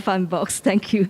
fun box. Thank you.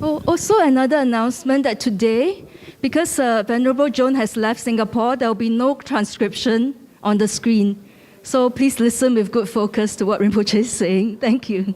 Oh, also another announcement that today, because Venerable Joan has left Singapore, there will be no transcription on the screen. So please listen with good focus to what Rinpoche is saying. Thank you.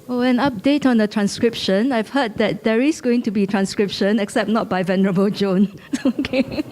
Oh, an update on the transcription. I've heard that there is going to be transcription, except not by Venerable Joan. Okay.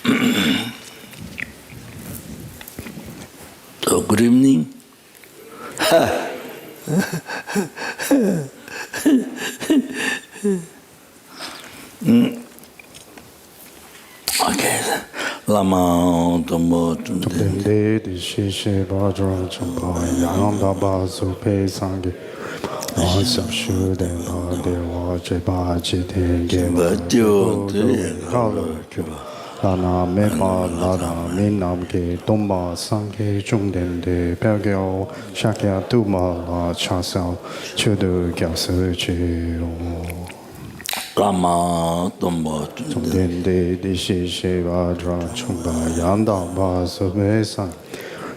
So, good evening. Okay. Lama Zopa Rinpoche. Lana mepa lada minam ke tomba sangke chungden de pergyo shakya tuma la chasao chudu gyasa che Lama Zopa chungden de di shi she va dra chungba yanda ba sube san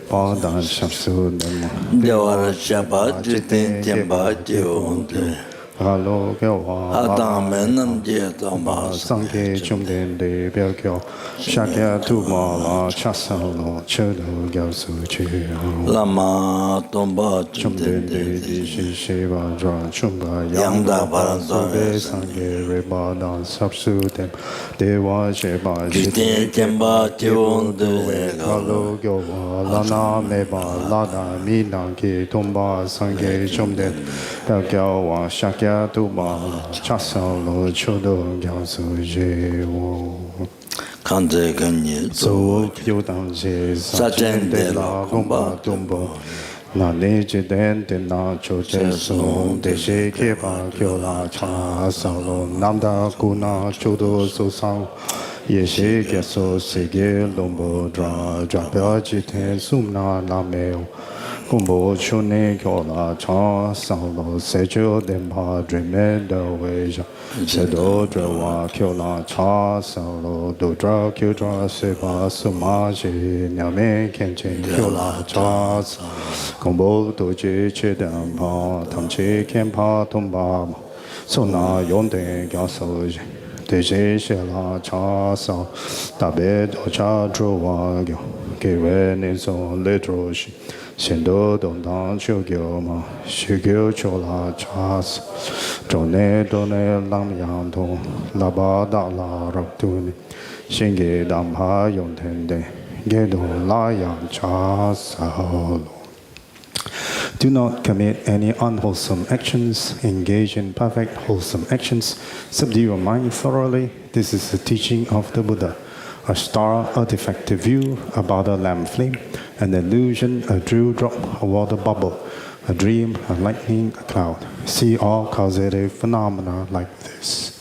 pa dan shapsu nema Devara Shapa Jiten Tempa Jionde Halo Gyawa Adamenam Jetama Sangke Chungden de Belkyo Shakya Tuma La Chasalo Chedo Gyalsu Che Lama Zopa Chungden de Dishi Sheva Dra Chumba Yangda Paransube Sangye Reba Dan Sapsu Tem Dewa Sheba Jiten Tempa Jionde Halo Gyawa Lana Meba Lada Minanki Tumba Sangye Chumden Belkyo Shakya Tuma Chasalo Chodo Gyalsu Je Kanze Ganyi So Kyudan Je Sachen de la Gomba Tumbo Na Neji Den De Na Choche So De She Kepa Kyola Cha Salo Namda Kuna Chodo So Sang Ye She Geso Sege Lombo Dra Dra Jiten Sumna Lameo Kumbo Chune Kyola Cha Salo Sejo Dempa Dreame Deweja Sedo Drewa Kyola Cha Salo Dodra Kyodra Seba Sumaji Nyame Kenchen Kyola Cha Kumbo Doji Chedampa Tamche Kempa Tumba Sona Yonde Gyasoji Deje Shela Cha Sa Tabe Docha Drowa Gewe Nizo Letroshi Shendo Dondang Shugyo Ma Shugyo Chola Chas Jone Done Lam Yang Dong Laba Da La Rak Tuni Shinge Damha Yon Tende Gedo La Yang Chas Salo. Do not commit any unwholesome actions. Engage in perfect wholesome actions. Subdue your mind thoroughly. This is the teaching of the Buddha. A star, a defective view, about a lamp flame, an illusion, a dew drop, a water bubble, a dream, a lightning, a cloud. See all causative phenomena like this.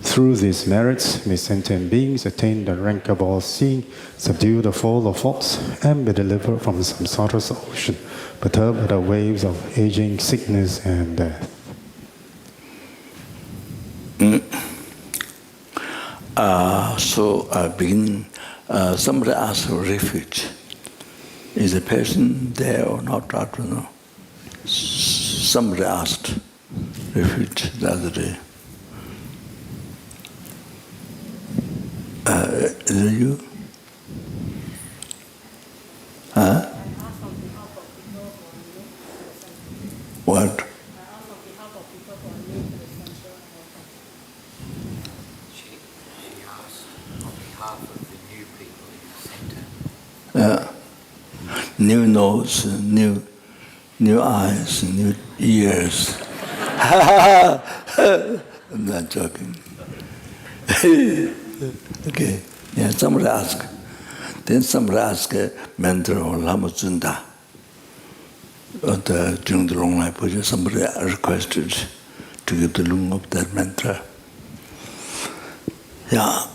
Through these merits, may sentient beings attain the rank of all seeing, subdue the fall of faults, and be delivered from samsara's ocean, perturbed by the waves of aging, sickness, and death. So I begin. Somebody asked for refuge. Is the person there or not? I don't know. Somebody asked refuge the other day. Is it you? Huh? What? New nose, new eyes, new ears. I'm not joking. Okay. Yeah, somebody asked. Then somebody asked mentor or Lama Zopa during the long life project. Somebody requested to give the lung of that mentor. Yeah.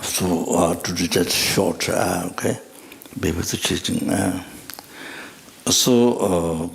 So to do that short, okay, maybe the teaching. So,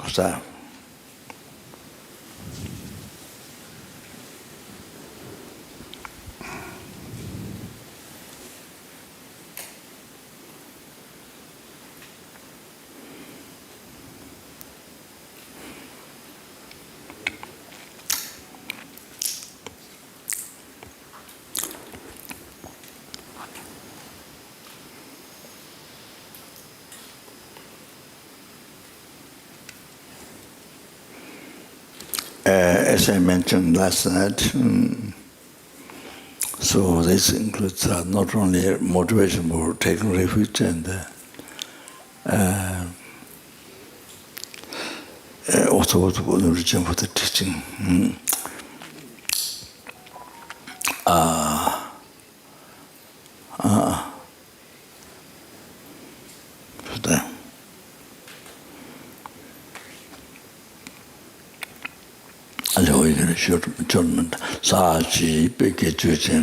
as I mentioned last night, so this includes not only motivation for taking refuge and also the origin for the teaching.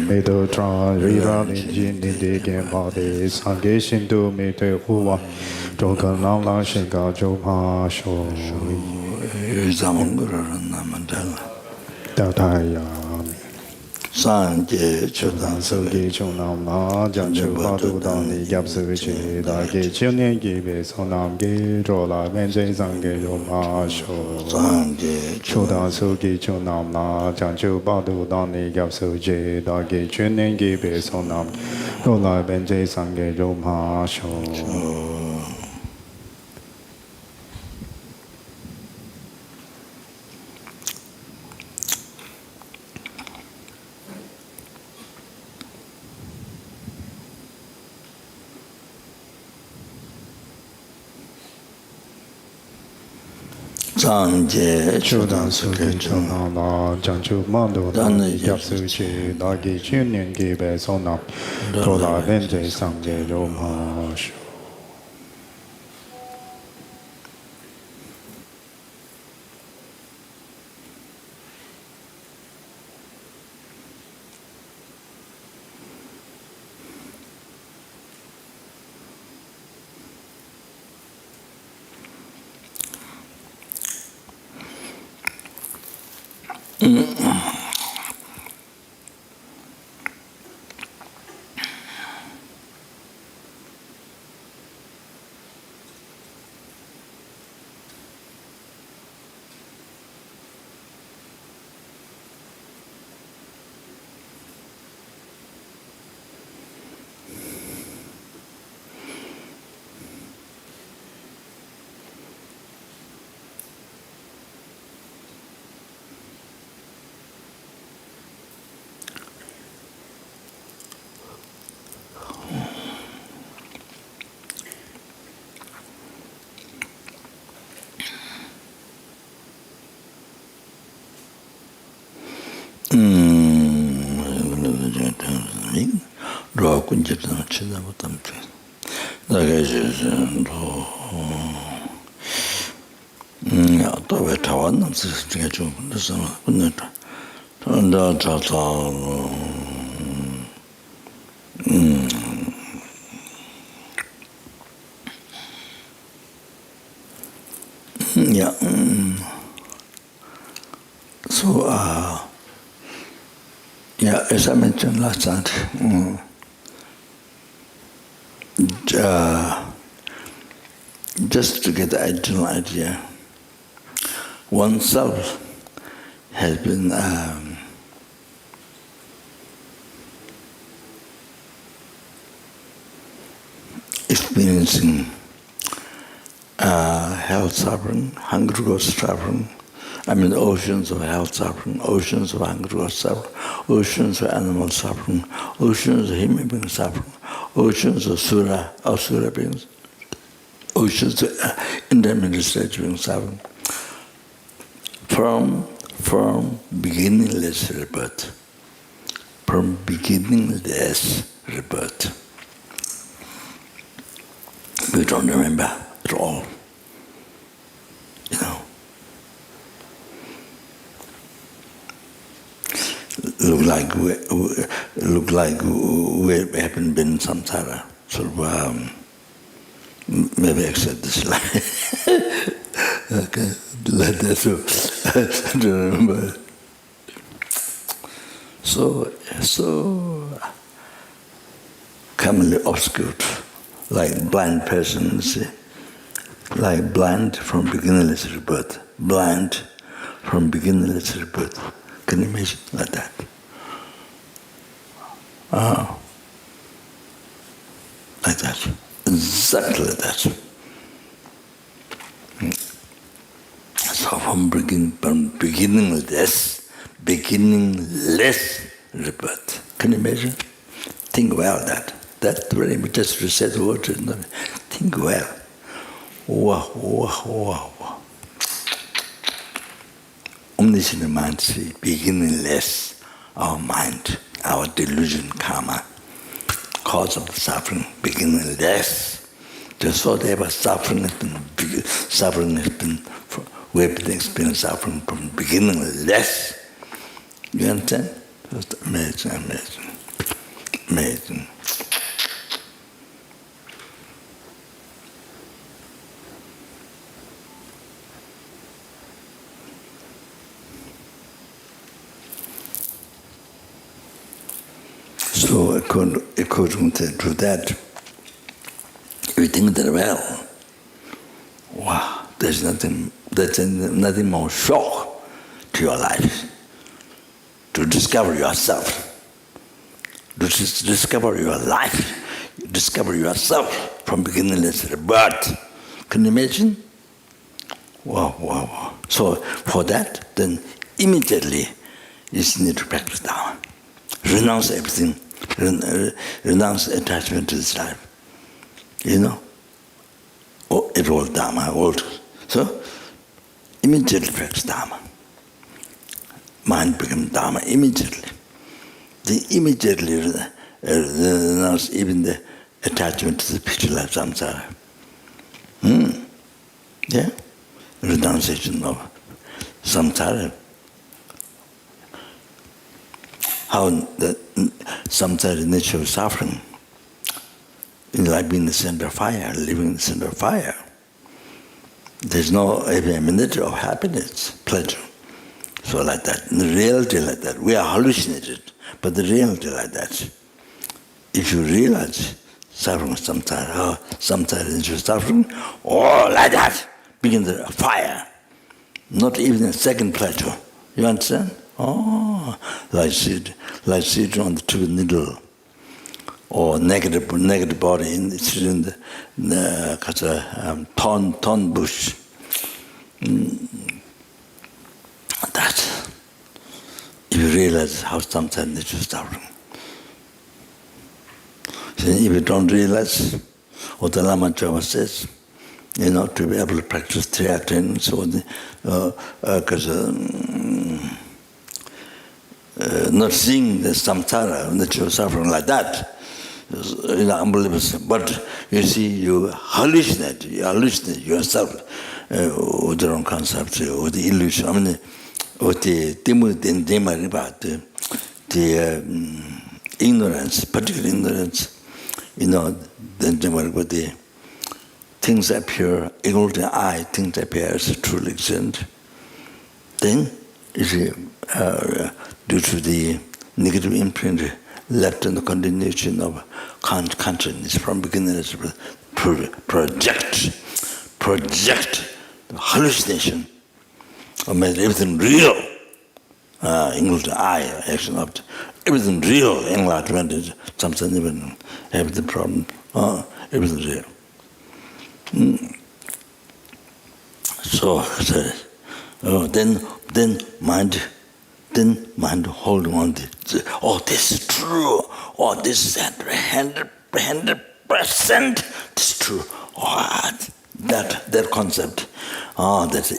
Medo tra rira linjin nindi gen bade sange shindu mete huwa jokan lang lang shinga joma sho tataya Sanje chodan soge chonam na janchu padu dani yap soge da ge chinen ge be sonam ge rola benje sange joma sho chodan soge chonam na janchu padu dani yap soge da ge chinen ge be sonam rola benje sange joma sho Chodan suke chonam na janchu mando dani yap soge da ge chinen ge be sonam rola benje sange joma sho Roa kunjirna chida mutamche. Nagaji ya tobe tawan namsi tiga chung nisama kuneta. Tanda tata yeah. So yeah, as I mentioned last night, just to get the general idea, oneself has been experiencing health suffering, hunger suffering. I mean, oceans of health suffering, oceans of hunger suffering, oceans of animal suffering, oceans of human being suffering, oceans of asura beings, oceans of intermediate stage beings suffering. From beginningless rebirth. From beginningless rebirth. We don't remember at all. You know. Look like we haven't been samsara. So maybe I said this line. Okay, like that. So I don't remember. So commonly obscured, like blind persons, like blind from beginningless rebirth. Blind from beginningless rebirth. Can you imagine like that? Like that. Exactly like that. So from beginningless rebirth. Can you imagine? Think well that. That very much just recite the word. Think well. Wow, wow, wow, wow. Omniscient mind, see, beginningless, our mind, our delusion, karma, cause of suffering, beginningless. Just whatever suffering has been, we've been experiencing suffering from beginningless. You understand? Just amazing, amazing, amazing. So according to that, we think that, well, wow, there's nothing more shock to your life to discover yourself, to discover your life, discover yourself from beginningless rebirth. Can you imagine? Wow, wow, wow. So for that, then immediately you need to practice Dharma. Renounce everything, renounce attachment to this life. You know? Oh, it was Dharma, so immediately practice Dharma. Mind becomes Dharma immediately. They immediately renounce even the attachment to the picture life samsara. Yeah? Renunciation of samsara. How the samsara nature of suffering, like being in the center of fire, living in the center of fire. There's no every minute of happiness, pleasure. So like that, in the reality like that, we are hallucinated, but the reality like that. If you realize suffering samsara, samsara nature of suffering, like that, begins the fire. Not even a second pleasure. You understand? Like seed on the two needle, or negative body it's in the thorn bush. That you realize how sometimes nature is suffering. So if you don't realize what the Lama Zopa says, to be able to practice triathlon, so not seeing the samsara, nature of suffering like that, unbelievable. But you see, you hallucinate yourself with the wrong concept, with the illusion. I mean, with the ignorance, particular ignorance, with the things appear, equal to the eye, things appear as truly exist. Then, you see, due to the negative imprint left in the continuation of consciousness from beginning to project the hallucination of making everything real, English eye, action of everything real, enlightenment is something even have the problem, everything real. So then mind holding on to, this is true, this is 100% it's true. That concept, that's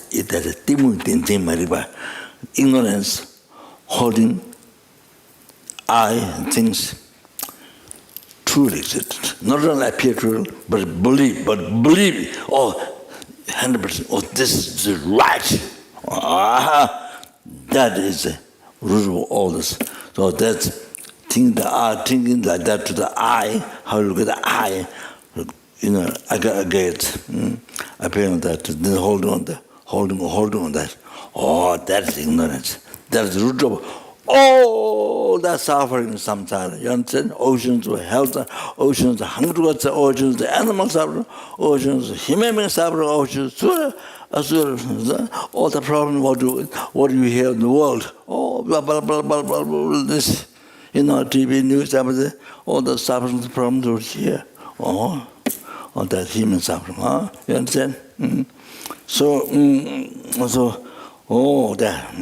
ignorance holding I and things truly exist. Not only appear true, but believe, 100%, this is right. That is the root of all this. So that's thinking like that to the eye, how you look at the eye, against appearing that, then holding on that. That's ignorance. That's the root of all that suffering samsara. You understand? Oceans of health, oceans of hunger, oceans of animal suffering, oceans of human being suffering, oceans asura, all the problems, what do you hear in the world? Blah, blah, blah, blah, blah, blah, this, TV news, everything, all the suffering problems over here. All that human suffering, you understand? So Oh, that.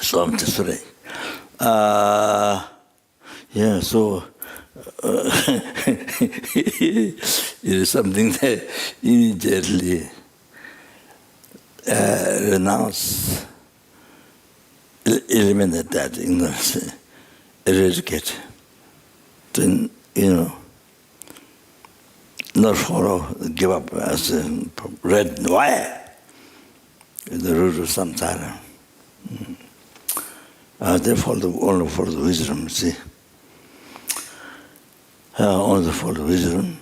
So I'm just sorry. Yeah, so it is something that immediately renounce, eliminate that ignorance, eradicate. Then, not follow, give up as a red wire, the root of samsara. They only follow the wisdom, see. Only follow wisdom.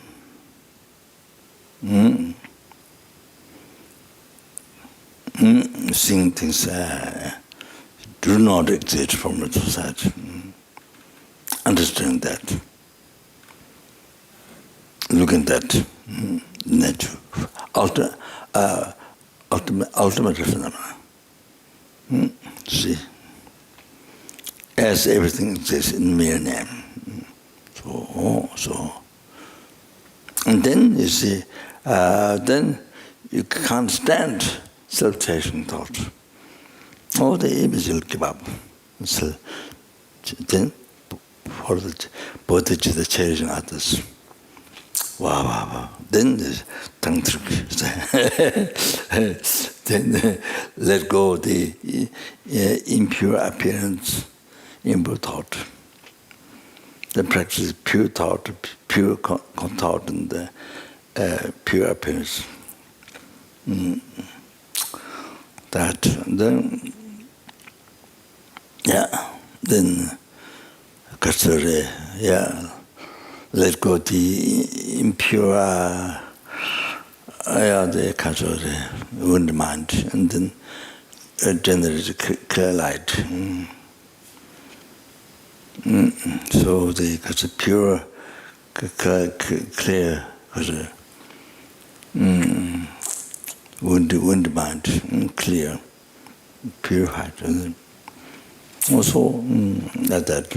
Seeing things do not exist from the society. Understand that. Look at that nature, ultimate phenomena. See, as everything exists in mere name. So, and then you see, then you can't stand self-chasing thought. Oh, the image will give up. So, then, for the bodhicitta cherishing others. Wow. Then there's tongue trick. Then let go of the impure appearance, impure thought. Then practice pure thought, pure thought, and pure appearance. That, and then, then Katsure, let go the impure, the Katsure, wound mind, and then generate clear light. So the pure, clear, wound mind, clear, purified. Also, like that.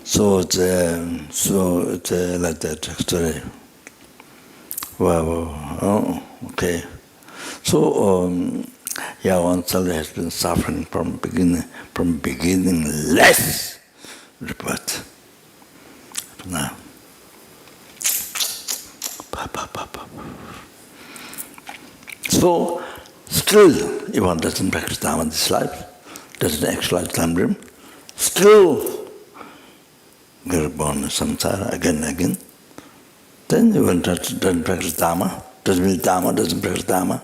So it's like that story. Wow. Oh, okay. So oneself has been suffering from beginningless rebirth. Now, so still, if one doesn't practice Dharma in this life, doesn't actualize Dhamma, still get born in samsara again and again. Then if one doesn't practice Dharma, doesn't believe Dharma, doesn't practice Dharma,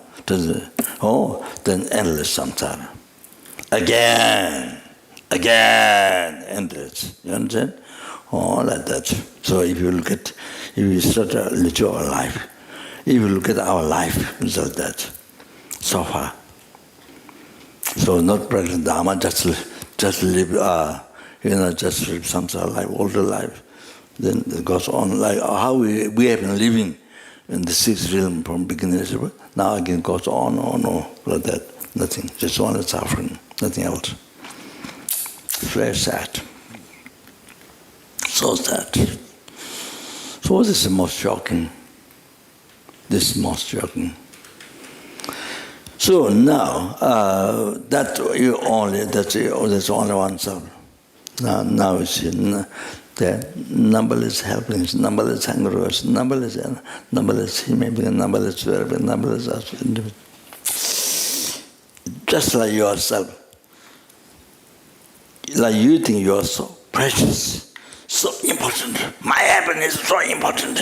then endless samsara. Again, endless. You understand? Like that. So if you start to look at our life, if you look at our life, it's like that. So far. So not practice Dharma, just live, just live samsara life, older life. Then it goes on like how we have been living in the sixth realm from beginning. Now again it goes on, like that. Nothing, just only suffering, nothing else. It's very sad. So sad. So this is most shocking. So now that's only oneself. Now you see the numberless helplings, numberless hungers, numberless human beings, numberless wherever, numberless individuals. Just like yourself. Like you think you are so precious, so important. My happiness is so important.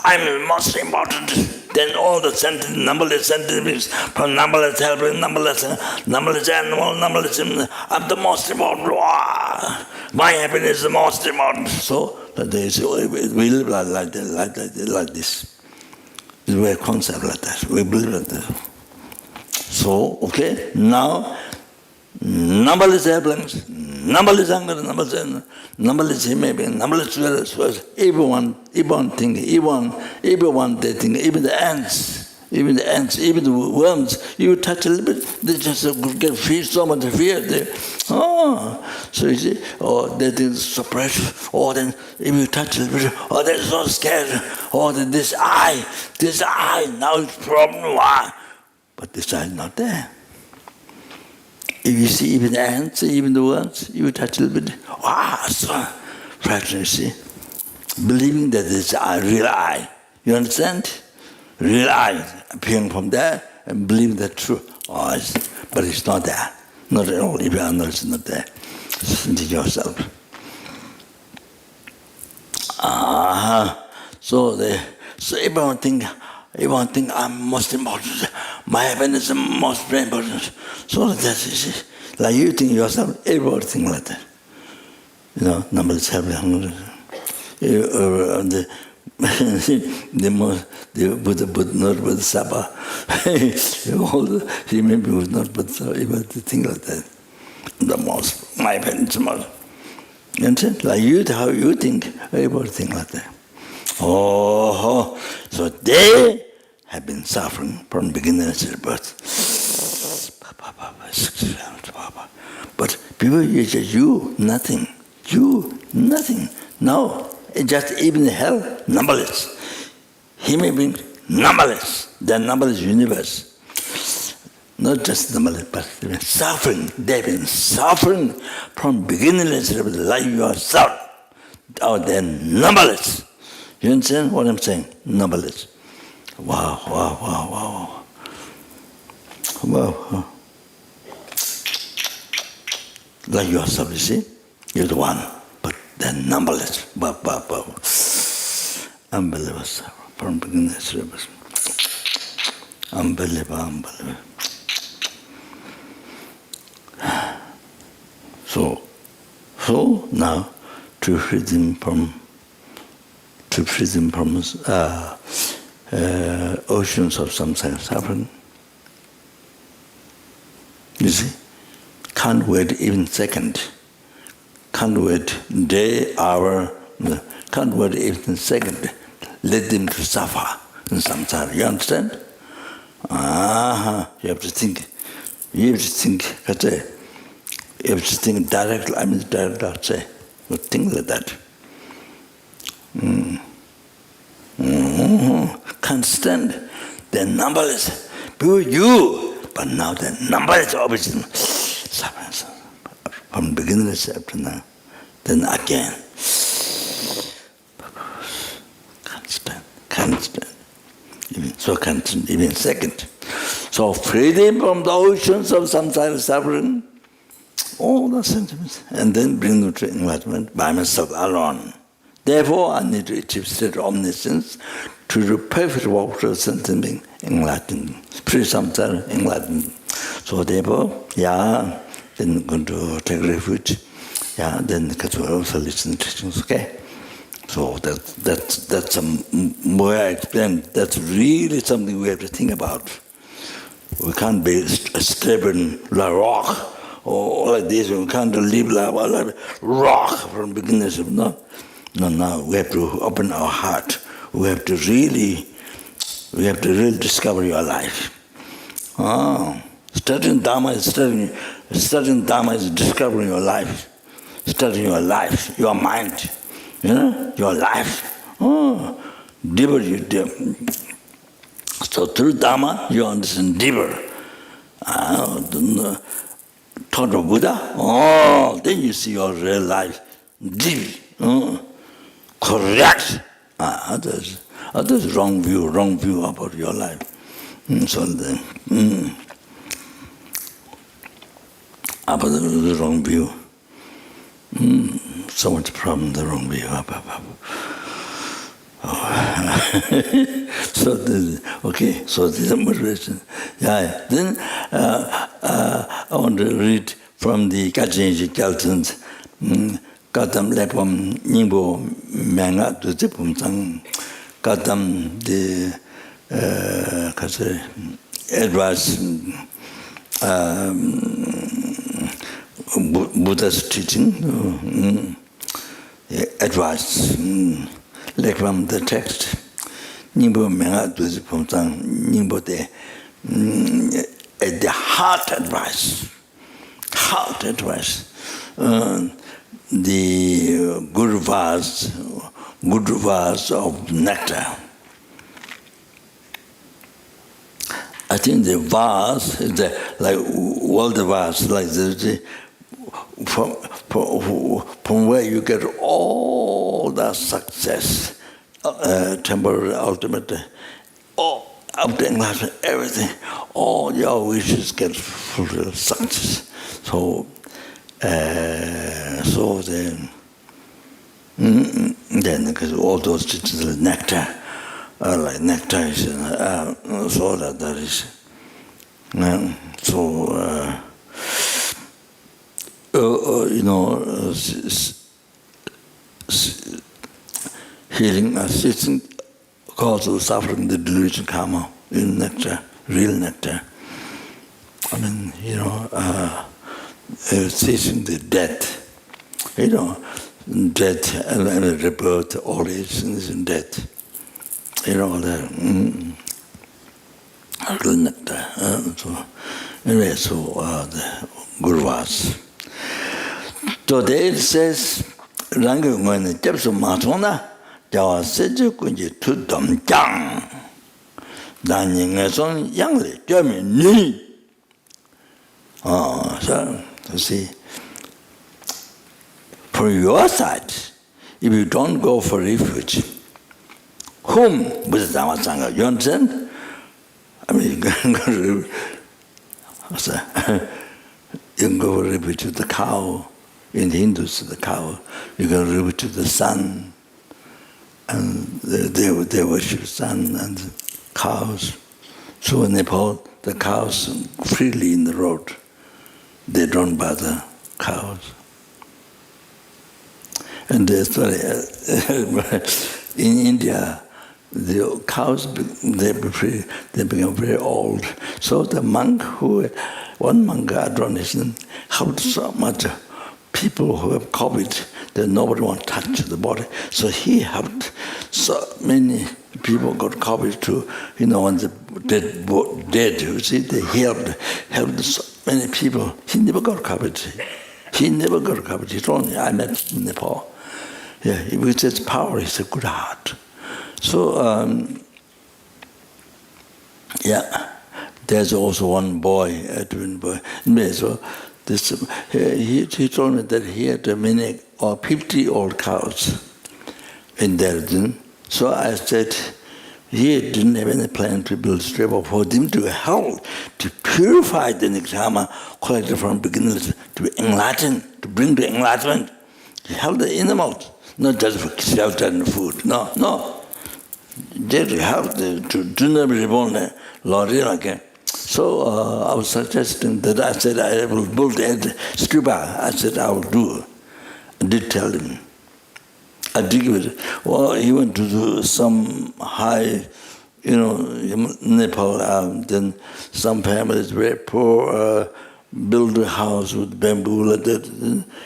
I'm the most important. Then all the sentence, numberless sentences, from numberless helping, numberless animal, numberless, I'm the most important. My happiness is the most important. So we live like this. We have concept like that. We believe like that. So, okay, now numberless airplanes, numberless hunger, numberless human beings, numberless words, everyone thinking, everyone they think, even the ants, even the worms, you touch a little bit, they just get so much fear. So you see, they think so precious, then if you touch a little bit, they're so scared, this eye, now it's problem, why? but the child is not there. If you see even ants, even the worms, you touch a little bit, so fraction, you see. Believing that it's a real eye. You understand? Real eye appearing from there and believing that true. But it's not there. Not at all. If you know it's not there. Think yourself. So everyone think I'm most important. My happiness is most very important. So that's it. Like you think yourself, everyone think like that. Number is happy, hungry. The Buddha, not Bodhisattva, he maybe was not Bodhisattva, able to think like that. The most, my parents most. You understand? Like you, how you think, everybody think like that. So they have been suffering from beginning to birth. But people, you, nothing. You, nothing. No. Just even hell, numberless. He may be numberless. The numberless universe. Not just numberless, but they've been suffering. They've been suffering from beginningless like yourself. They're numberless. You understand what I'm saying? Numberless. Wow. Like yourself, you see? You're the one. They're numberless. Unbelievable. From beginning to service. Unbelievable. So now to free them from oceans of samsara suffering. You see, can't wait even second. Can't wait day, hour, can't wait even second. Let them to suffer in samsara. You understand? You have to think. You have to think directly. I mean directly, say. You think like that. Can't stand. They're numberless. You, but now they're numberless obviously. From beginning up to now, then again. Can't stand. Even second. So freedom from the oceans of samsara suffering, all the sentiments, and then bring them to enlightenment by myself alone. Therefore, I need to achieve state of omniscience to do perfect work for sentient being enlightened, pre-samsara enlightened. So therefore, then going to take refuge. Then also listen to teachings. Okay. So that's more I explained. That's really something we have to think about. We can't be a stubborn like rock or like this. We can't live like rock from beginners. No. We have to open our heart. We have to really discover your life. Studying Dharma is discovering your life. Studying your life, your mind, your life. Deeper you do. So through Dharma, you understand deeper. Thought of Buddha, then you see your real life. Deep, correct. Others wrong view about your life. So then, about the wrong view. So much problem, the wrong view. So this is a motivation. Then I want to read from the Kachinji Kelton's Katam Lepom Nimbo Manga to Zipum Sang Katam the advice Buddha's teaching, advice, like from the text, Nimbo Menga to the Pumtang, Nimbo the heart advice, the good vase of nectar. A think the vase, like world vase, like this, from where you get all that success, temporary, ultimate, all up to enlightenment, everything, all your wishes get fulfilled, success. So then because all those things, nectar, like nectar is, so that is, healing, assisting cause of suffering, the delusion karma in nectar, real nectar. I mean, ceasing the death, death and rebirth, all age and death, the real nectar. The Guru was. Today it says, Rangu when the depths of Matona, Jawa Seju Kunji to Dom Jang. Danning as on youngly, German knee. So, you see, from your side, if you don't go for refuge, whom with Damasanga? You understand? I mean, you can go for refuge to the cow. In the Hindus, the cow. You can refuge to the sun, and they worship sun and cows. So in Nepal, the cows freely in the road. They don't bother cows. And in India, the cows, they become very old. So the monk one monk, Adronation, helped so much people who have COVID, that nobody wants to touch the body. So he helped so many people got COVID too. When the dead, you see, they helped so many people. He never got COVID. He told me, I met in Nepal. Yeah, with his power, he's a good heart. So, there's also one boy, a twin boy. So he told me that he had many or 50 old cows in Derden. So I said he didn't have any plan to build stable for them to help to purify the Nikshama collected from beginners to enlighten, to bring to enlightenment. He helped the animals, not just for shelter and food. No. They help to do not be reborn, Lord again. So I was suggesting that I said I will build a stupa. I said I will do. I did tell him. I did give it. Well, he went to do some high, Nepal. Then some families very poor build a house with bamboo like that.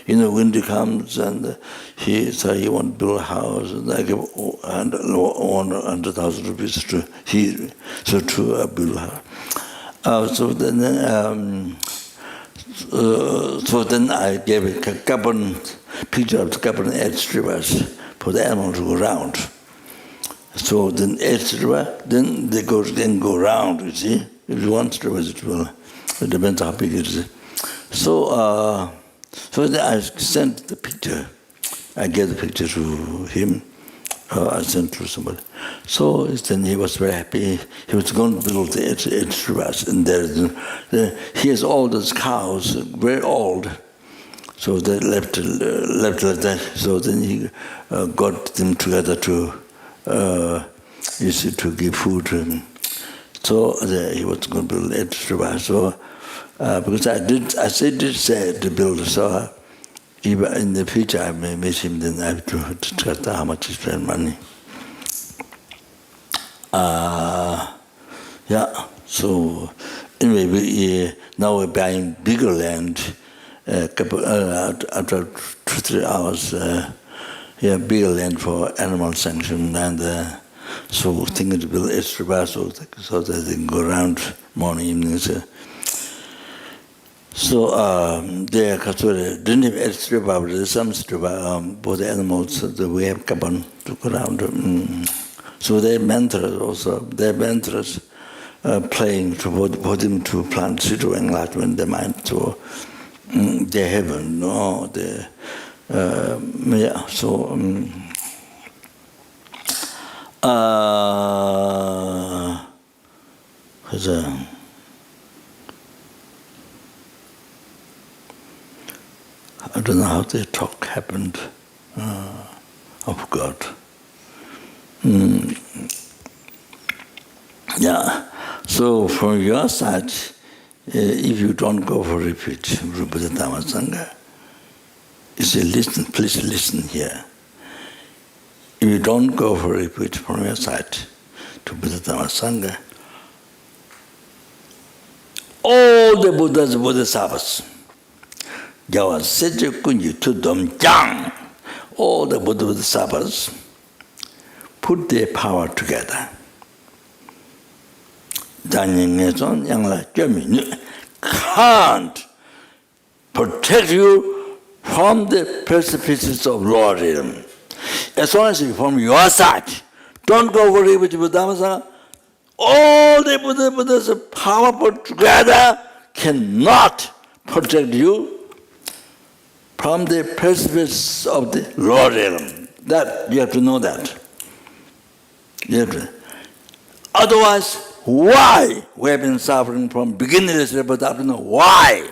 Winter comes and he want to build a house. And I give 100,000 rupees to build a house. So then I gave a picture of the carbon edge strippers for the animal to go round. So then edge stripper, then they go round, you see. If you want strippers, it depends how big it is. So then I sent the picture. I gave the picture to him. I sent to somebody. So then he was very happy. He was going to build the edge and he has all those cows, very old. So they left like that. So then he got them together to give food to him. So he was going to build edge. So because I did say to build, so even in the future I may miss him, then I have to discuss how much he spent money. So anyway, now we're buying bigger land. After 2-3 hours, bigger land for animal sanction, and so thinking to build extra so that they can go around morning, evening. So there, didn't have extra but there's some extra for the animals that we have carbon to go around. So their mentors also, playing for them to plant seed of enlightenment in their mind. So they haven't, no. I don't know how the talk happened. I forgot. Yeah. So from your side, if you don't go for retreat, Buddha Dhamma Sangha, you say, listen, please listen here. If you don't go for retreat from your side to Buddha Dhamma Sangha, all the Buddhas, Bodhisattvas, Jawa Seje Kunji Tudom Jang, all the Bodhisattvas put their power together. Can't protect you from the precipices of Lordism. As long as you from your side, don't go worry with Buddha. All the Buddha's power put together cannot protect you from the precipice of the Lordism. That you have to know that. You have to. Otherwise, why we have been suffering from beginningless but I don't know why.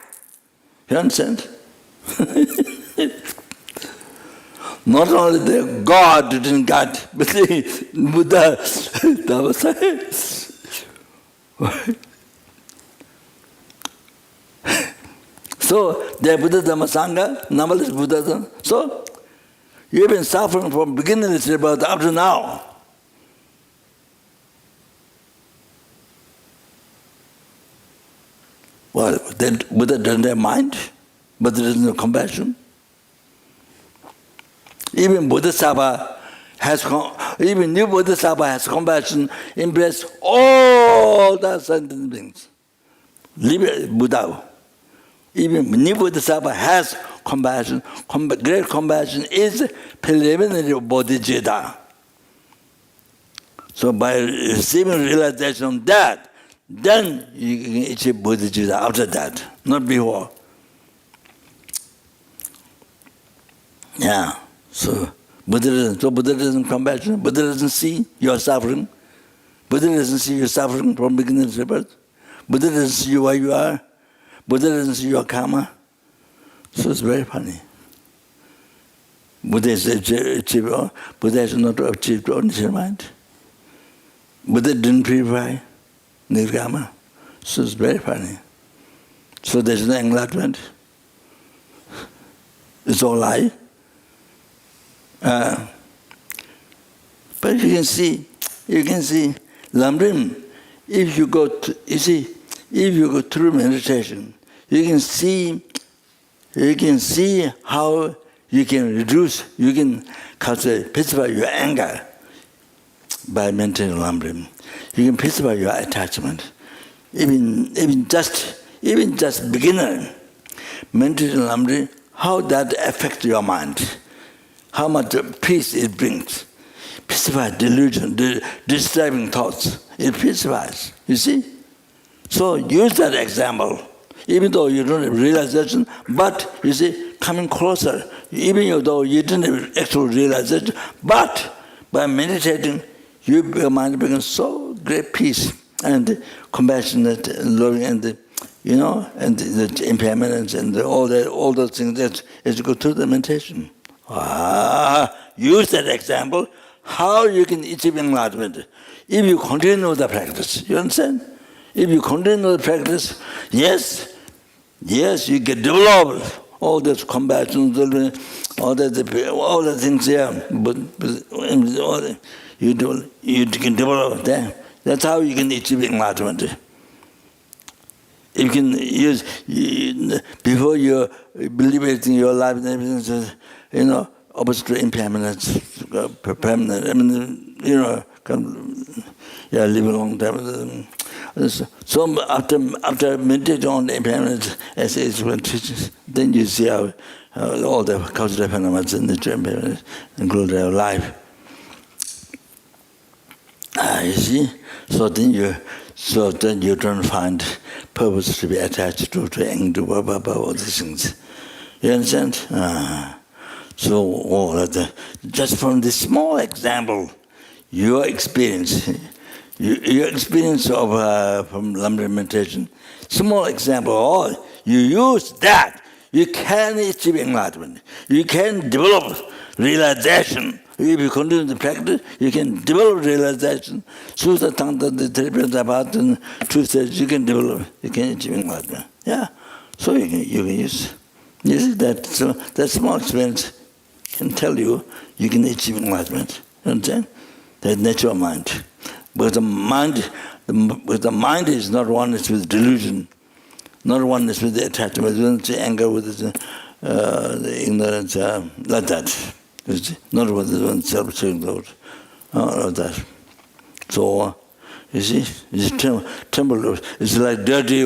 You understand? Not only the God didn't guide, but the Buddha, that was so the Buddha Dhamma Sangha, numberless Buddhism. So you've been suffering from beginningless but up to now. Well, then Buddha doesn't have mind, but there is no compassion. Even Bodhisattva even new Bodhisattva has compassion, embrace all the sentient beings. Buddha. Even new Bodhisattva has compassion. Great compassion is preliminary of bodhicitta. So by receiving realization of that, then you can achieve bodhicitta after that, not before. Yeah. So Buddha doesn't compassion. Buddha doesn't see your suffering. Buddha doesn't see your suffering from beginning to birth. Buddha doesn't see you where you are. Buddha doesn't see your karma. So it's very funny. Buddha has not achieved ordinary mind. Buddha didn't purify nirgama. So it's very funny. So there's no enlightenment. It's all lie. But you can see Lamrim, if you go through meditation, you can see how you can pacify your anger by maintaining Lamrim. You can pacify your attachment. Even just beginner, maintaining Lamrim, how that affects your mind. How much peace it brings. Pacifies delusion, disturbing thoughts. It pacifies. You see? So use that example. Even though you don't have realization, but you see, coming closer. Even though you didn't have actual realization, but by meditating, your mind becomes so great peace and compassionate and loving and the impermanence and all those things that as you go through the meditation. Use that example, how you can achieve enlightenment. If you continue the practice, you understand? If you continue the practice, yes, you get developed. All this compassion, all the things here, but you can develop that. That's how you can achieve enlightenment. You can use, before you believe everything in your life and everything, opposite to impermanence, permanent, live a long time. So after meditating on the impermanence, as it's when teaches, then you see how all the cultural phenomena in the impermanence include their life. You see? So then So then you don't find purpose to be attached to anger, all these things. You understand? So just from this small example, your experience of from Lama meditation, small example, you use that, you can achieve enlightenment. You can develop realization. If you continue the practice, you can develop realization. Sutta Tangta, the therapy about and truth says you can develop, you can achieve enlightenment. Yeah. So you can use. You see that, so that small experience can tell you can achieve enlightenment. You understand? That's natural mind. But the mind is not oneness with delusion, not oneness with the attachment, with the anger, with the ignorance, like that. Not with the self-serving thought, like that. So, you see, it's temple. It's like dirty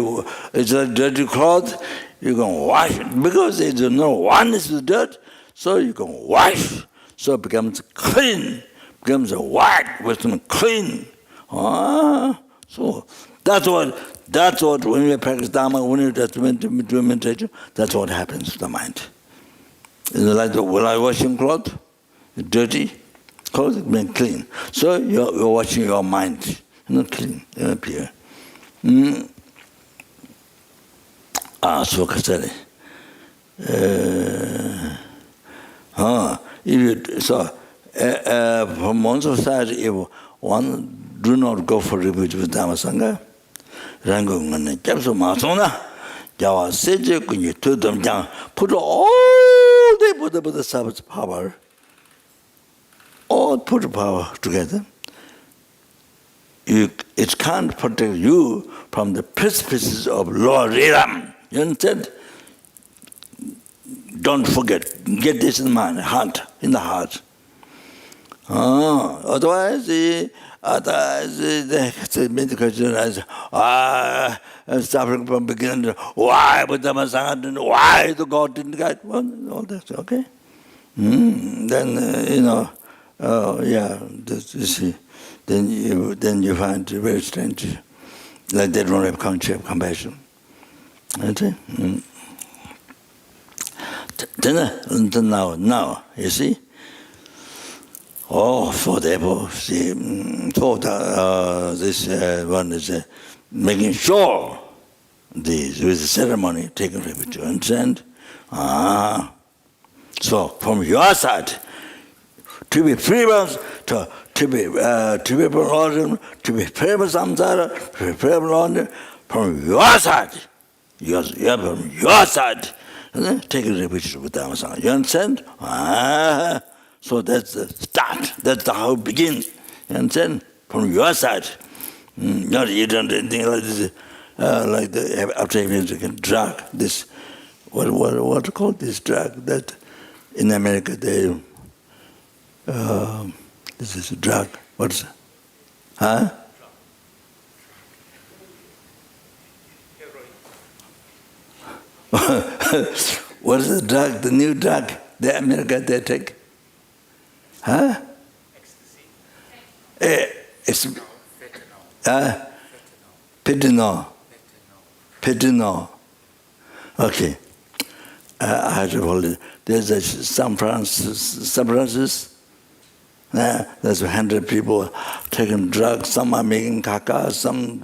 cloth. You can wash it because there is no oneness with dirt. So you can wash. So it becomes clean, becomes white, becomes clean. So that's what when we practice Dharma, when we do meditation, that's what happens to the mind. It's like when I washing clothes, dirty clothes, it becomes clean. So you're washing your mind, not clean, pure. So Kasari. From one society, if one do not go for refuge with Dhamma Sangha, Rangungane Japso Masona, Jawa Seje Kunyi Tudam Jang, put all the Buddha Sabbath's power, all put power together. It can't protect you from the precipices of lower realm. You understand? Don't forget, get this in mind, in the heart. Otherwise, the meditation is suffering from beginning. Why Buddha Sangha? Why the God didn't guide? Well, all that, okay? Then you see, then you find it very strange, like they don't have compassion. Okay? Now, you see. For this one is making sure this with the ceremony taking refuge. You understand? So from your side, to be free to be from to be free from samsara, to be free from your side. You're from your side. Taking refuge with Dhamma Sangha. You understand? So that's the start. That's how it begins. You understand? From your side. Not you don't do anything like this, like after you can drug this. What to call this drug? That in America they this is a drug. What's it? Huh? What is the drug? The new drug? The America they take? Huh? Ecstasy. Fentanyl. Okay. I had to hold it. There's San Francisco. There's 100 people taking drugs. Some are making caca. Some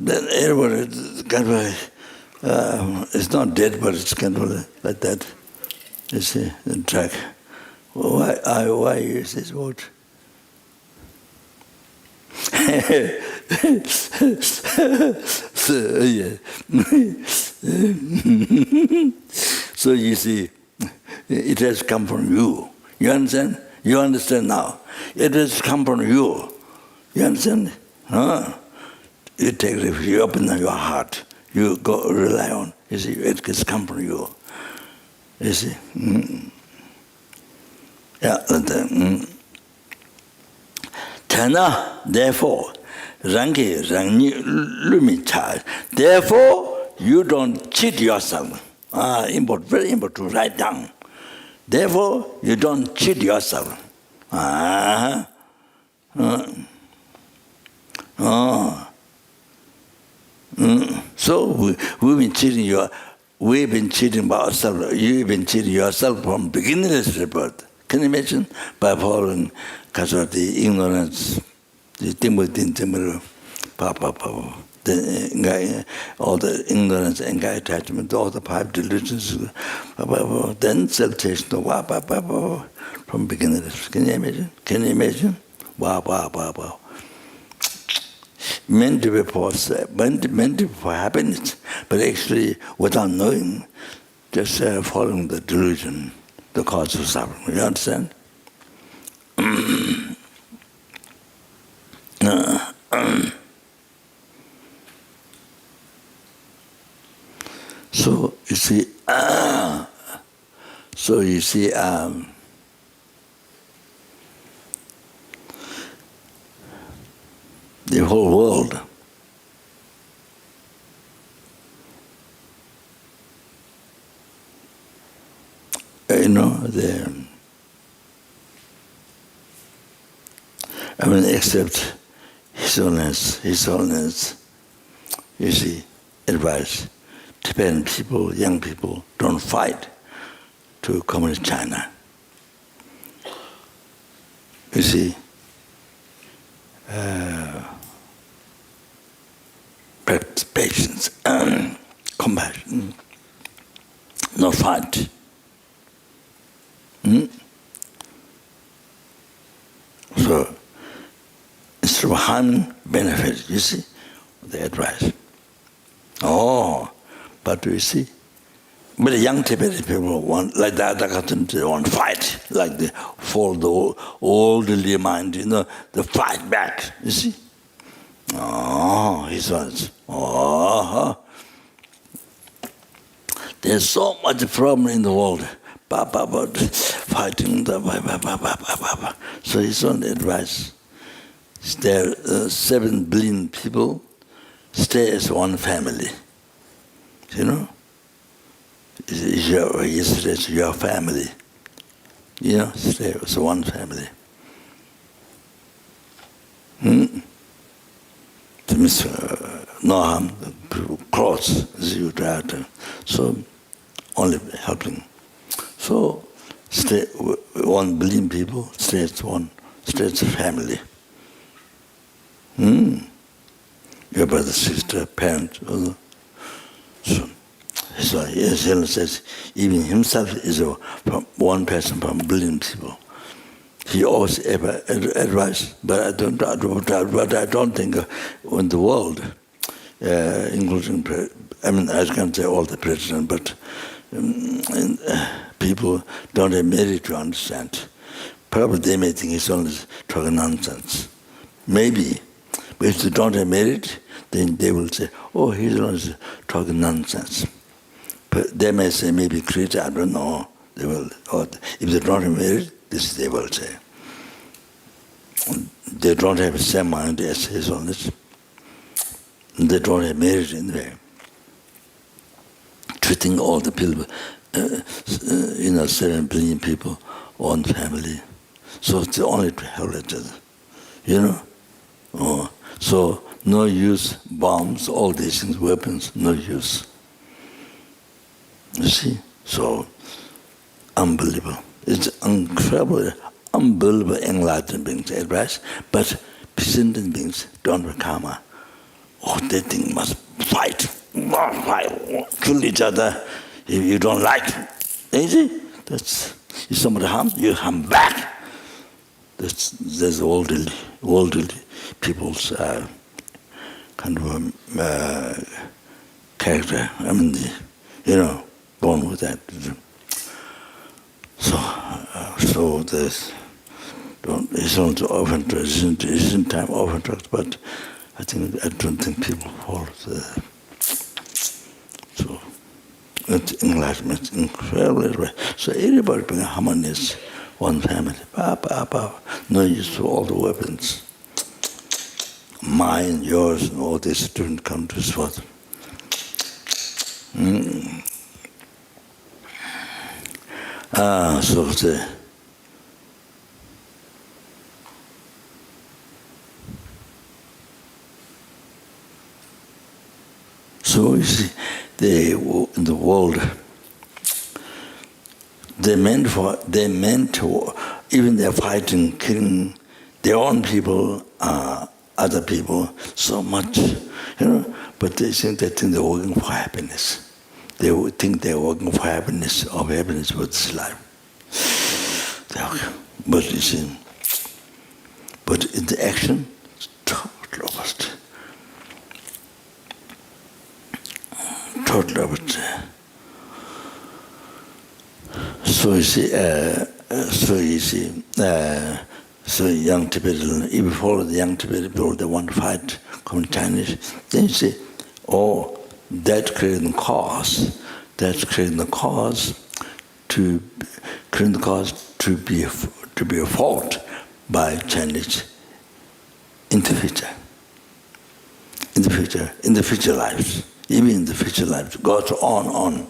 everybody kind of it's not dead, but it's kind of like that. You see, the drug. Why use this word? So you see, it has come from you. You understand? You understand now. It has come from you. You understand? You take refuge, you open your heart. You go rely on. You see, it has come from you. You see? Tana, therefore, rangi lumi cha. Therefore, you don't cheat yourself. Very important to write down. Therefore, you don't cheat yourself. Oh. So we've been cheating ourselves. You've been cheating yourself from beginningless rebirth. Can you imagine? By following because of the ignorance, the timber, all the ignorance, anger, attachment, all the 5 delusions, then self-taste from beginningless. Can you imagine? Can you imagine? Wow. Meant to be for happiness, but actually without knowing, just following the delusion, the cause of suffering. You understand? So you see, the whole world except His Holiness, you see, advice, Tibetan people, young people, don't fight to communist China. You see, practice patience, compassion, not fight. So, instead of harming, benefit, you see, the advice. Oh, but you see, but the young Tibetan people want, like the Adhikathan, they want to fight, like they fall the oldly mind, they fight back, you see. Oh, he says, there's so much problem in the world, fighting, so his own advice, there are 7 billion people, stay as one family, It's your family, stay as one family. No harm, close, so only helping. So stay 1 billion people, stay as one, stay as a family. Your brother, sister, parent. So he says, even himself is one person from 1 billion people. He always ever advised, but I don't think in the world, including, I can't say all the presidents, but people don't have merit to understand. Probably they may think he's only talking nonsense. Maybe. But if they don't have merit, then they will say, oh, he's only talking nonsense. But they may say, maybe creator, I don't know. They will, or if they don't have merit, this they will say. They don't have the same mind as his holiness. They don't have merit in there. Treating all the people, 7 billion people, one family. So it's only to help each other, So no use, bombs, all these things, weapons, no use. You see? So, unbelievable. It's incredible, unbelievable enlightened beings advice, but persistent beings don't have karma. Oh, they think must fight, kill each other if you don't like. You see? If somebody harms, you harm back. That's worldly people's kind of character. Born with that. So this it's not often isn't time often talked, but I don't think people follow the. So it's enlightenment, incredible. So everybody being harmonious, one family. No use for all the weapons. Mine, yours, and all these different countries. What? So they meant to, even they're fighting, killing their own people, other people, so much, but they think they're working for happiness. They would think they're working for happiness, of happiness with this life. But you see, but in the action, it's total opposite. Total opposite. So you see, so young Tibetan, if you follow the young Tibetan people, they want to fight communist Chinese, then you see, that's creating the cause to be fought by Chinese in the future. In the future lives, even in the future lives, goes on.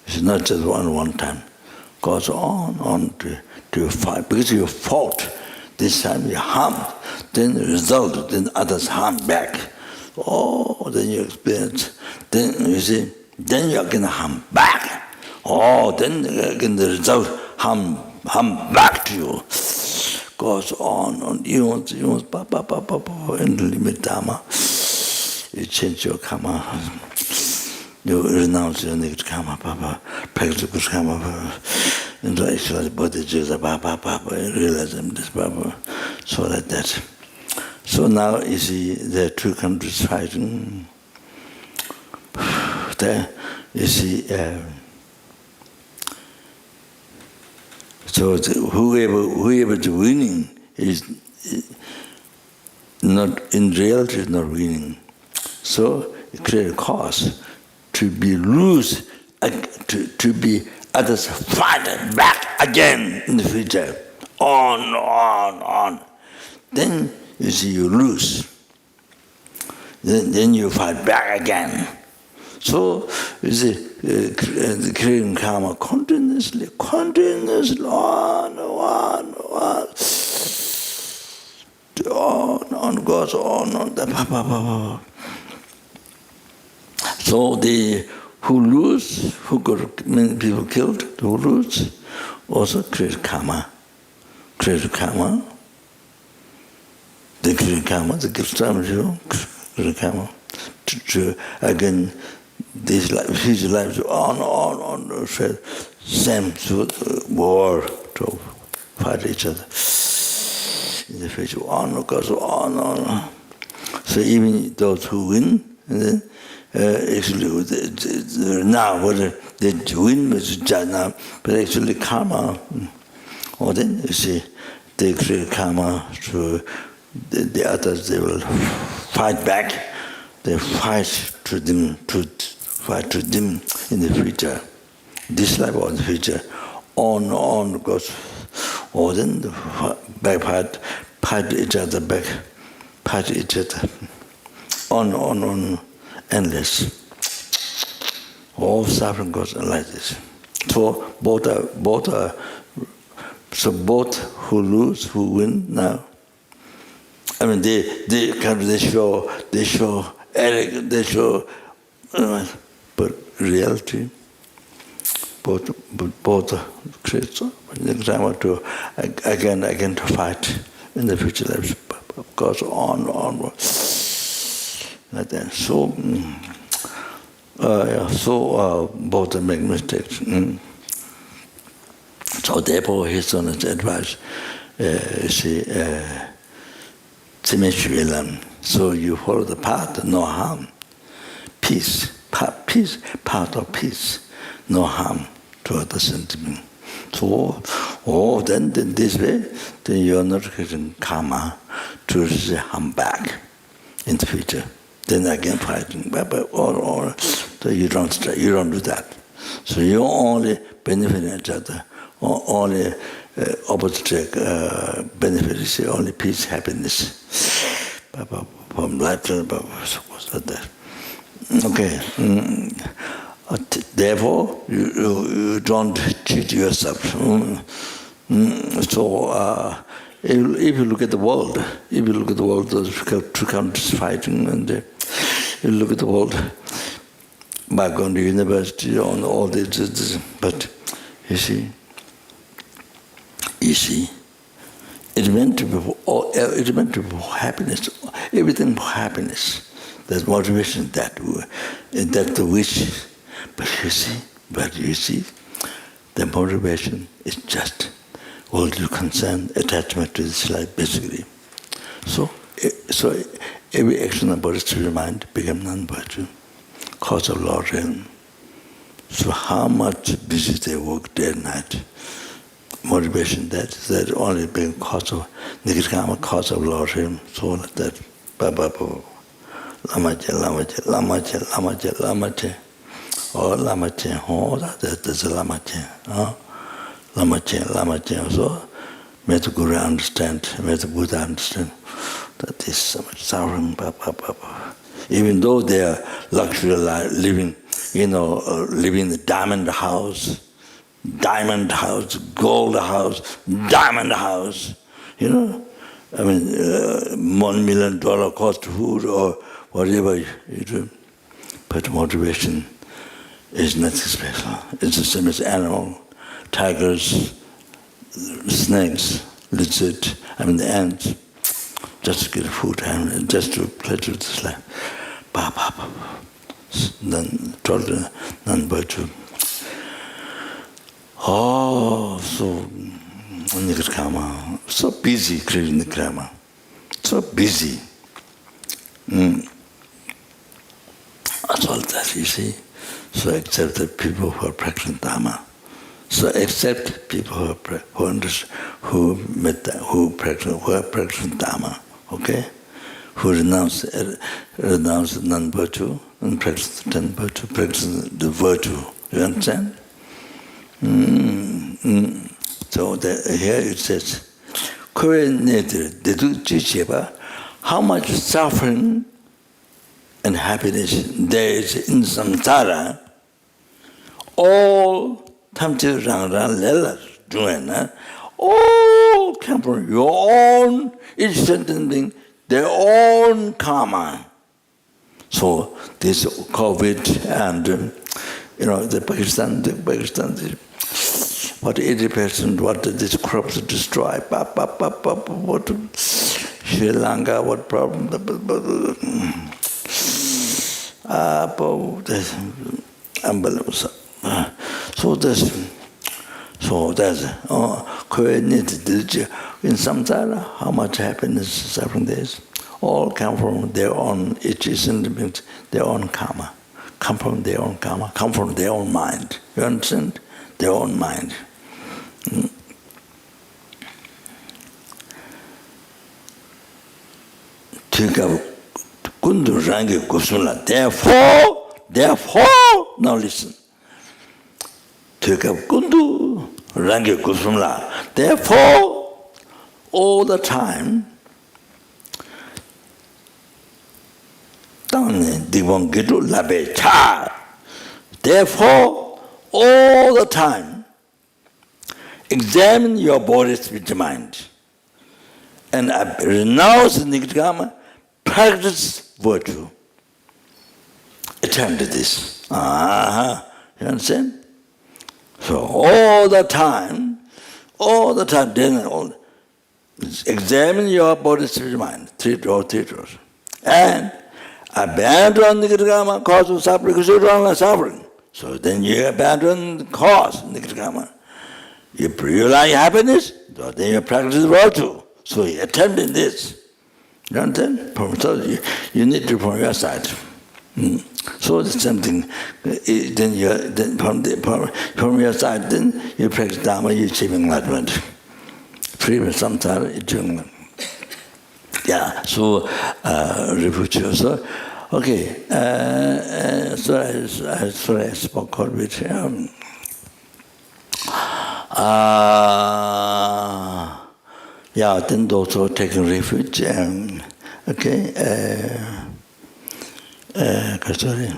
It's not just one time. Goes on to fight. Because you fought, this time you harmed, then the result, then others harm back. Then you experience, then you see, then you're going to harm back. Then again the result harm back to you. Goes on, eons, in the limit Dharma. You change your karma. You renounce your negative karma, practice good karma, and actualize body, realize this, so like that. So now you see there are two countries fighting. There you see, so whoever is winning is not, in reality, is not winning. So it creates a cause to be loose, to be others fighting back again in the future, on. Then you see you lose. Then you fight back again. So you see, creating karma continuously, on, goes on. So who lose, who got many people killed, who lose, also create karma. They create karma, they give some create karma. Again, these future lives on, same war to fight each other. In the future, goes on. So even those who win, actually, now whether they win is just now, but actually karma. Then you see, they create karma to the others. They will fight back. They fight to them in the future. This life or the future, on goes. Then the back fight each other back, fight each other, on. Endless. All suffering goes like this. So both who lose, who win now. I mean, they show arrogance, they show, but reality, both create so much time to again to fight in the future lives. Goes on. Like that. So both make mistakes. So therefore, his son advice, so you follow the path, no harm, peace, path of peace, no harm to other sentiment. So, then this way, then you are not getting karma to receive harm back in the future. Then again fighting, or so you don't do that. So you only benefit each other, only opposite benefit is only peace, happiness, from life to life, like that. Okay. Therefore, you don't cheat yourself. So. If you look at the world, those two countries fighting, and you look at the world by going to university on all this, but you see, You see, it meant to be for happiness. Everything for happiness. That motivation, that the wish. But you see, the motivation is just worldly concern, attachment to this life, basically. So every action of bodhisattva mind became non-virtue, cause of Lord realm. So how much busy they work day and night, motivation that only being cause of Nikirkama, cause of Lord realm, so like that. Lamache. Oh, Lamache, oh, that's a Lamache. Lamache. So, may the Guru understand, may the Buddha understand that is so much suffering. Even though they are luxury life, living, living in the diamond house, gold house, diamond house, I mean, $1 million cost food or whatever you do. But motivation is nothing special. It's the same as animal, tigers, snakes, lizard, the ants, just to get food and just to pleasure this life. Then total non-virtue. Oh, so Nikirkama, so busy creating Nikirkama, so busy. That's all that, you see. So accept the people who are practicing Dhamma. So accept people who are practicing Dhamma, okay? Who renounce non-virtue and practice the virtue, practice the virtue. You understand? So here it says, how much suffering and happiness there is in samsara, all all come from your own, each sentient being, their own karma. So this COVID and the Pakistan, what 80%, what these crops destroy, what Sri Lanka, what problem, unbelievable. So that's in samsara, how much happiness, suffering there is, all come from their own, each is their own karma, come from their own karma, come from their own mind. You understand? Their own mind. Therefore, now listen. Therefore, all the time, therefore, all the time, examine your body, spirit, mind, and renounce Nikirkama, practice virtue. Attend to this. You understand? So all the time, then examine your body, spirit, mind, three doors, and abandon Nikirkama, cause of suffering, because you don't like suffering. So then you abandon the cause, Nikirkama. You like happiness, so then you practice virtue. So you attend in this. You understand? So you need to from your side. So it's something. Then from your side, then you practice Dhamma, you achieve enlightenment. Free from samsara, Tonglen. Yeah. So Rinpoche. So okay. Sorry, I spoke a bit. Yeah. Then also taking refuge. Okay. Sorry.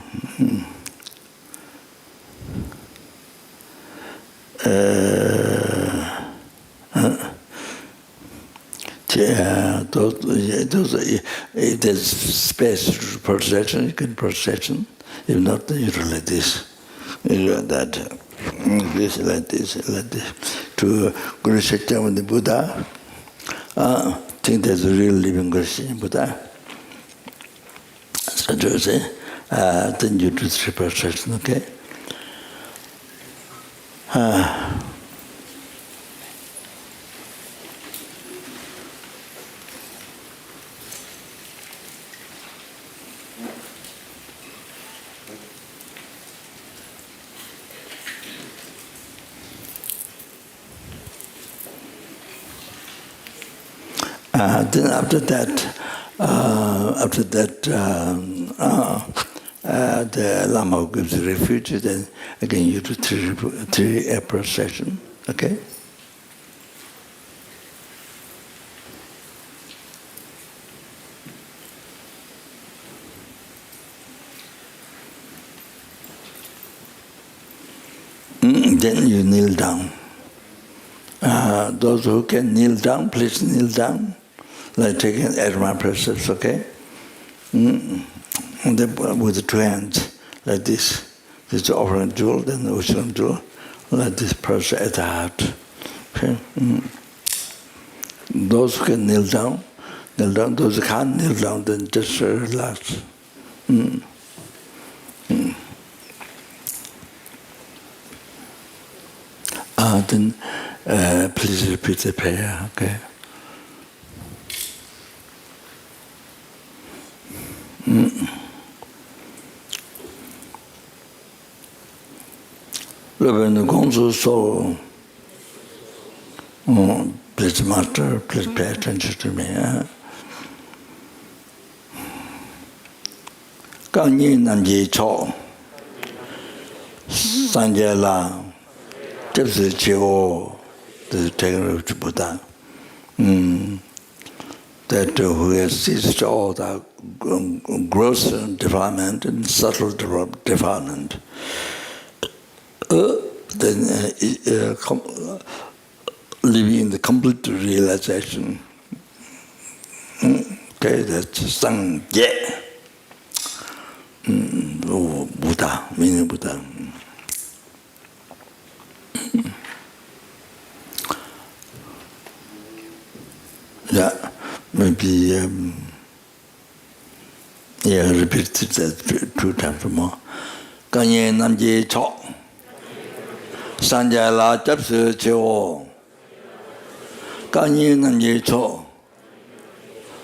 If there's space for protection, you can protection. If not, then you do like this. You do that. this, like this. To Guru Shakyamuni Buddha, think there's a real living Guru Shakyamuni Buddha. So to say, then you do 3 procession, okay? Then after that, the Lama gives refuge. Then again, you do 3 procession. Okay. Then you kneel down. Those who can kneel down, please kneel down. Like taking Adama precepts, okay? And then with the 2 hands, like this. This is the offering jewel, then the Usharam jewel, like this person at the heart. Okay? Those who can kneel down, kneel down. Those who can't kneel down, then just relax. Then please repeat the prayer, okay? Reverend Gongzu Soul, please master, please pay attention to me. Ganyi Namji Cho, Sanje La, Jepsi Chio, the Tegra to Buddha. That who has ceased all the gross defilement and subtle defilement, then living in the complete realization. Okay, that's Sangye. Buddha, meaning Buddha. Yeah, maybe repeat that 2 times more. Ganye Namji Cho, Sanja La Japsu Chio, Ganye Namji Cho,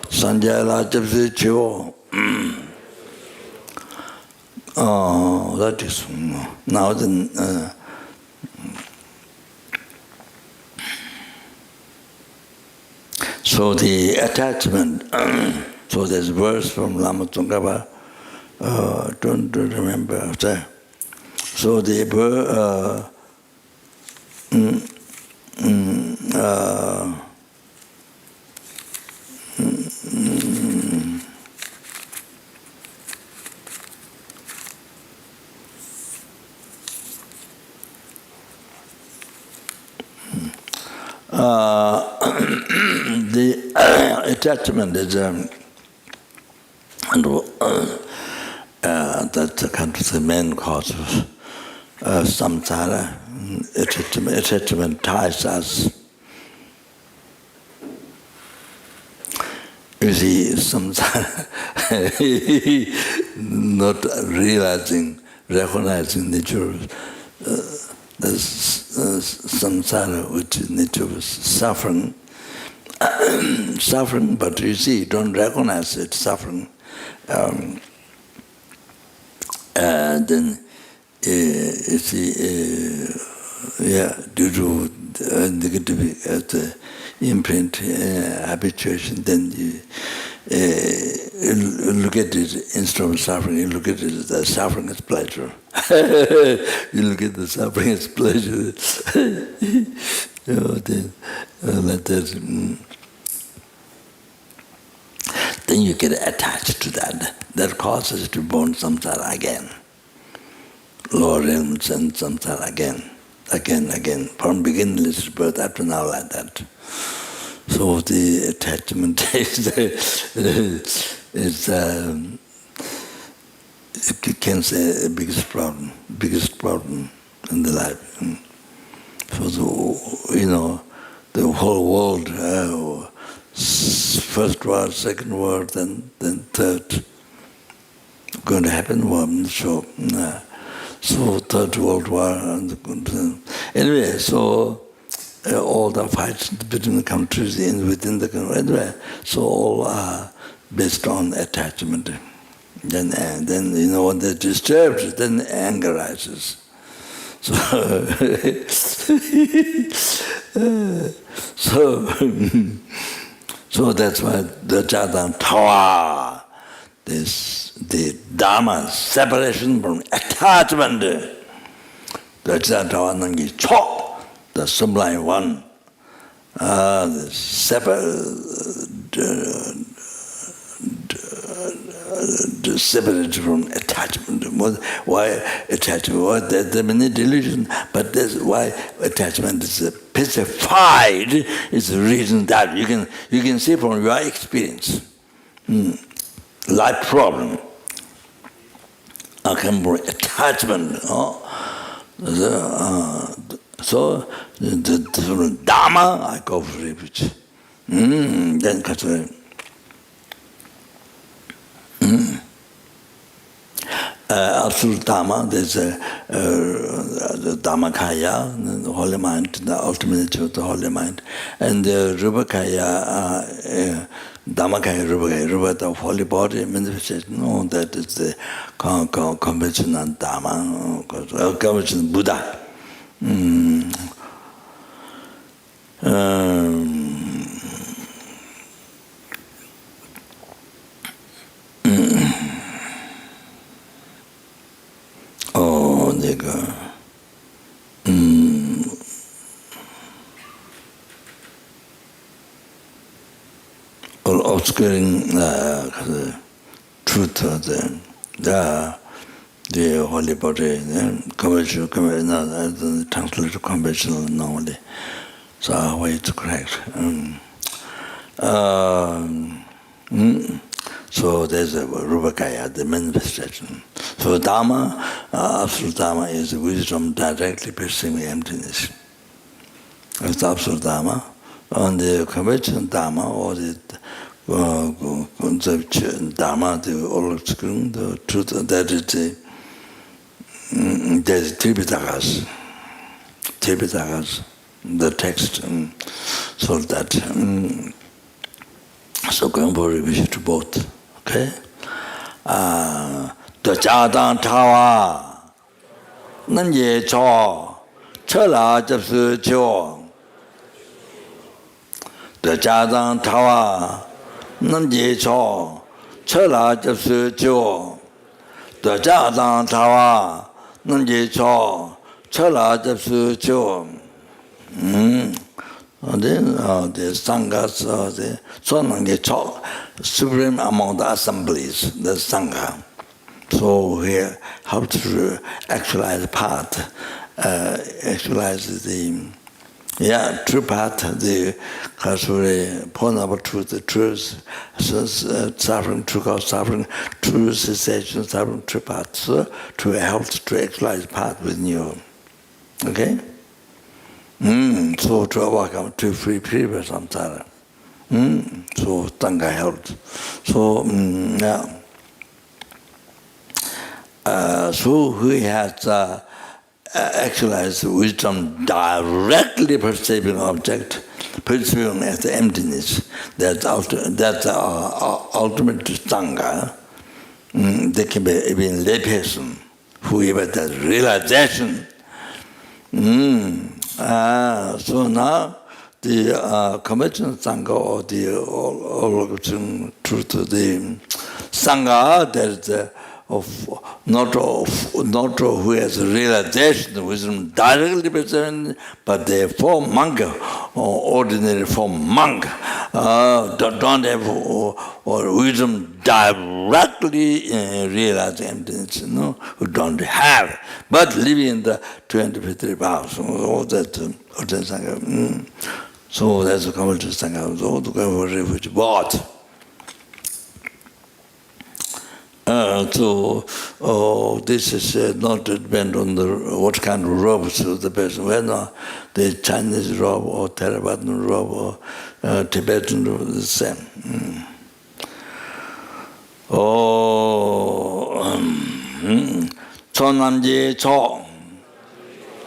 Sanja La Japsu Chio. Oh, that is now then. So the attachment, so there's a verse from Lama Tsongkhapa, don't remember. So the the attachment is that's kind of the main cause of samsara. Attachment ties us. You see, samsara, not recognizing nature. The samsara, which is nature of suffering, but you see, you don't recognize it, suffering. Then, you see, due to negative imprint, habituation, then you look at it instead of suffering, you look at it as suffering as pleasure. You look at the suffering as pleasure. Like that. Then you get attached to that. That causes to born samsara again. Lower realms and samsara again. From beginningless birth up to now like that. So the attachment is you can say biggest problem. in the life. So the whole world, first world, second world, then third, going to happen. Well, I'm not sure. So Third World War. Anyway, so all the fights between the countries and within the country. Anyway, so all are based on attachment. Then when they're disturbed, then anger rises. So, so that's why the Jadam Tawa, the Dharma, separation from attachment, the Jadam Tawa Nangi Chok, the sublime one, the separated from attachment. Why attachment? Well, there are many delusions, but that's why attachment is pacified. Is the reason that you can see from your experience. Life problem come from attachment. So the Dharma, I go for refuge. Then absolute Dharma, there's the Dhammakaya, the holy mind, the ultimate nature of the holy mind, and the Rupakaya, Dhammakaya, Rupa, the holy body manifestation. No, that is the conventional Dharma, conventional Buddha. Obscuring truth of the holy body, conventional, translated conventional normally. So our way to correct. So there's a Rupakaya, the manifestation. So Dharma, absolute Dharma is wisdom directly perceiving emptiness. It's absolute Dharma. On the conventional Dharma, or the Dharma, the all-obscuring, the truth, that is there's Tripitakas, the text, so that, so going for revision to both, okay? The Jadang Tawa, Nanye Cho, Chala Japsu Cho, the Jadang Tawa, Nanye Cho, Chala Japsu Cho, the Jadang Tawa, Nanye Cho, Chala Japsu Cho. The sanghas, the Sonange Cho, supreme among the assemblies, the sangha. So we have to actualize the path, actualize the true path, the Kasuri, Ponaba truth, the truth, suffering, true cause, suffering, true cessation, suffering, true path. So to help to actualize the path within you. Okay? So to overcome to free previous samsara. So Tanga helped. So so he has actualized wisdom directly perceiving object, perceiving as the emptiness. That's ultimate Tanga. There can be even lay person, whoever does realization. So now the conventional Sangha or the all truth, the Sangha that is not who has realization wisdom directly present, but the form monk or ordinary form monk don't have or wisdom directly realize emptiness, who don't have, but living in the 23 powers. All that Sangha. So that's a conventional Sangha. So to go for refuge, but this is not depend on what kind of robes the person, whether the Chinese robe or Theravadan robe or Tibetan robe, the same. Chonamje cho,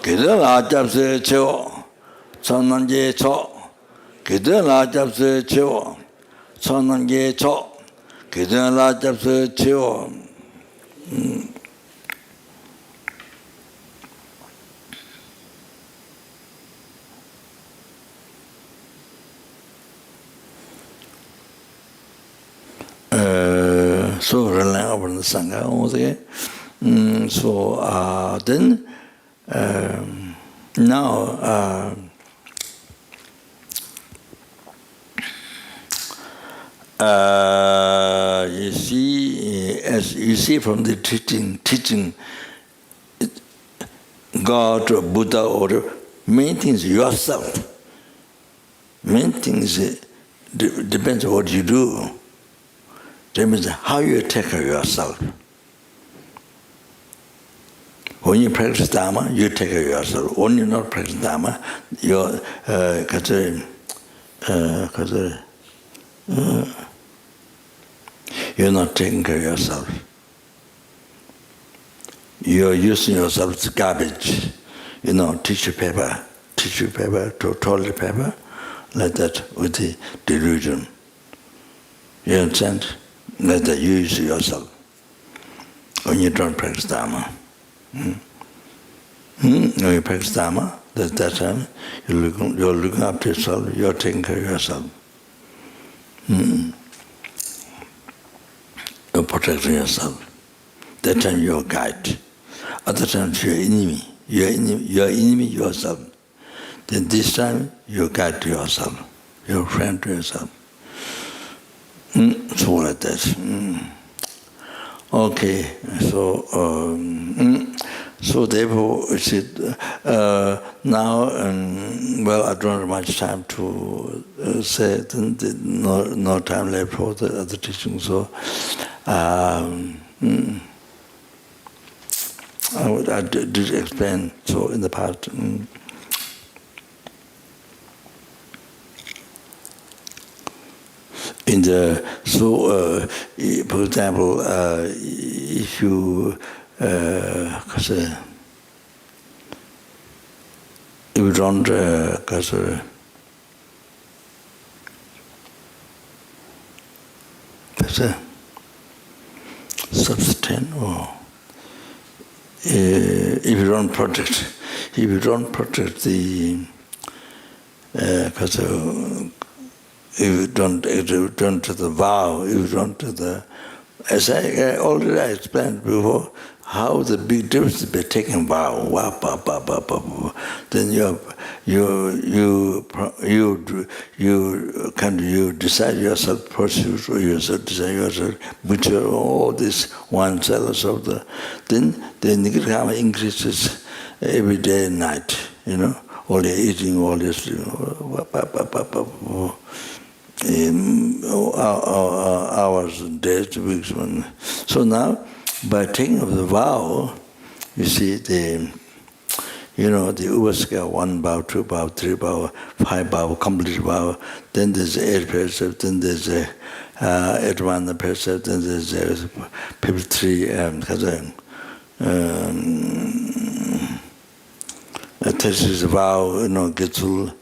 Kidala Japse cho, Chonamje cho, Kidala Japse cho, Chonamje cho, Kidala Japse cho. So relying upon the Sangha only. Then now you see, as you see from the teaching, God or Buddha or main things yourself. Main things depends on what you do. That means how you take care of yourself. When you practice Dharma, you take care of yourself. When you not practice Dharma, you're not taking care of yourself. You're using yourself as garbage. Tissue paper, toilet paper, like that with the delusion. You understand? Let that you use yourself when you don't practice Dharma. When you practice Dharma, at that time you're looking after yourself, you're taking care of yourself. You're protecting yourself. That time you're a guide. Other times you're enemy. You're enemy yourself. Then this time you're a guide to yourself. You're a friend to yourself. So like that. Okay, so therefore, now, well, I don't have much time to say, no time left for the other teaching, so I did explain, so in the past. For example, if you don't sustain, or if you don't protect the if you don't to the vow, if you don't to the, as I already explained before, how the big difference by taking vow, then you decide yourself pursuit, or yourself decide yourself mutual, all this one sellers of the, then the nigirama increases every day and night, all the eating, all this, hours and days, weeks. So now, by taking of the vow, you see the Uber scale, 1 vow, 2 vow, 3 vow, 5 vow, complete vow. Then there's 8 precept, then there's Advanced precept, then there's 53 36 vow, Getsul.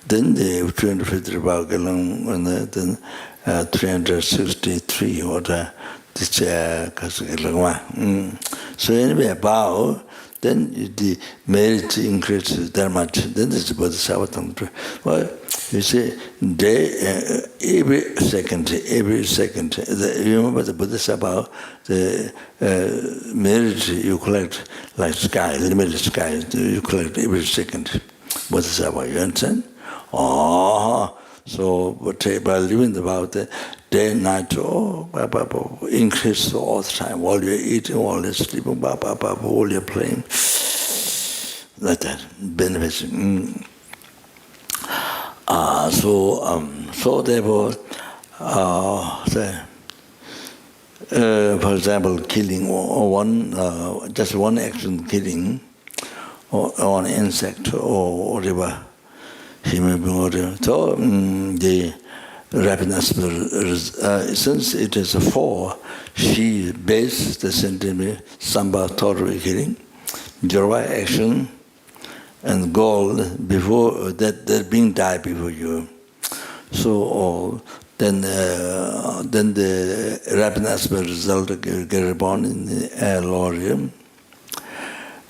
Then the 250 vow, then 363 order. So anyway, a vow, then the merit increases that much. Then there's Bodhisattva. Well, you see, every second. You remember the Bodhisattva, the merit you collect like sky, limited sky, you collect every second. Bodhisattva, you understand? So by living the vow, the day and night, increase all the time. While you're eating, while you're sleeping, while you're playing, like that, benefits. So therefore, for example, killing just one action killing, or an insect or whatever, human being or whatever. So the happiness, since it is a 4, she base the sentiment, samba total killing, joy action, and goal before that being died before you. So then the rapid aspect result get reborn in the lorium.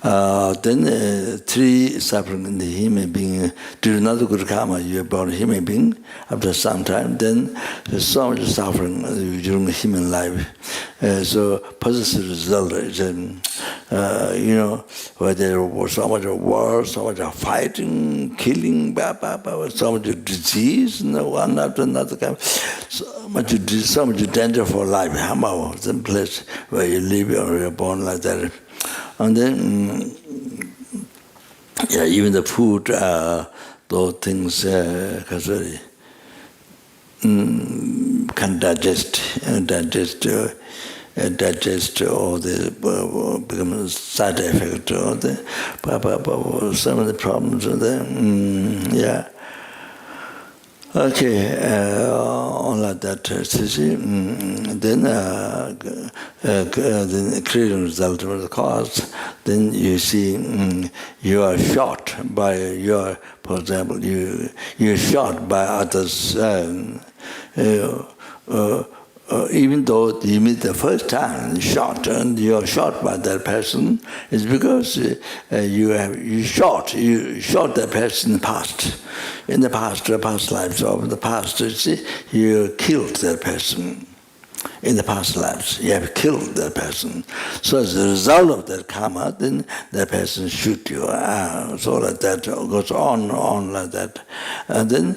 Then 3 suffering in the human being, do not good karma, you are born a human being after some time, then there's so much suffering during human life. So positive result is, where there was so much war, so much fighting, killing, so much disease, one after another, so much danger for life. How the place where you live or you're born like that. And then, even the food, those things can digest all the become side effect or some of the problems of the Okay, all like that. Then creating result of the cause. Then you see you are shot by for example, you're shot by others. Even though you meet the first time shot and you're shot by that person, it's because you shot that person in the past. In the past lives of the past, you see, you killed that person. In the past lives, you have killed that person. So as a result of that karma, then that person shoot you. So like that goes on like that. And then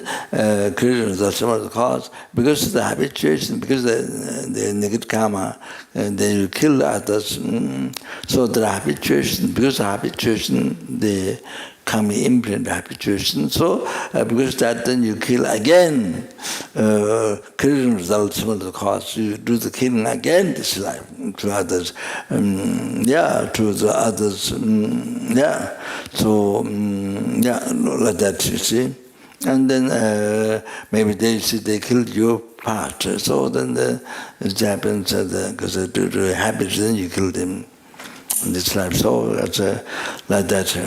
creation is some of the cause, because of the habituation, because the negative karma, and then you kill others. So the habituation, because of habituation, the karma imprint habituation. So because that, then you kill again. Creation results from the cause. You do the killing again this life to others. To the others. So like that, you see. And then maybe they see they killed your part. So then it happens because due to habits, then you kill them in this life. So that's like that.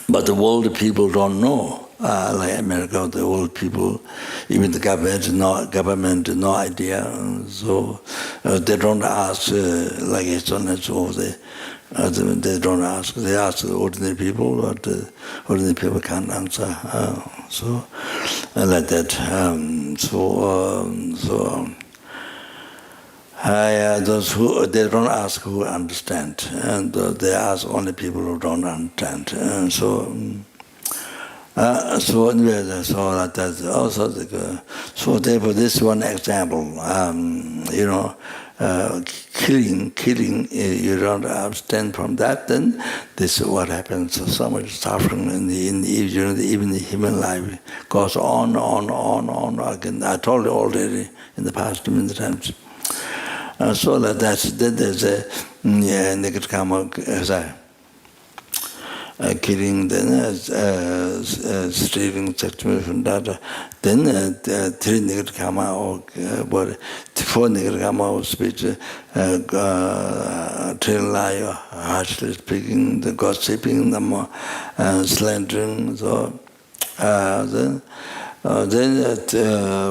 But the world people don't know. Like America, the world people, even the government, no idea. So they don't ask like it's on its own. They don't ask. They ask the ordinary people, but the ordinary people can't answer. So like that. Those who they don't ask who understand, and they ask only people who don't understand. And so therefore, this one example, killing, you don't understand from that, then this is what happens. So much suffering even the human life goes on again. I told you already in the past many times. So like that, then there's a negative karma, killing, then stealing, sexual data, then 3 negative karma or 4 negative karma of speech, telling lie, harshly speaking, the gossiping, the slandering. So then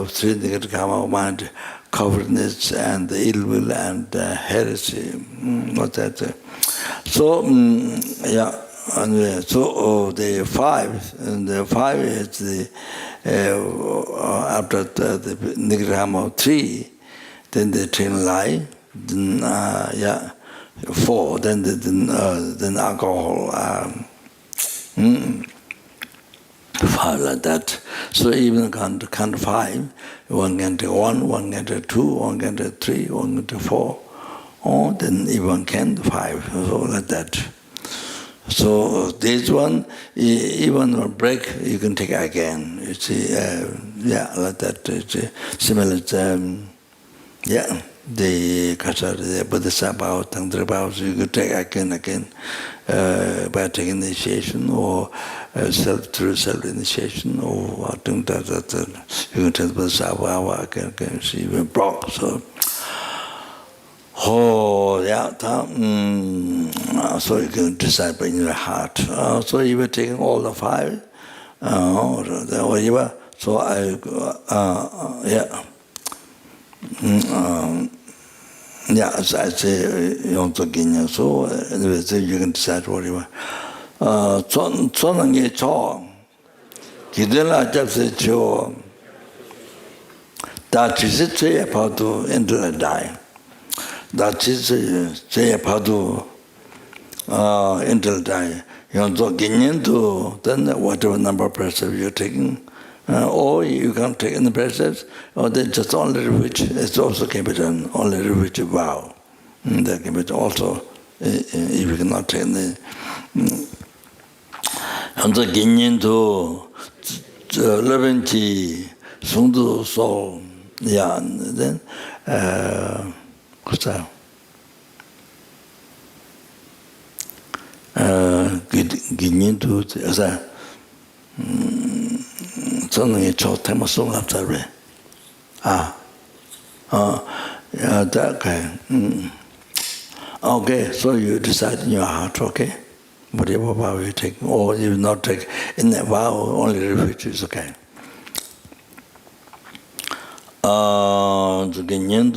3 negative karma of mind, covetousness and ill will and heresy. What that? So so the 5, and the 5 is the after the negative karma of 3, then the train lie, then 4, then alcohol. 5 like that. So even count 5, one can do 1, one can do 2, one can do 3, one can do 4, or then even can do 5. So like that. So this one, even a break, you can take again. You see, like that. It's similar. the Bodhisattva, Tantra vows, you could take again by taking initiation or through self-initiation or you can take the Bodhisattva again, so you were broke. So, so you can decide in your heart. So you were taking all the 5, or you were, so as I say, so anyway, so you can decide what you want. Tsonange cho, kidela japse cho, da chisi tse padu endla dai. Da chisi tse padu endla dai. Yonzo ginyen to, then whatever number of precepts you're taking, or you can take in the precepts, or then just only repeat. It also can be done, only repeat a vow. That can be done also, if you cannot take the... And the ginyen to levenchi, sungdu so, yeah, then, what's that? Ginyen to, as I... Something cho tema song up there. That kind. Okay, so you decide in your heart, okay? Whatever vow you take, or you not take in that vow, only repeat is okay. The Ginyen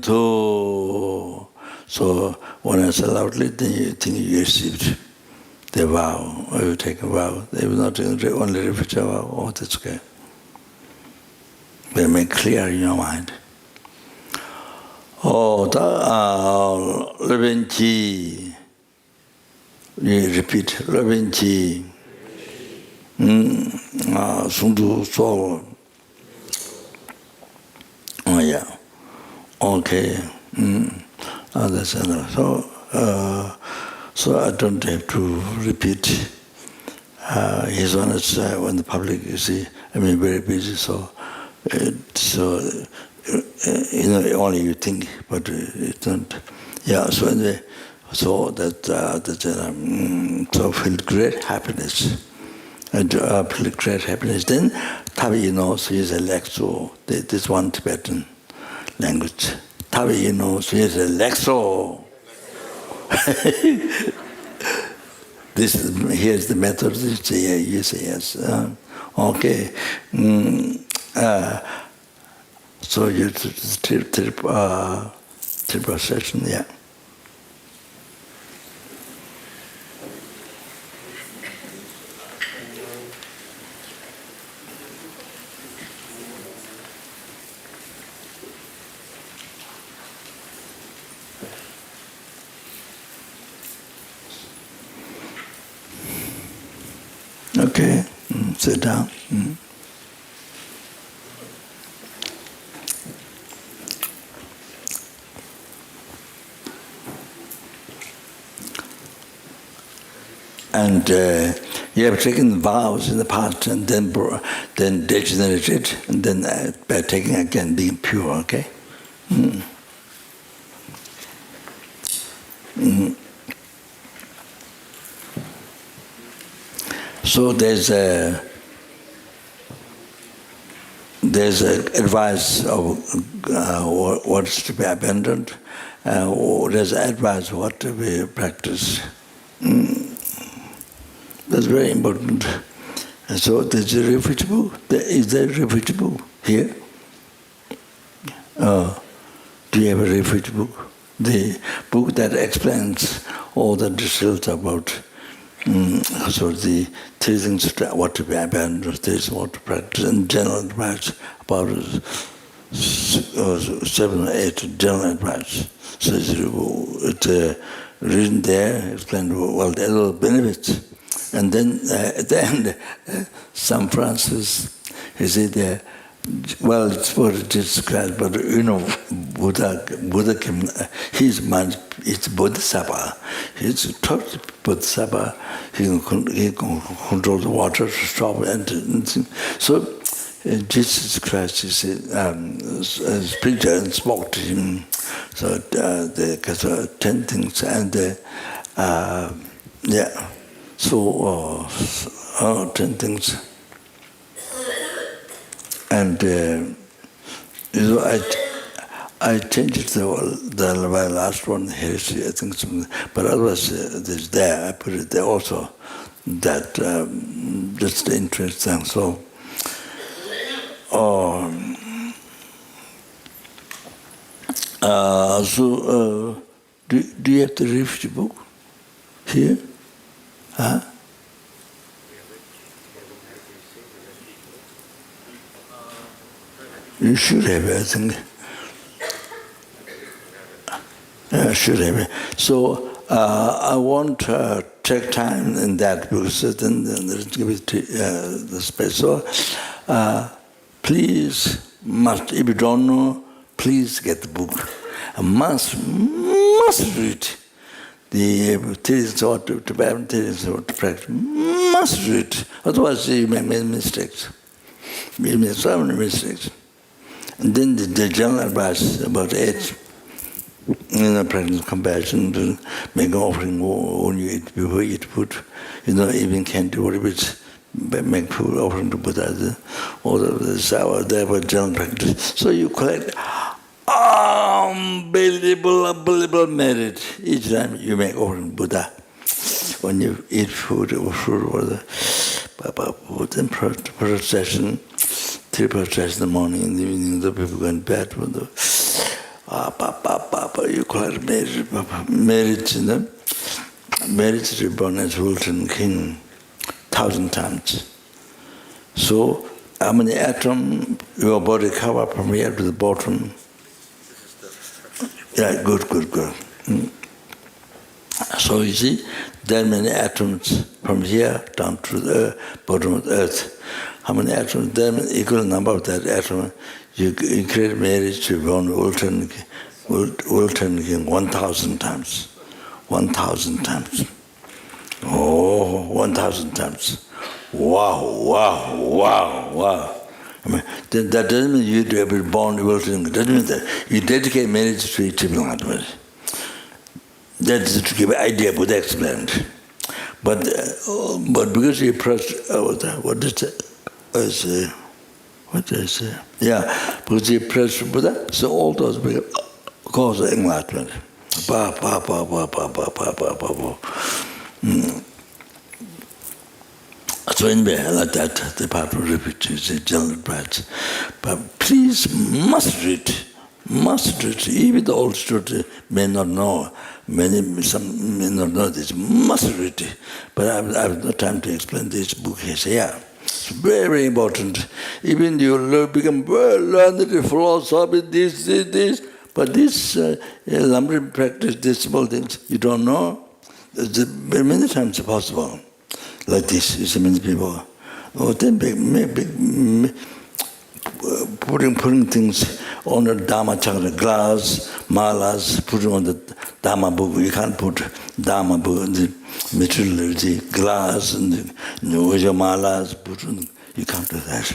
to so when I say loudly, then you think you received the vow, or you take a vow. They will not only repeat a vow, oh, that's okay. They make clear in your mind. Oh, Levenchi, you repeat, Levenchi, Sundu Sol. Oh, yeah. Okay. That's enough. So I don't have to repeat. His Honor's when the public, you see, very busy. So only you think, but it don't. Yeah. So anyway, so so feel great happiness, and feel great happiness. Then Tabi, so he's a Lexo. This one Tibetan language. Tabi, so he's a Lexo. Here's the method. You say yes. Okay. So you triple session, yeah. Okay, sit down. And you have taken vows in the past and then degenerated, and then by taking again being pure, okay? So there's advice of what's to be abandoned, or there's advice what to be practiced. That's very important. And so there's a refutable. Is there refutable here? Do you have a refutable book? The book that explains all the details about so the 3 things what to be abandoned, 3 things what to practice, and general advice about 7 or 8 general advice. So it's written there, explained well the other benefits. And then at the end, St. Francis, he said, well, it's for described, but Buddha came, his mind is Bodhisattva. He's taught Bodhisattva, he can control the water to stop and so Jesus Christ is preacher and spoke to him. So because 10 things and 10 things. And I changed the last one heresy, I think, but otherwise it's there. I put it there also. That just interesting. So, do you have the refuge book here? Huh? You should have it, I think. Should have it. So I won't take time in that because then give it the space. So please, must, if you don't know, please get the book. Must read. The theories or to Tibetan theories or to practice. Must read. Otherwise you may make mistakes. You make so many mistakes. And then the general advice about it, practice compassion, to make offering when you eat, before you eat food, even can't do whatever it's make food offering to Buddha, all the sour, there was general practice. So you collect unbelievable merit each time you make offering to Buddha. When you eat food or then procession, 3 processions in the morning, in the evening, the people go in bed with the you collect merit, merit reborn as Wilton King 1,000 times. So how many atoms your body cover from here to the bottom? Yeah, good. So you see, there are many atoms from here down to the bottom of the earth. How many atoms? There are equal number of that atom. You create marriage to Wilton King 1,000 times. 1,000 times. Oh, 1,000 times. Wow. I mean, that doesn't mean you to be born Wilton. It doesn't mean that. You dedicate marriage to each other. That's to give an idea, Buddha explained. But because you press, what did I say? Yeah, because you press Buddha, so all those cause enlightenment. So anyway, like that, the part of refugees, the general practice. But please, must read. Even the old student may not know. Some may not know this. Must read. But I have no time to explain this book here. So yeah, it's very, very important. Even you become well learned in philosophy, this. But this lumbering practice, these small things, you don't know. Many times it's possible. Like this, you see many people. Then putting things on the Dharma chakra, glass, malas, putting on the Dharma book. You can't put Dharma book in the material, the glass and the malas, you can't do that.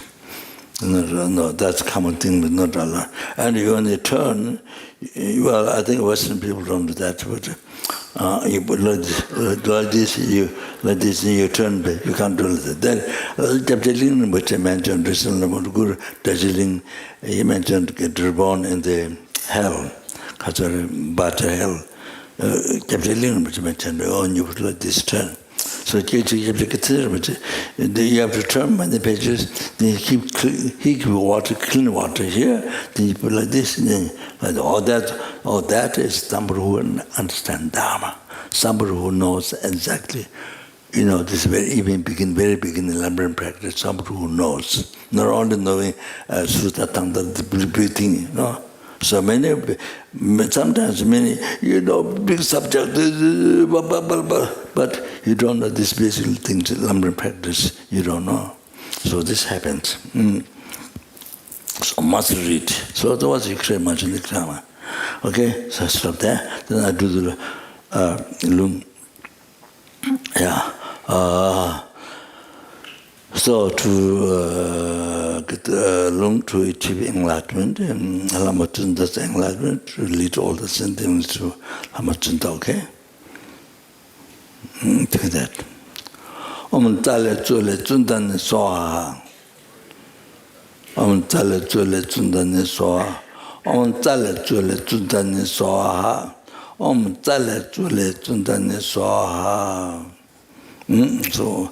No, that's a common thing, but not Allah. And you only turn, well, I think Western people don't do that, but you put like this, you turn back, you can't do that. Then, Dabjeling, which I mentioned recently, Guru Darjeeling, he mentioned get reborn in the hell, Bata hell. Dabjeling, which I mentioned, you put like this turn. So you have to consider it. You have to turn many pages, then you keep water, clean water here, then you put like this, and then like that is somebody who understands Dharma, somebody who knows exactly, this very beginning lumbering practice, somebody who knows, not only knowing Sutta Tanda, the breathing, So sometimes many, big subject, but you don't know these basic things, lumbering practice, you don't know. So this happens. So must read. So there was extra much in the grammar. Okay, so I stop there. Then I do the lung. Yeah. So to get lung to achieve enlightenment, Lama Zopa's enlightenment, to lead all the sentiments to Lama Zopa, okay? Take that. Tale Zule Zundan Soha. Tale Zule Zundan Soha. Tale Zule Zundan Soha. Tale Zule Zundan Soha. So,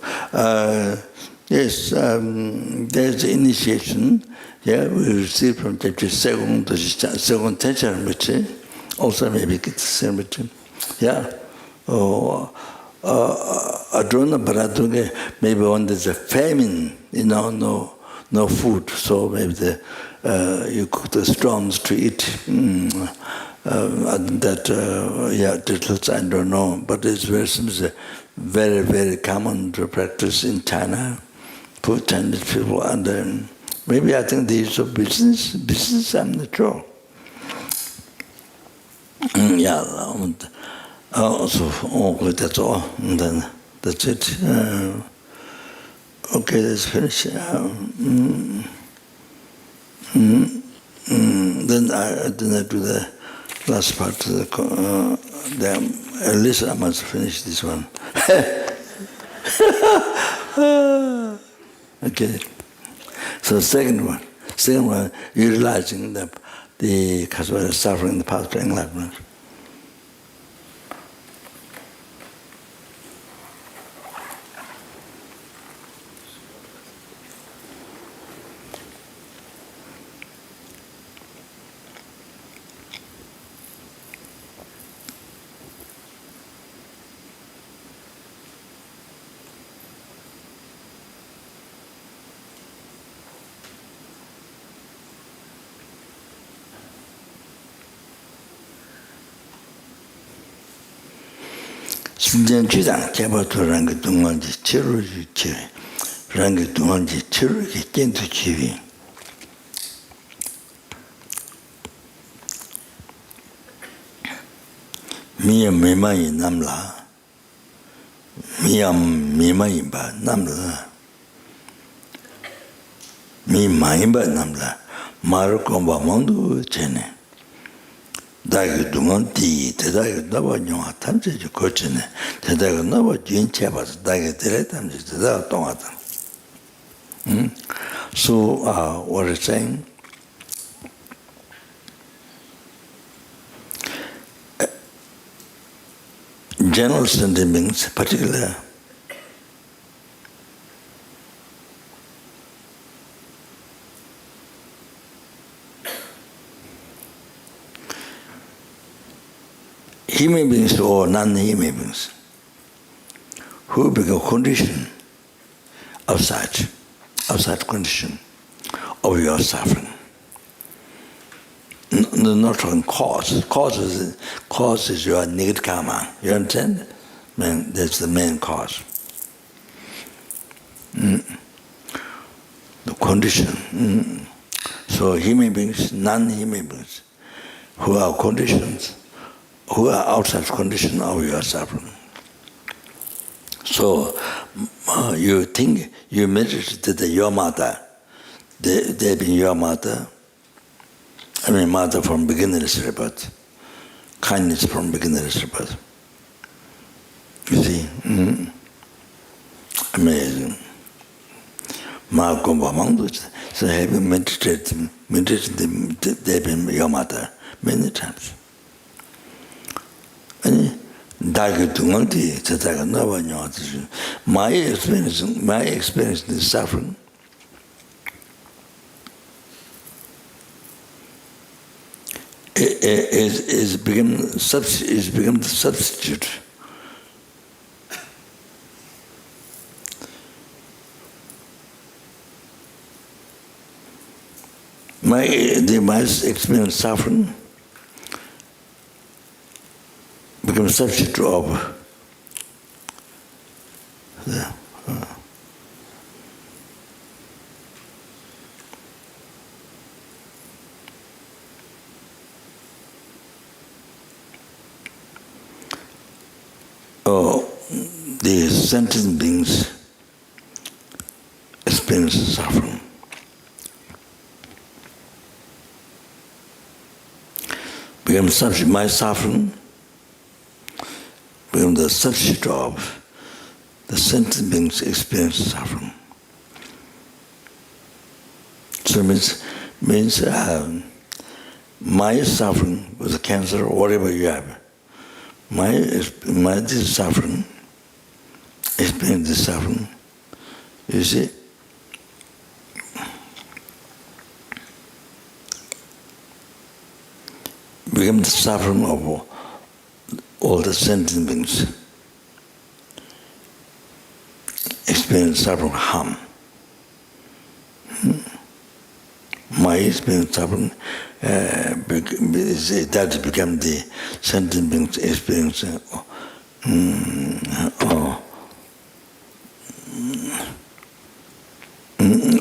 yes, there's initiation. Yeah, we received from chapter second teacher, which also maybe get the same, yeah. Adrona Baraduge, maybe when there's a famine, no food, so maybe you cook the stones to eat. That details I don't know, but it's very, very common to practice in China for Chinese people, and maybe I think the use of business, I'm not sure. That's all, and then that's it. Okay, let's finish. Then I do the last part. At least I must finish this one. Okay. So second one, utilizing the Kaswara suffering, the path to enlightenment. 신전주당 개발도라는 동안지 치료지 랑게 동안지 치료기 깬도 지위 미마이 남라 미마이 바 남라 미마이 바 남라 마르콤바 몬도 제네 다이 동안디 대다이 나와 녀아 탐제지 거치네 대다가 나와 진짜 봐서 다이 들에 탐제 대다 동하다 So what it's saying, general sentiments, particular human beings or non-human beings who become conditioned outside condition of your suffering. Not talking cause. Cause is your negative karma. You understand? That's the main cause. The condition. So human beings, non-human beings, who are conditions, who are outside condition of your suffering. So you think, you meditate that your mother, they being your mother, I mean mother from beginner's rebirth, kindness from beginner's rebirth. You see? Amazing. So having meditated, they've been your mother many times. My experience in suffering is become the substitute. My experience suffering becomes substitute of the sentient beings experience suffering. Become subject, my suffering become the subject of the sentient beings experience suffering. So it means my suffering with cancer or whatever you have, my this suffering, experience this suffering, you see, become the suffering of all the sentient beings, experience suffering, harm. My experience suffering, that become the sentient beings experience.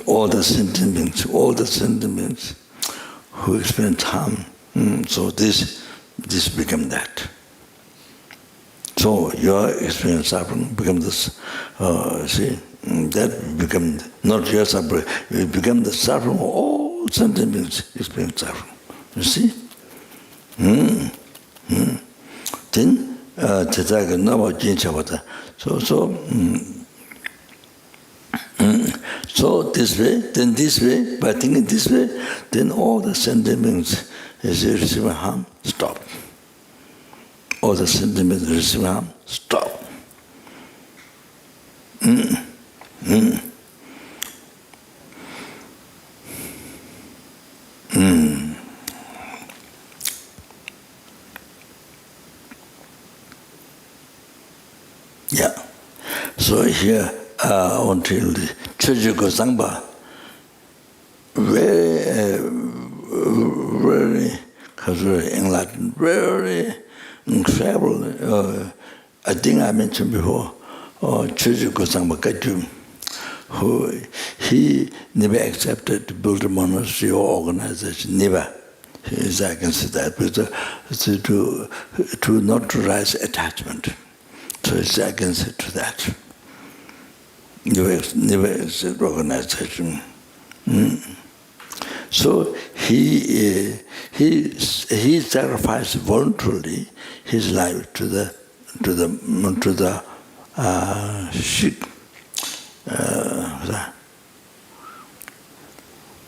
All the sentient beings who experience harm. So this become that. So your experience suffering become this. See, that become not your suffering. It become the suffering of all sentient beings experience suffering. You see? Then tetaga nava jinchavata. So this way, by thinking this way, then all the sentient beings as you receive harm, stop. All the sentient beings receive harm, stop. Yeah. So here until the Chögyöko Sangpa, very enlightened, very incredible. I think I mentioned before, Chögyöko Sangpa Kachum, who he never accepted to build a monastery or organization, never. He is against that, but to not rise attachment. So it's against to that. Never accept organization. So he sacrificed voluntarily his life to the Sikh.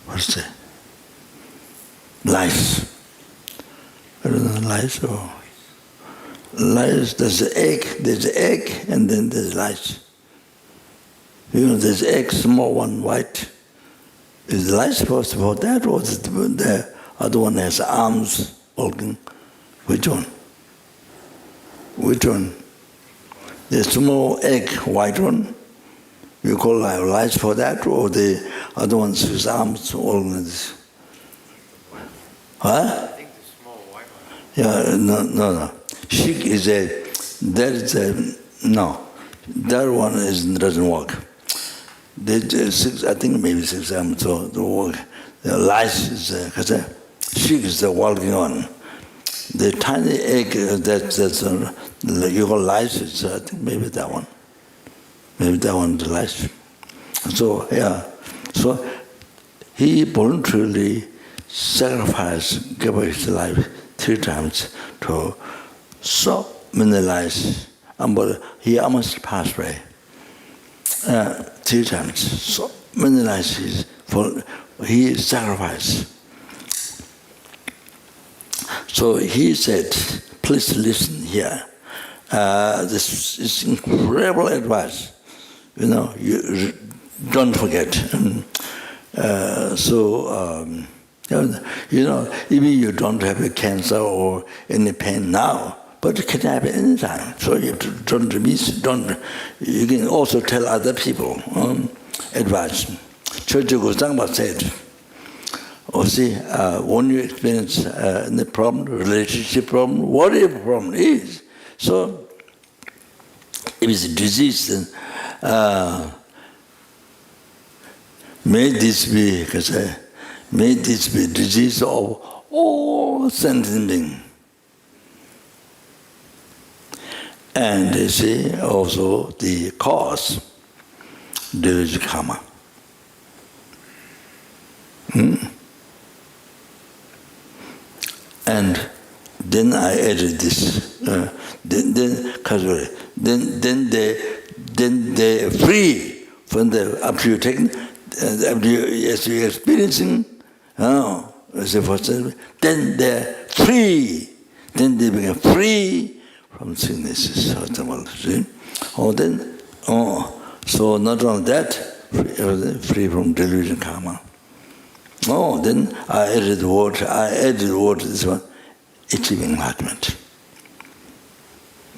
What's the lice? I don't know, lice or lice. There's the egg, and then there's lice. You know, there's egg, small one, white. Is the lice supposed for that, or is the other one has arms organ? Which one? Which one? The small egg, white one. You call lice for that, or the other ones with arms organs? Huh? I think the small white one. Yeah, no. Sikh is no. That one doesn't work. There's six, I think maybe 6 arms, so the work. The lice is because Sikh is the walking on. The tiny egg that's you call lice, is I think maybe that one. Maybe that one is lice. So yeah, so he voluntarily sacrificed, gave his life 3 times to so many lives. But he almost passed away 3 times. So many lives he sacrificed. So he said, please listen here. This is incredible advice. You know, you don't forget. You know, even you don't have a cancer or any pain now, but it can happen anytime. So you don't miss. You can also tell other people advice. Chögyöko Sangpa said, see, when you experience the problem, relationship problem, whatever problem is, so if it's a disease, then may this be disease of all sentient beings. And you see also the cause, delusion karma. And then I added this. Then they free from the after you taken, after you experiencing. Then they're free. Then they become free from sicknesses. So not only that, free from delusion karma. Then I added the word to this one, achieving enlightenment.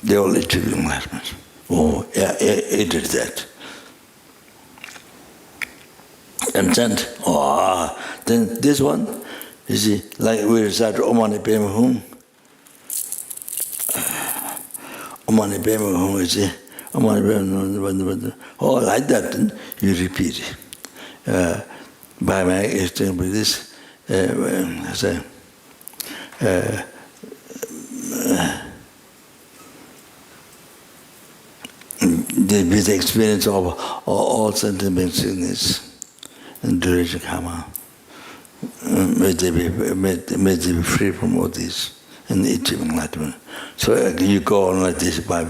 They all achieve enlightenment. I added that. Understand? Then this one, you see, like we recite Om Mani Padme Hum. Om Mani Padme Hum, you see, Om Mani Padme Hum. Like that, then you repeat it. By my experience with this, with the experience of all sentiment sickness and delusion karma, may they be free from all this and achieve enlightenment. So you go on like this by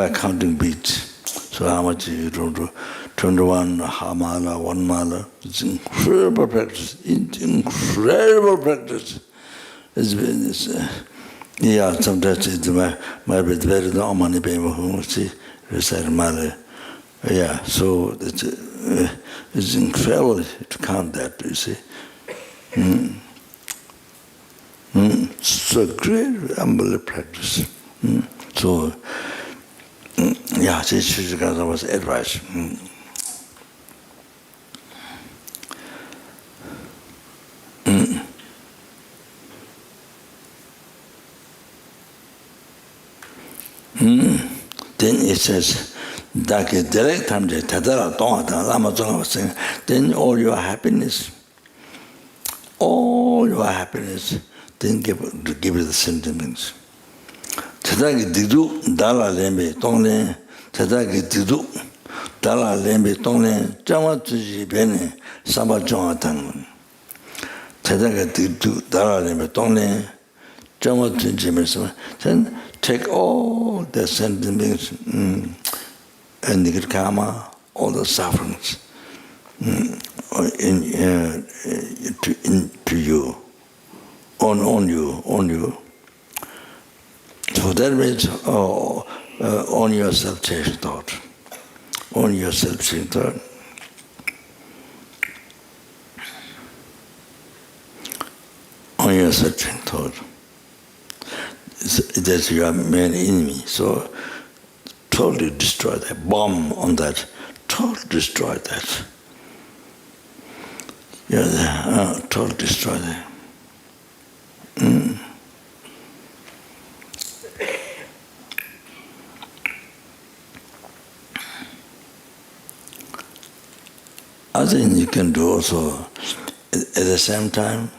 counting beats. So how much you do? 21 mala, 1 mala. It's incredible practice. Incredible practice. Sometimes it's my better than Om Mani Padme Hum. See, recite mala. So it's incredible to count that. You see. So great, unbelievable practice. So this was advice. Then it says, then all your happiness, then give it the sentiments. Tadaki didu, dala lembe tonglen, tadaki didu, dala lembe tonglen, jama tuji bene, samba jonga tangun. Tadaki didu, dala lembe tonglen, jama tuji bene, then take all the sentiments and the karma, all the sufferings into you, on you. So that means on your self-chasing thought. On your self-chasing thought. On your self-chasing thought. That's your main enemy. So totally destroy that. Bomb on that. Totally destroy that. Totally destroy that. Other thing you can do also, at the same time,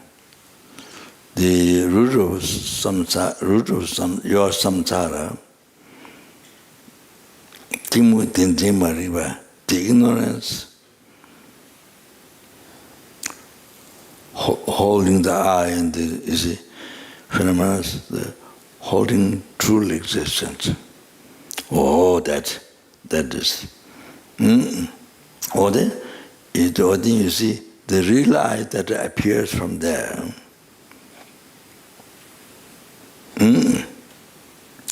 the root of your samsara, the ignorance, holding the I and the phenomena, the holding true existence. That is. Or then you see the real I that appears from there.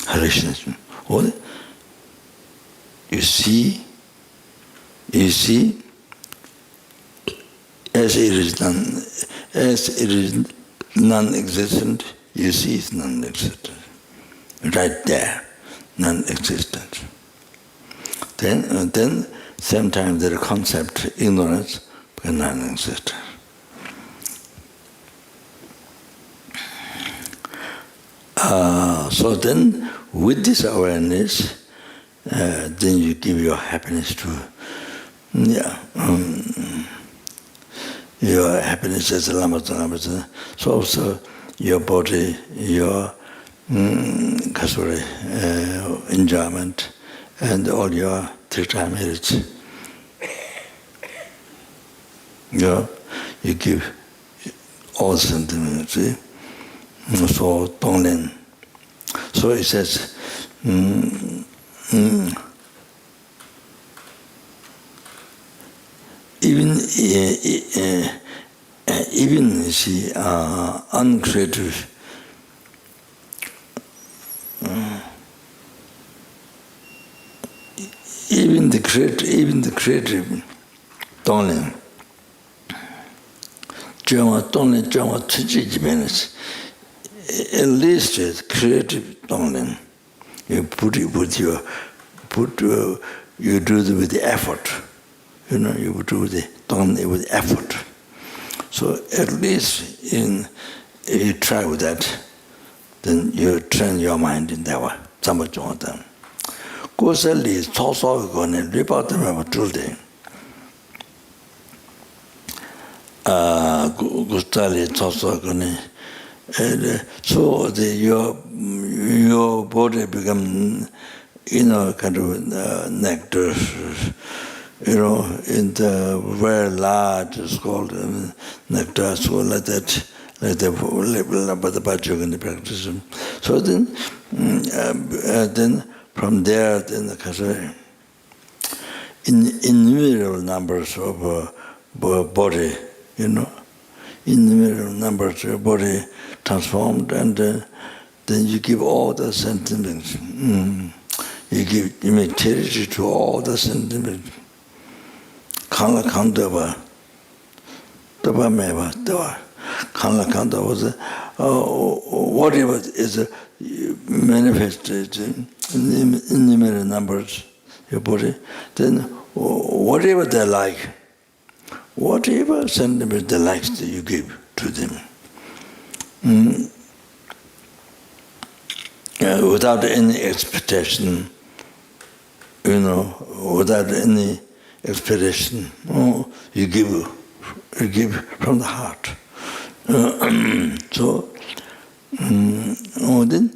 Hallucination. You see, as it is non-existent, you see it's non-existent. Right there, non-existent. Then same time the concept ignorance becomes non-existent. So then, with this awareness, then you give your happiness to, your happiness as a Lama Zopa Rinpoche. So also your body, your kasuri, enjoyment, and all your three-time merits. You give all sentiments. So Tonglen. So it says, even see uncreative, even the creative Tonglen. At least it's creative Tonglen. You you do it with the effort. You know, you do the Tonglen with effort. So at least if you try with that, then you train your mind in that way. Kusali so gone report about today. Gustali so gone. So your body become, kind of nectar, in the very large, it's called nectar, so like that, like the Bajog practice. So then from there, then innumerable numbers of body, innumerable numbers of body transformed, and then you give all the sentiments. You make charity to all the sentiments. Kanla Kandava, Dava Meva, Dava. Kanla Kandava was whatever is manifested in innumerable numbers, your body, then whatever they like, whatever sentiment they like, you give to them. Without any expectation, without any expectation, you give from the heart. So, then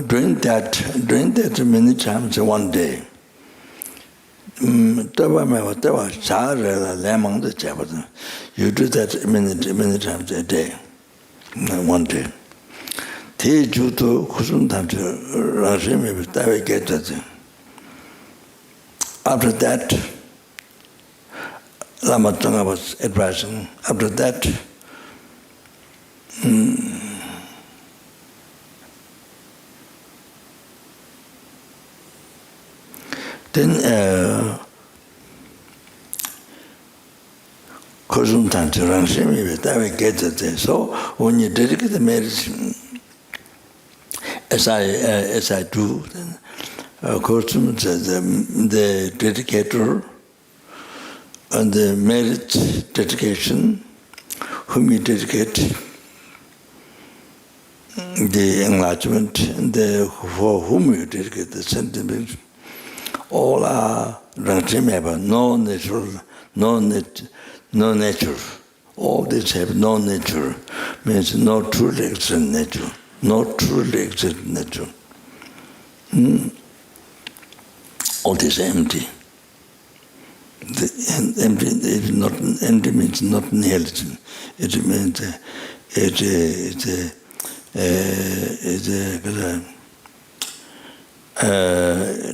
doing that many times one day, you do that many times a day, one day. After that, Lama Zopa was advising, after that, then so when you dedicate the marriage, as I do, then the dedicator and the merit dedication, whom you dedicate the enlargement, and for whom you dedicate the sentiment, all are no nature. All these have no nature, means no truly existent nature. No truly existent nature. All this empty. Empty is not empty means not nihilism. It means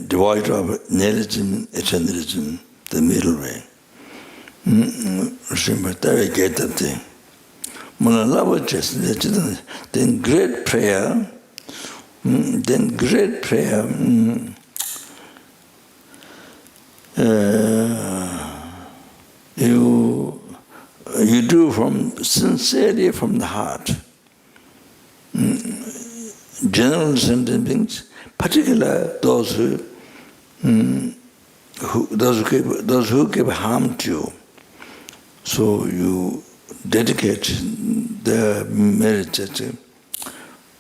devoid of nihilism, eternalism, the middle way. Get that thing. Then great prayer, you do sincerely from the heart. General sentiments, particularly those who give harm to you. So you dedicate the meditation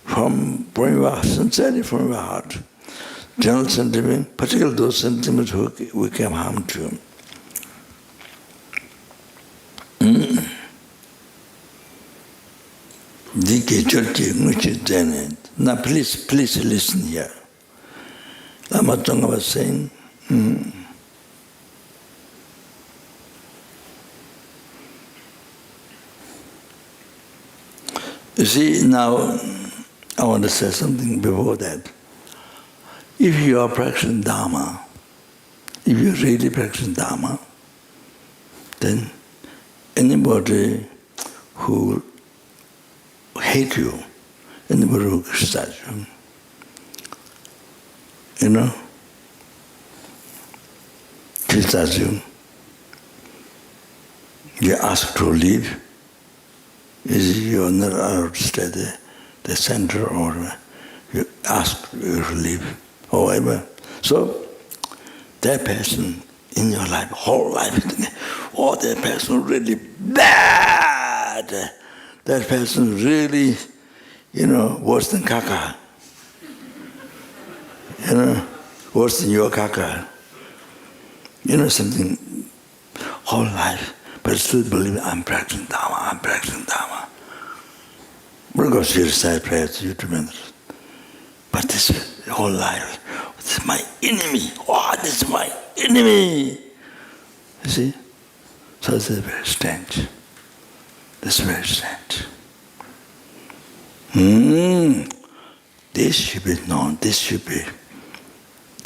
from your sincerely from your heart. General sentiment, particularly those sentiments who give harm to you. Dike churchi nguchi dene, Now please listen here. Lama Zopa was saying, you see, now I want to say something before that. If you are practicing Dharma, if you really practice Dharma, then anybody who hate you, anybody who criticize you, criticize you, you ask to leave, you are not allowed to stay the center, or you ask to leave, or whatever. So that person in your life, whole life, that person really bad. That person really, worse than caca. Worse than your caca. Something, whole life, but still believe I'm practicing Dharma, Of course, you recite prayers, you tremendous. But this whole life, this is my enemy. Oh, this is my enemy. You see? So this is very strange. This is very strange. This should be known, this should be.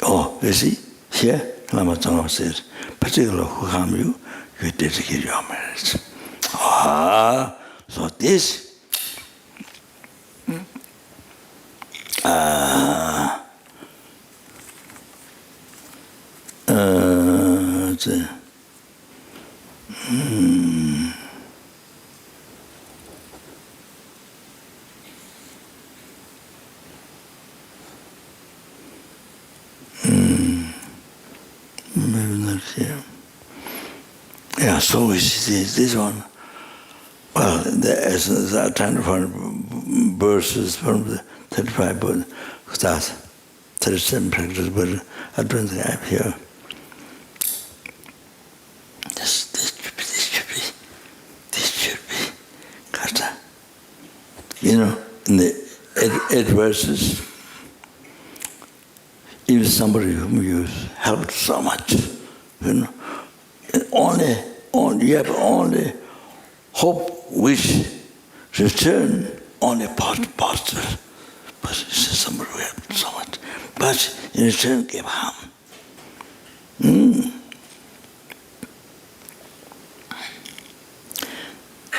Oh, you see? Here, Lama Zopa says, particularly who harm you, you dedicate your marriage. So this maybe not here. Yeah, so we see this one. Well, the essence, I'm trying to find verses from the 35 Buddha, 37 practice Buddha. I don't think I have here. This should be. Kata. In the 8 verses, if somebody whom you helped so much, you have only hope, wish, return, only positive. But it's somebody who helped so much. But in return gave harm.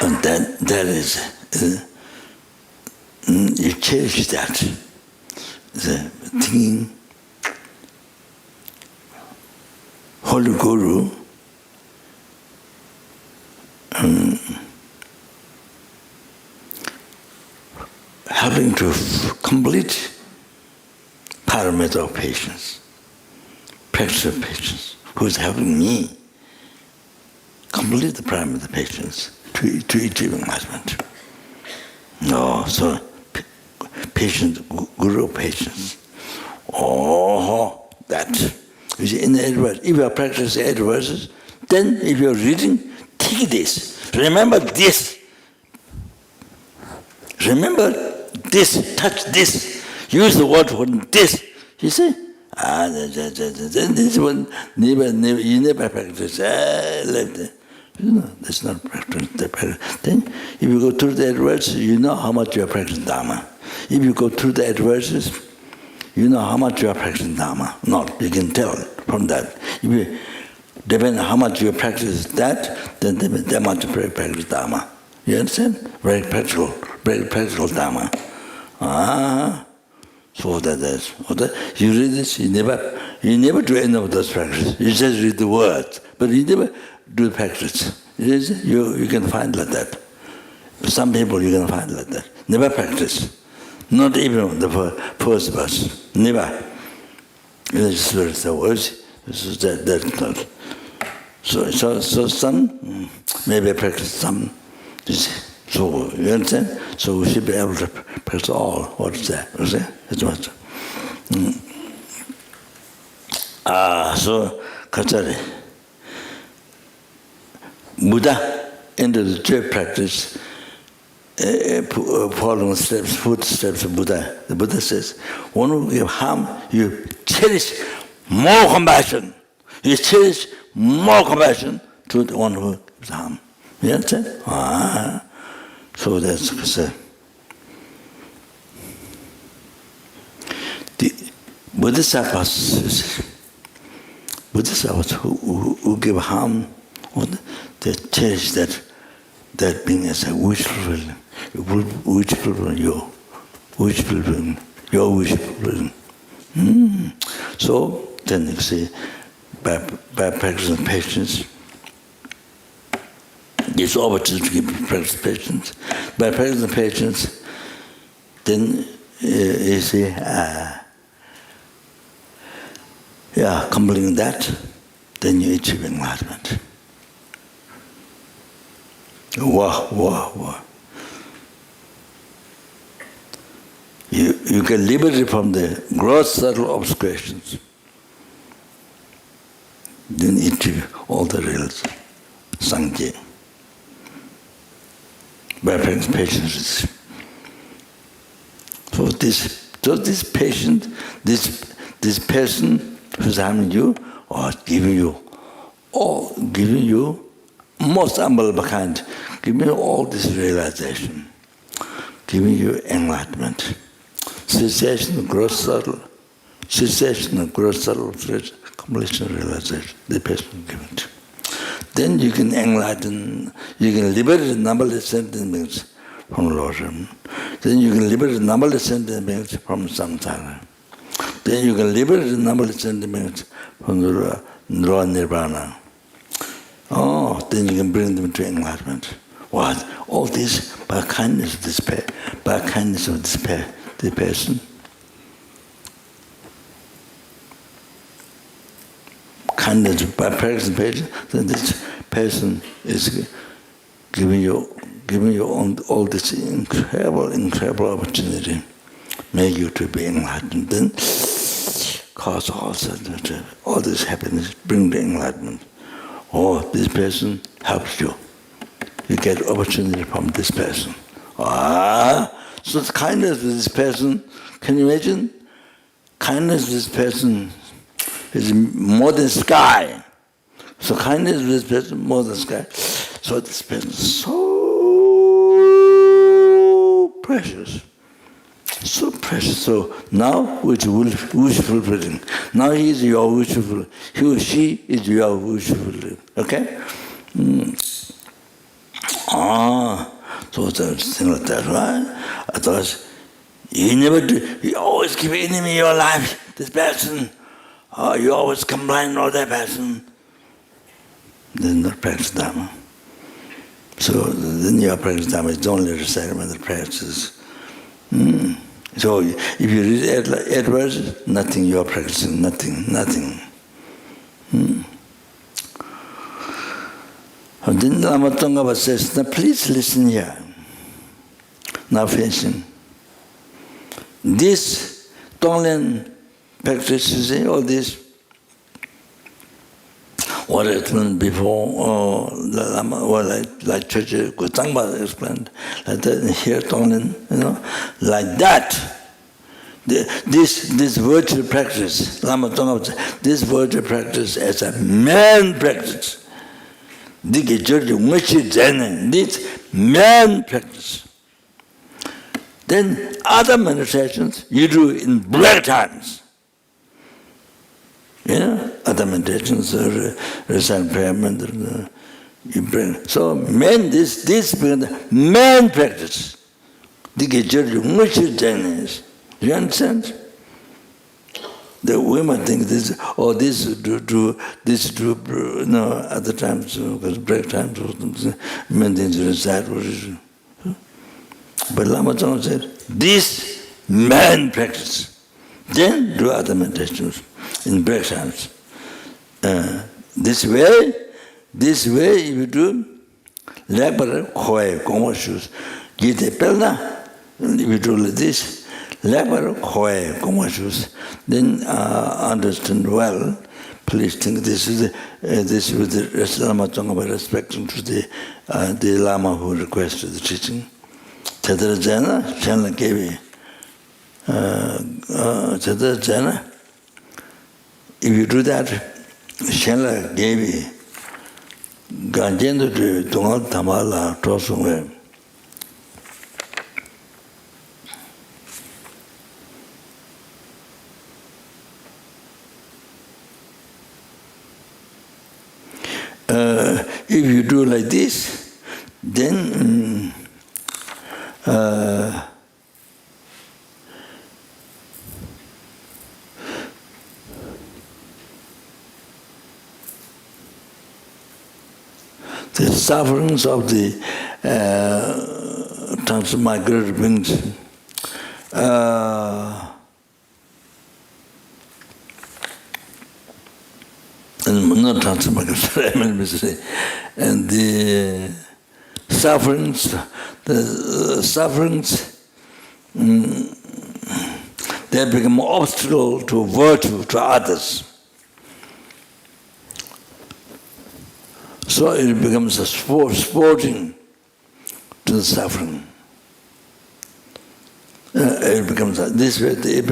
And that is, you cherish that. The thinking, Holy Guru, helping to complete parameter of patience, practice of patience, who is helping me complete the parameter of patience to achieve enlightenment. No, so patience, Guru of patience. Oh, that. You see, in the 8 verses, if you are practicing 8 verses, then if you are reading, take this. Remember this. Remember this, touch this. Use the word for this. You see? This one, you never practice. That's not practice. Then, if you go through the 8 verses, you know how much you are practicing Dharma. If you go through the 8 verses, you know how much you are practicing Dharma. Not, you can tell from that. If you depend on how much you practice that, then that much you practice Dharma. You understand? Very practical Dharma. So that is. You read this, you never do any of those practices. You just read the words, but you never do practice. You can find like that. Some people you can find like that. Never practice. Not even the first verse. Never. It's the words. That's not. So some maybe practice some. So you understand? So we should be able to practice all what's there. You see? That's what. So Kachari. Buddha entered the 12th practice following footsteps of Buddha. The Buddha says, when you give harm, you cherish more compassion. You cherish more compassion to the one who gives harm. You understand? So that's the Bodhisattvas who give harm, they cherish that being as a wish fulfilling, your wish fulfilling. So then you see, by practicing patience, it's opportunity to practice patience. By practicing patience, then you see, completing that, then you achieve enlightenment. Wow. You get liberated from the gross subtle obscurations. Then achieve all the real Sangye. By practicing patience. So this patient, this person who's harming you, or giving you most humble kind, giving you all this realization, giving you enlightenment, cessation of gross subtle, completion realization, the person given to. Then you can enlighten, you can liberate numberless sentient beings from illusion. Then you can liberate numberless sentient beings from samsara. Then you can liberate numberless sentient beings from the raw nirvana. Then you can bring them to enlightenment. What? All this by kindness of despair, the person. Kindness by practicing patience, then this person is giving you all this incredible opportunity, make you to be enlightened. Then cause all this happiness, bring the enlightenment. This person helps you. You get opportunity from this person. So the kindness of this person, can you imagine? Kindness of this person is more than sky. So kindness of this person more than sky. So this person is so precious. So precious. So now which wish fulfilling. Now he is your wish fulfilling. He or she is your wish fulfilling. Okay? So it's a thing like that, right? Otherwise, you never do. You always keep enemy in your life. This person. You always complain about that person. Then not practice Dharma. So then your practice Dharma is only recitement of practices. So if you read 8 verses, nothing you are practicing, nothing. And then Lama Zopa says, now please listen here. Now finishing. This Tonglen practice, you see, all this, what I explained before, the Lama, like Church Gotangpa explained, like that, here Tonglen, like that. This virtual practice, Lama Zopa said, this virtual practice as a man practice. This man practice. Then other meditations you do in black times. Other meditations are recite prayer, you bring. So men, this man practice. You understand? The women think this do, other times, because break times, men think to recite. But Lama Zopa said, this man practice. Then do other meditations in break times. This way, if you do, leper, khoe, como shoes, gite pelna, if you do like this, leper, khoe, como shoes, then understand well. Please think this is with the Lama Zopa respecting to the Lama who requested the teaching. Chedra Jana, Shenla Kevi. Chedra Jana, if you do that, Shenla Kevi, Ganjendo to Tungal Tamala, Tosungwe. If you do like this, then the sufferings of the transmigrated beings and not transmigrated, and the sufferings, they become an obstacle to virtue, to others. So it becomes a sporting to the suffering. It becomes this way. It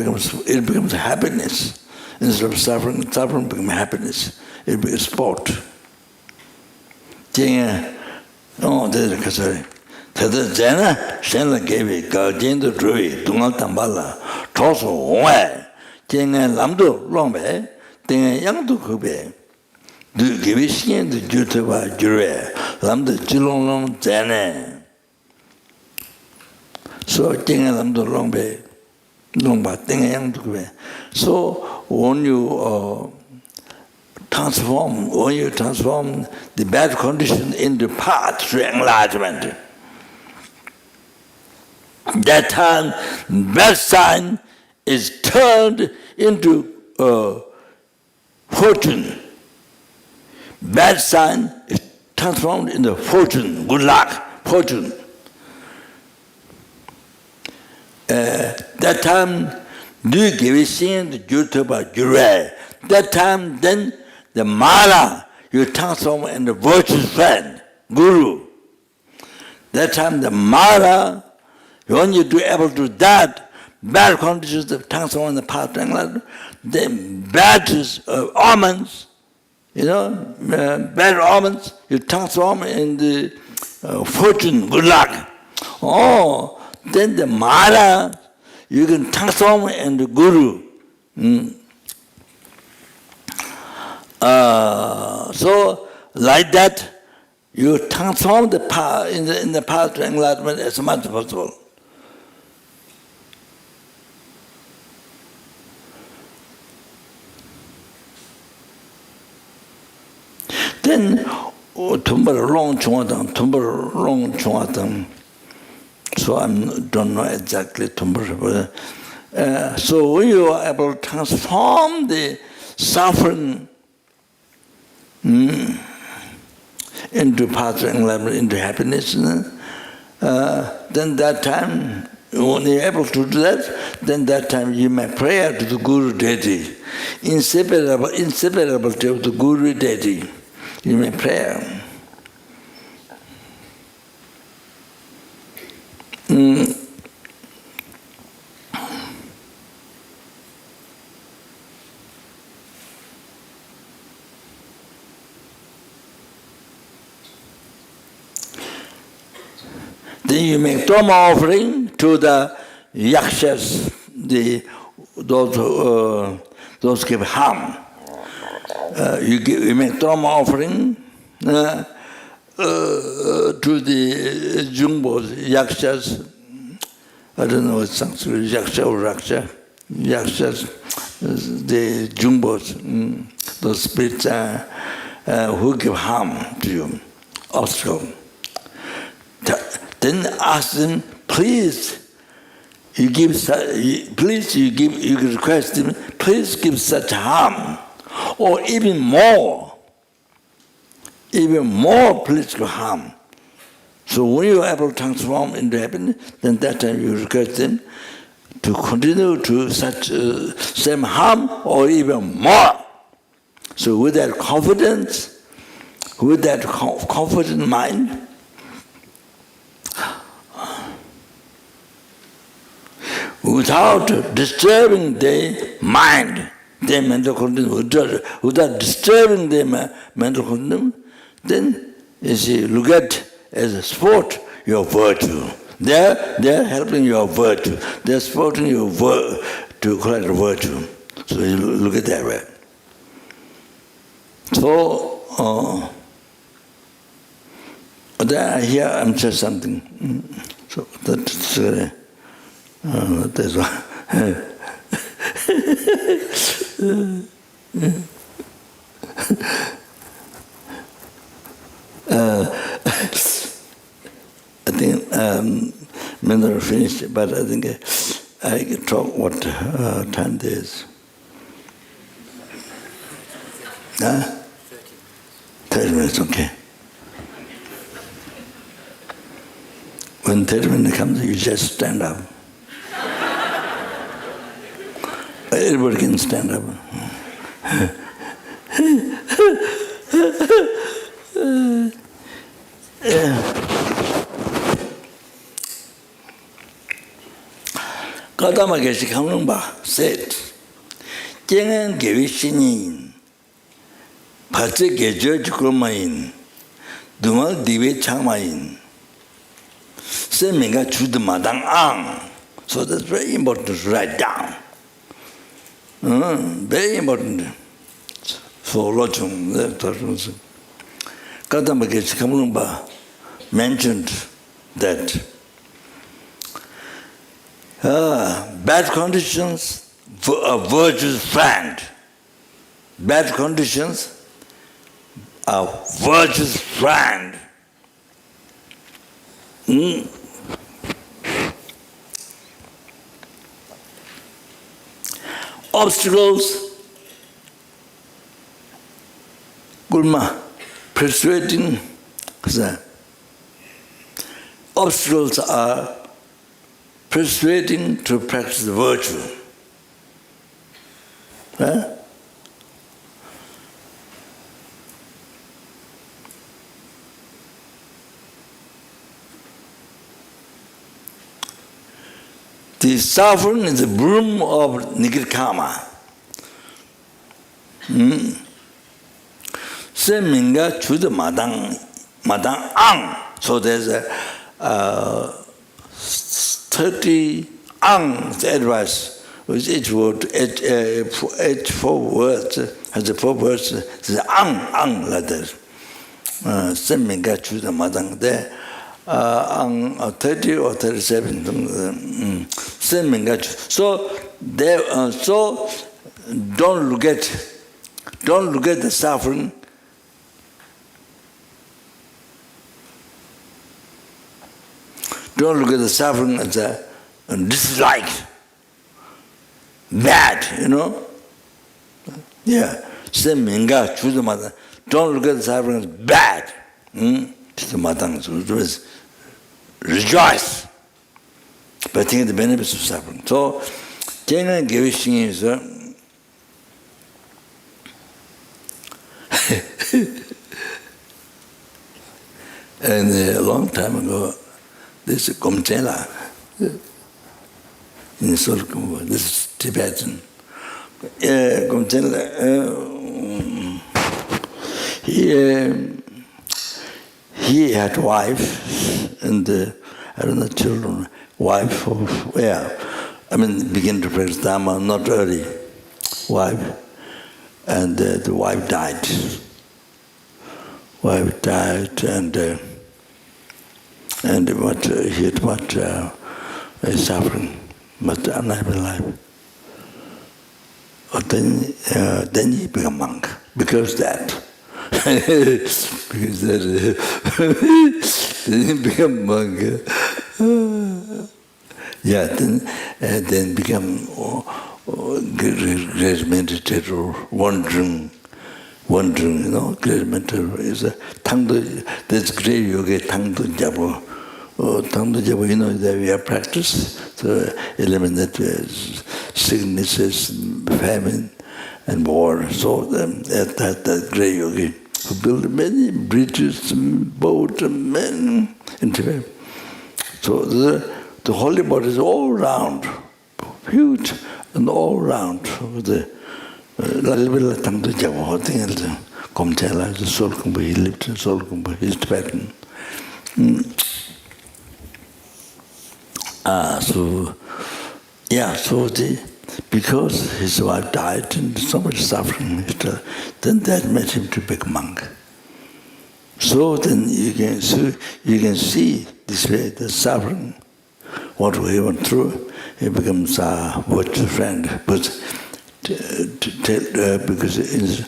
becomes happiness instead of suffering. Suffering becomes happiness. It becomes sport. Oh, there's a kasari. Tata Jana Shenla Kevi Gajendo Drui Tungal Tambala Toso Oe Jenga Lamdo Lombe Tenga Yangdu Kube. Du Givishin the Jutaba Jure, Lamda Jilong Jane. So Tinga Lamda Longbe, Longba, Tinga Yang Tukube. So when you transform the bad condition into path to enlargement, that time bad sign is turned into fortune. Bad sign is transformed into fortune, good luck, fortune. That time, that time, then the mala you transform into virtuous friend, guru. That time, the mala, when you do able to do that, bad conditions that transform in the path to enlightenment, then bad omens. Bad omens, you transform in the fortune, good luck. Oh, then the mala, you can transform into guru. So, like that, you transform the path in the path to enlightenment as much as possible. Then, tumbar long chungatang, so I don't know exactly tumbar. So when you are able to transform the suffering into path to enlightenment, into happiness, then that time, when you're able to do that, then that time you may pray to the Guru deity, inseparable to the Guru deity. You may pray. Then you make Dharma offering to the yakshas, those give harm. You make Dharma offering to the jumbos, yakshas. I don't know what's Sanskrit, yaksha or raksha. Yakshas, the jumbos, those spirits who give harm to you, obstacle. Then ask them, please, you request them, please give such harm, or even more political harm. So when you are able to transform into happiness, then that time you request them to continue to such same harm or even more. So with that confidence, with that confident mind, without disturbing their mind, their mental condition, without disturbing their mental condition, then you see, look at as a sport your virtue. They're helping your virtue. They're supporting your to collect virtue. So you look at that way. So here I'm just something. So that's why. I think may not finish, but I think I can talk what time there is. 30 minutes, okay. When 30 minutes comes, you just stand up. Everybody can stand up. Kadama Geshe Kamlungba said, Jengen Gewi Shinin, Patse Gejo Chukumain, Dumal Diwe Chamain, Seminga Chud Madang Ang. So that's very important to write down. Very important for Lochung. Kadama Geshe Kamlungba mentioned that bad conditions are virtue's friend. Bad conditions are virtue's friend. Obstacles, Gulma, persuading, obstacles are persuading to practice virtue. The suffering is the broom of negative karma. Se minga chud madang ang. So there's a 30 ang's advice, with each word, each 4 words, has the 4 words, the ang like that. Semminga chuda madang there, ang 30 or 37. Semminga chu. So there, so don't look at the suffering. Don't look at the suffering as a dislike, bad, you know. Yeah, don't look at the suffering as bad. Rejoice by taking the benefits of suffering. So, Jengen Gewishing is and a long time ago, this is Gomchela in Solkumba. This is Tibetan. Gomchela, he had wife and I don't know, children, wife of began to practice Dharma not early. Wife, and the wife died. Wife died, and he had suffering, but unhappy life. But then he became a monk because that. Because then he became a monk. Yeah, then become great meditator, wandering, you know, great meditator is a tangdo. That's great yoga, tangdo jabo. Tangdo jabo, you know, that we have practiced to eliminate sicknesses, famine, and war. So that great yogi who built many bridges, boats, and men in Tibet. So the holy body is all around. huge and all round. The he lived in Solkumba, he's Tibetan. Because his wife died and so much suffering, then that made him to become a monk. So then you can see this way the suffering, what we went through, he becomes a virtual friend. But because it's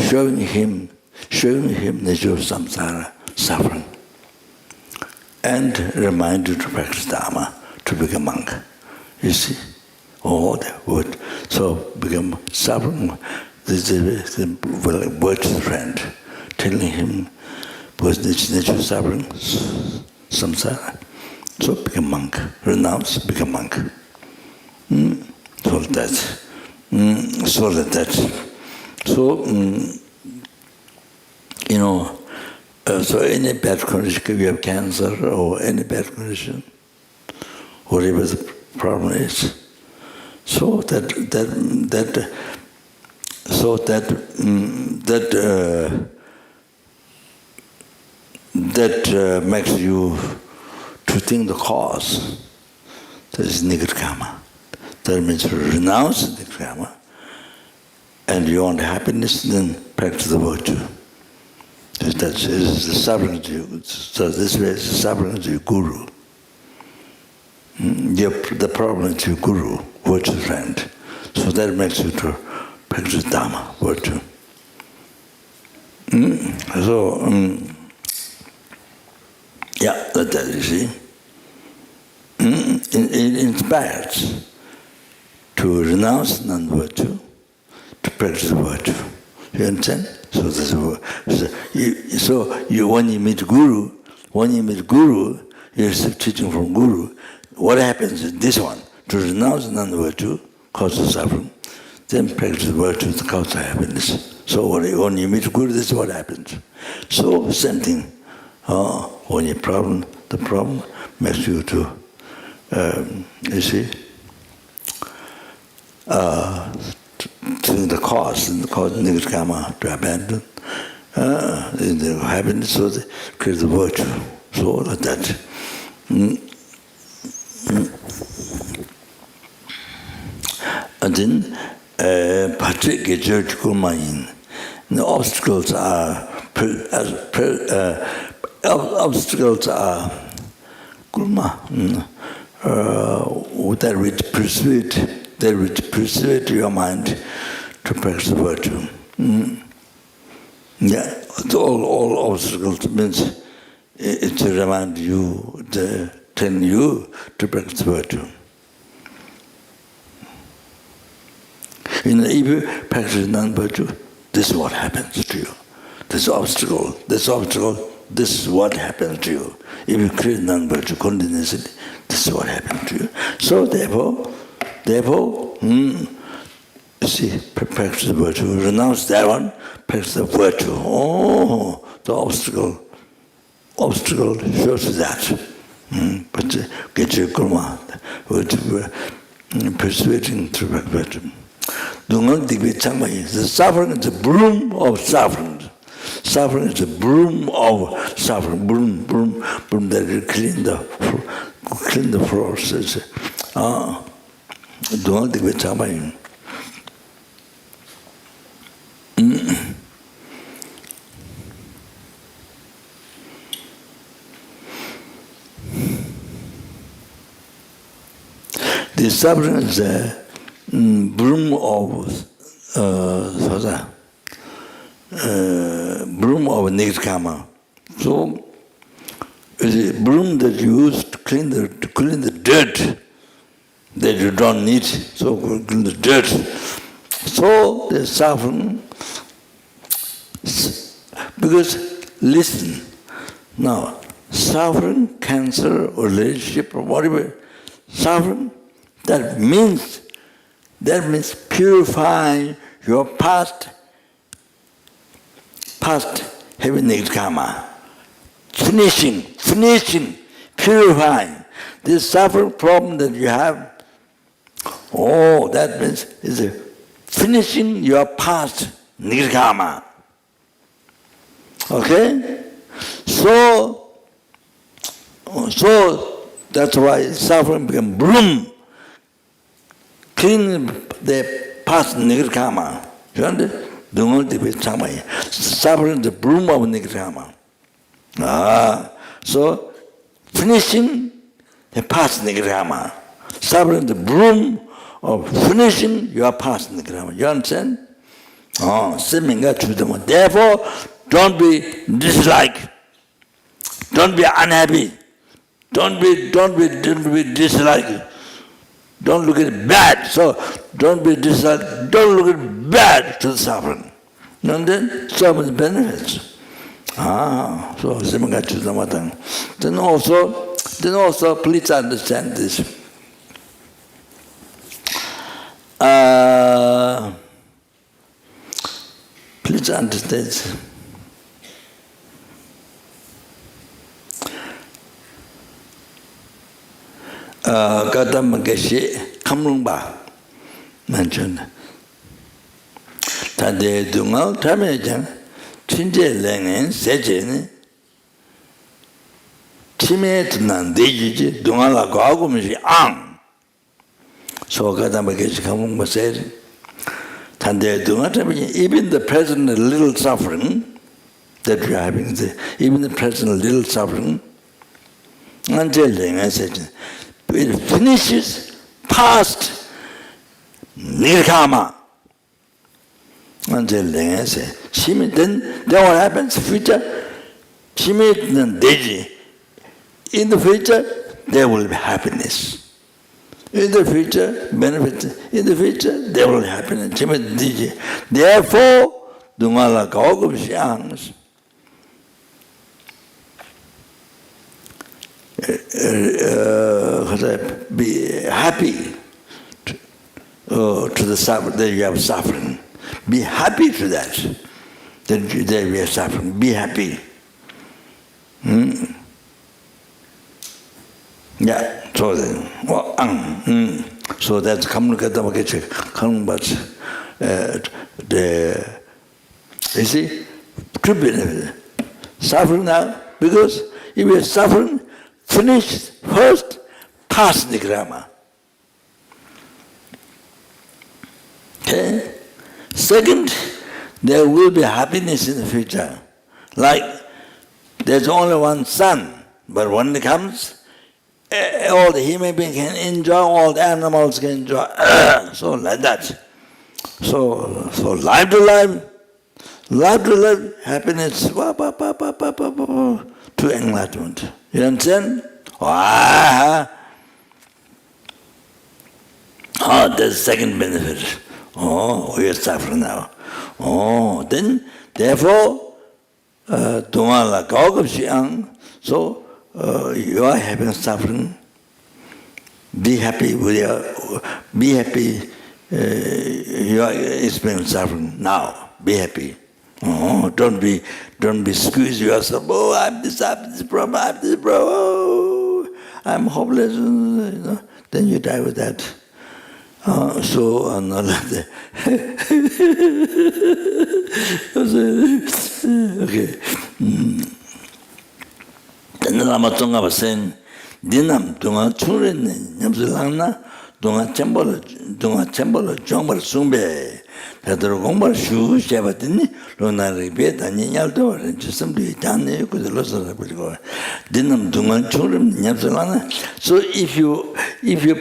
showing him nature of samsara, suffering, and remind you to practice Dharma, to become a monk. You see? Oh, that would. So become suffering, this is the virtual friend, telling him was nature of suffering, samsara. So become monk, renounce, become monk. So so any bad condition, if you have cancer or any bad condition, whatever the problem is, so that makes you to think the cause. That is negative karma. That means to renounce negative karma, and you want happiness, then practice the virtue. That is the suffering to you. So this way is the suffering to your guru. The problem to your guru, virtue friend. So that makes you to practice Dharma, virtue. That you see. It inspires to renounce non-virtue, to practice virtue. You understand? When you meet Guru, you receive teaching from Guru. What happens is this one: to renounce non-virtue, causes suffering, then practice virtue, the cause of happiness. So when you meet Guru, this is what happens. So same thing. When the problem makes you to, to the cause negative karma to abandon, the happiness, so they create the virtue. So like that. And then, the obstacles are kulma, that which persuade your mind to practice virtue. All obstacles means it to remind you, tell you to practice virtue. If you practice non-virtue, this is what happens to you. This obstacle, this is what happens to you. If you create non-virtue continuously, this is what happens to you. So therefore, practice virtue, renounce that one, practice the virtue. Oh, the obstacle shows that. But get your karma, persuading through virtue. The suffering is the broom of suffering. Suffering is the broom of suffering. Broom that will clean the floors. Don't think it's happening. The suffering is the broom of negative karma. So it's a broom that you use to clean the dirt that you don't need. So clean the dirt. So the suffering, because listen, now suffering, cancer, or relationship, or whatever, suffering, that means purifying your past heavy negative karma. Finishing, purifying. This suffering problem that you have, Oh, that means it's finishing your past nirkama. Okay? So that's why suffering becomes bloom. Clean the past nirkama. You understand? Suffering the bloom of nirkama. So finishing the past nirkama. Suffering the bloom of finishing your past nirkama. You understand? Therefore, don't be dislike. Don't be unhappy. Don't be dislike. Don't look at it bad. So don't be dislike. Don't look at it bad to the suffering. And then so much benefits. So then also please understand this. Please understand this. Gadam Gashi Kamlumba mentioned. Tade Dungal Tamajan, Chinje Lengen, Sejen, Chimet Nandiji, Dungala Gagumishi Ang. So Gadam Gashi Kamlumba said, Tande Dungal, even the present little suffering that we are having, even the present little suffering, until Lengen said, it finishes past nirkama. Until then, then what happens? Future, in the future, there will be happiness. In the future, benefits. In the future, there will be happiness. Therefore, Dungala Gogum Shangs. Be happy to the suffering that you have suffering. Be happy to that we are suffering. Be happy. Yeah. So then, so that's you see, could be suffering now because if you are suffering. Finish first, past the grammar. Okay? Second, there will be happiness in the future. Like, there's only one sun, but when it comes, all the human beings can enjoy, all the animals can enjoy. So like that. So life to life, happiness, to enlightenment. You understand? That's the second benefit. We are suffering now. Then, therefore, so you are having suffering. Be happy with you are experiencing suffering now. Be happy. Don't be squeeze yourself. I have this problem, I have this problem. I'm hopeless. Then you die with that. So not like that. Okay. Then the Lama Zopa was saying, "Dinam dunga churen nyamsulangna dunga chembolo jombar sumbe." Pedro Gombar Shu Shabatini, Lona Ribet, and Yaldo, and just somebody done there because the loss of the Dinam Dungan Churim, Yapsalana. So if you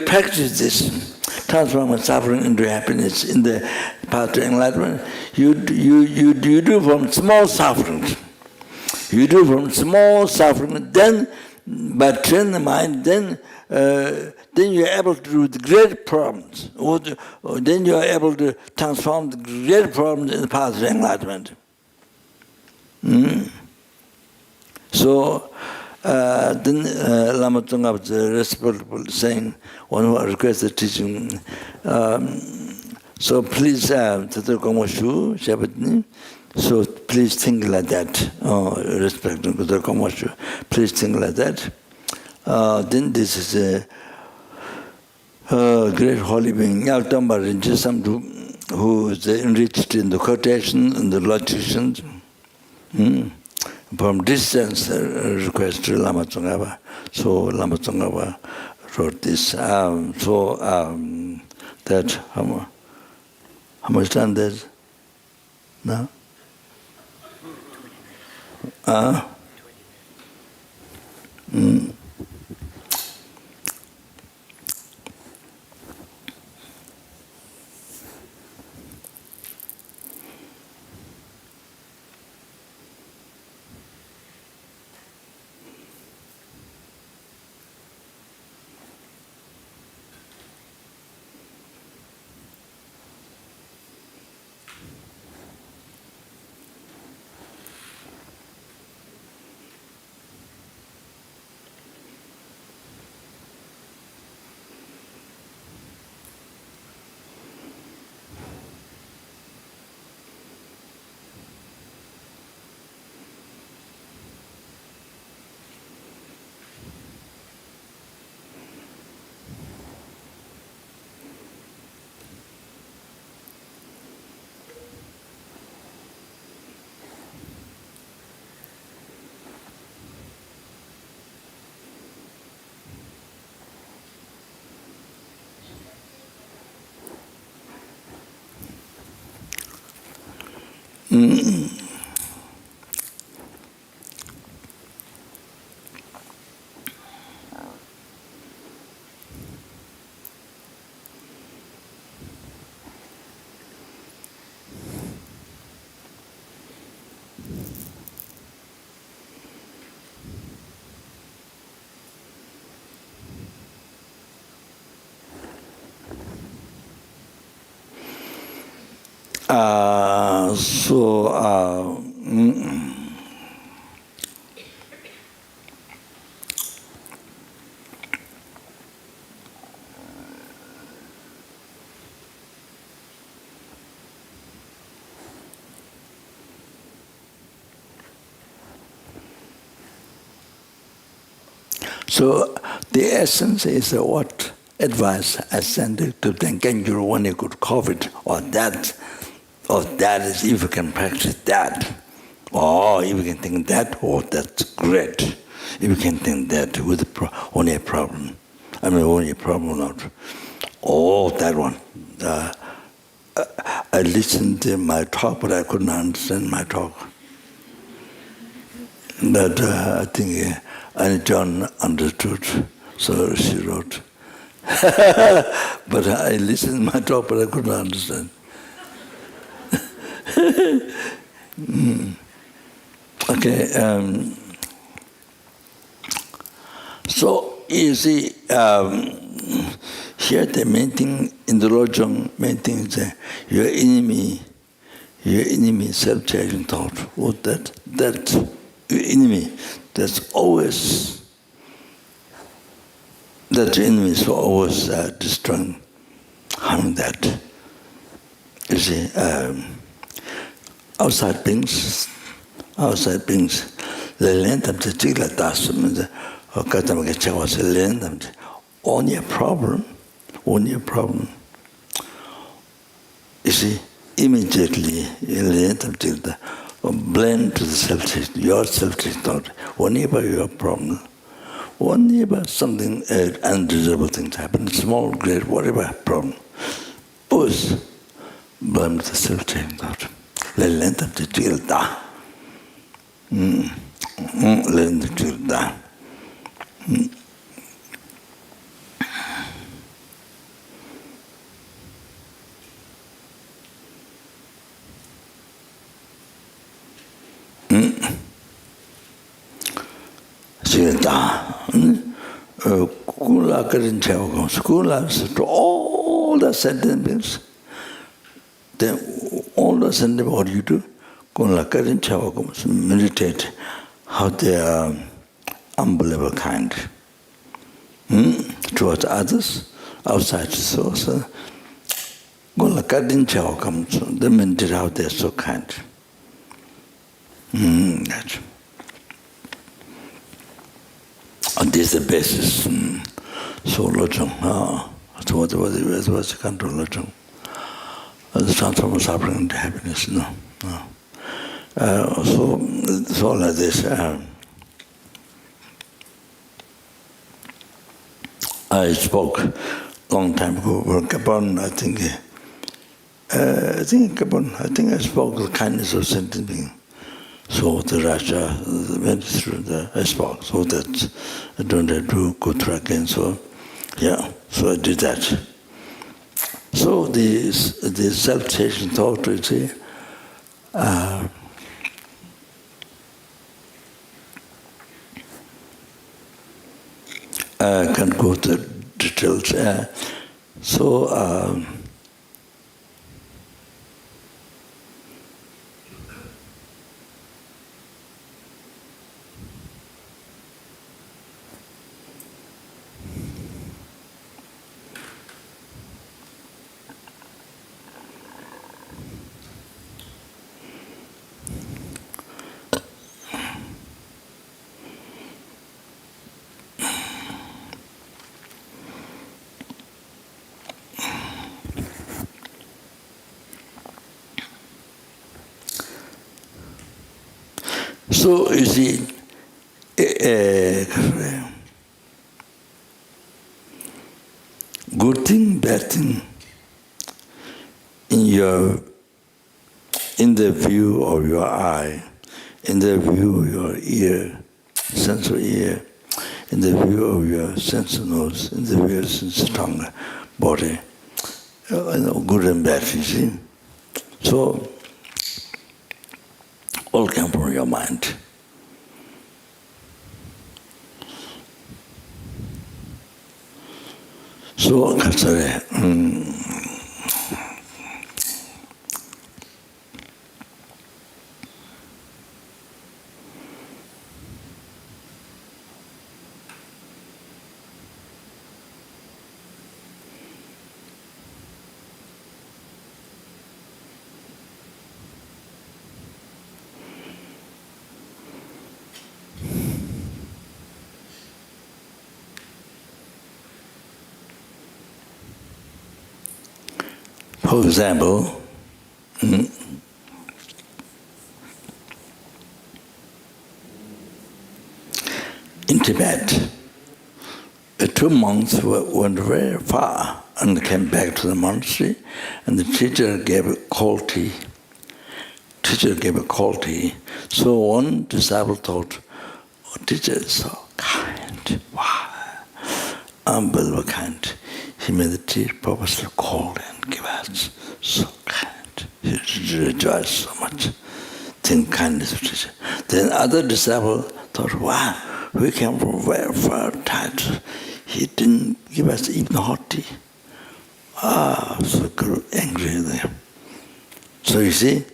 practice this, transform suffering into happiness in the path to enlightenment, you do from small suffering. You do from small suffering, then by training the mind, then you are able to do the great problems. Or then you are able to transform the great problems in the path of enlightenment. So then Lama Zopa was respectful, saying, one who requested teaching, so please, so please think like that. Respecting the commercial, please think like that. Then this is great holy being, who is enriched in the quotation and the logicians. From distance, request to Lama Tsongkhapa. So Lama Tsongkhapa wrote this. That how much time there's now? So the essence is what advice I send to them. Can you when you could COVID or that is if you can practice that, or if you can think that, that's great. If you can think that with only a problem, only a problem not. That one. I listened to my talk, but I couldn't understand my talk. But I think and John understood, so she wrote. But I listened to my talk, but I couldn't understand. Okay. So you see, here the main thing in the Lojong, main thing is your enemy self-changing thought. What that your enemy. That's always that enemy is always destroying, harming that. You see, outside beings, they learn them to take like that. Only a problem. You see, immediately you learn them to the blame to the self-changing, your self-changing thought. Whenever you have a problem, whenever something undesirable things happen, small, great, whatever problem, always blame to the self-changing thought. Let them to feel that. Let them to feel that. Kula karin chao kula to all the sentences. Then all the sentences, what do you do? Kula karin chao meditate how they are unbelievable kind towards others, outside the source. Kula karin chao comes. They meditate how they are so kind. That's. And this is the basis. So Lojong, So what was the control of the transform suffering into happiness? No. So like this. I spoke long time ago for Gabon. I think I spoke the kindness of sentient being. So the Russia went through I spoke, so that I don't have to go through again. So so I did that. So the self-chasing thought, you see, I can't go to the details. So you see, good thing, bad thing, in the view of your eye, in the view of your ear, sense of ear, in the view of your sense of nose, in the view of sense of tongue, body, good and bad, you see. So all come from your mind. So, for example, in Tibet, 2 monks went very far and came back to the monastery, and the teacher gave a cold tea. So one disciple thought, oh, teacher is so kind. Wow, unbelievable kind. He made the tea purposely cold and give us. So kind. He rejoiced so much. Think kindness of teacher. Then other disciple thought, wow, we came from very far times. He didn't give us even hot tea. So angry there. So you see,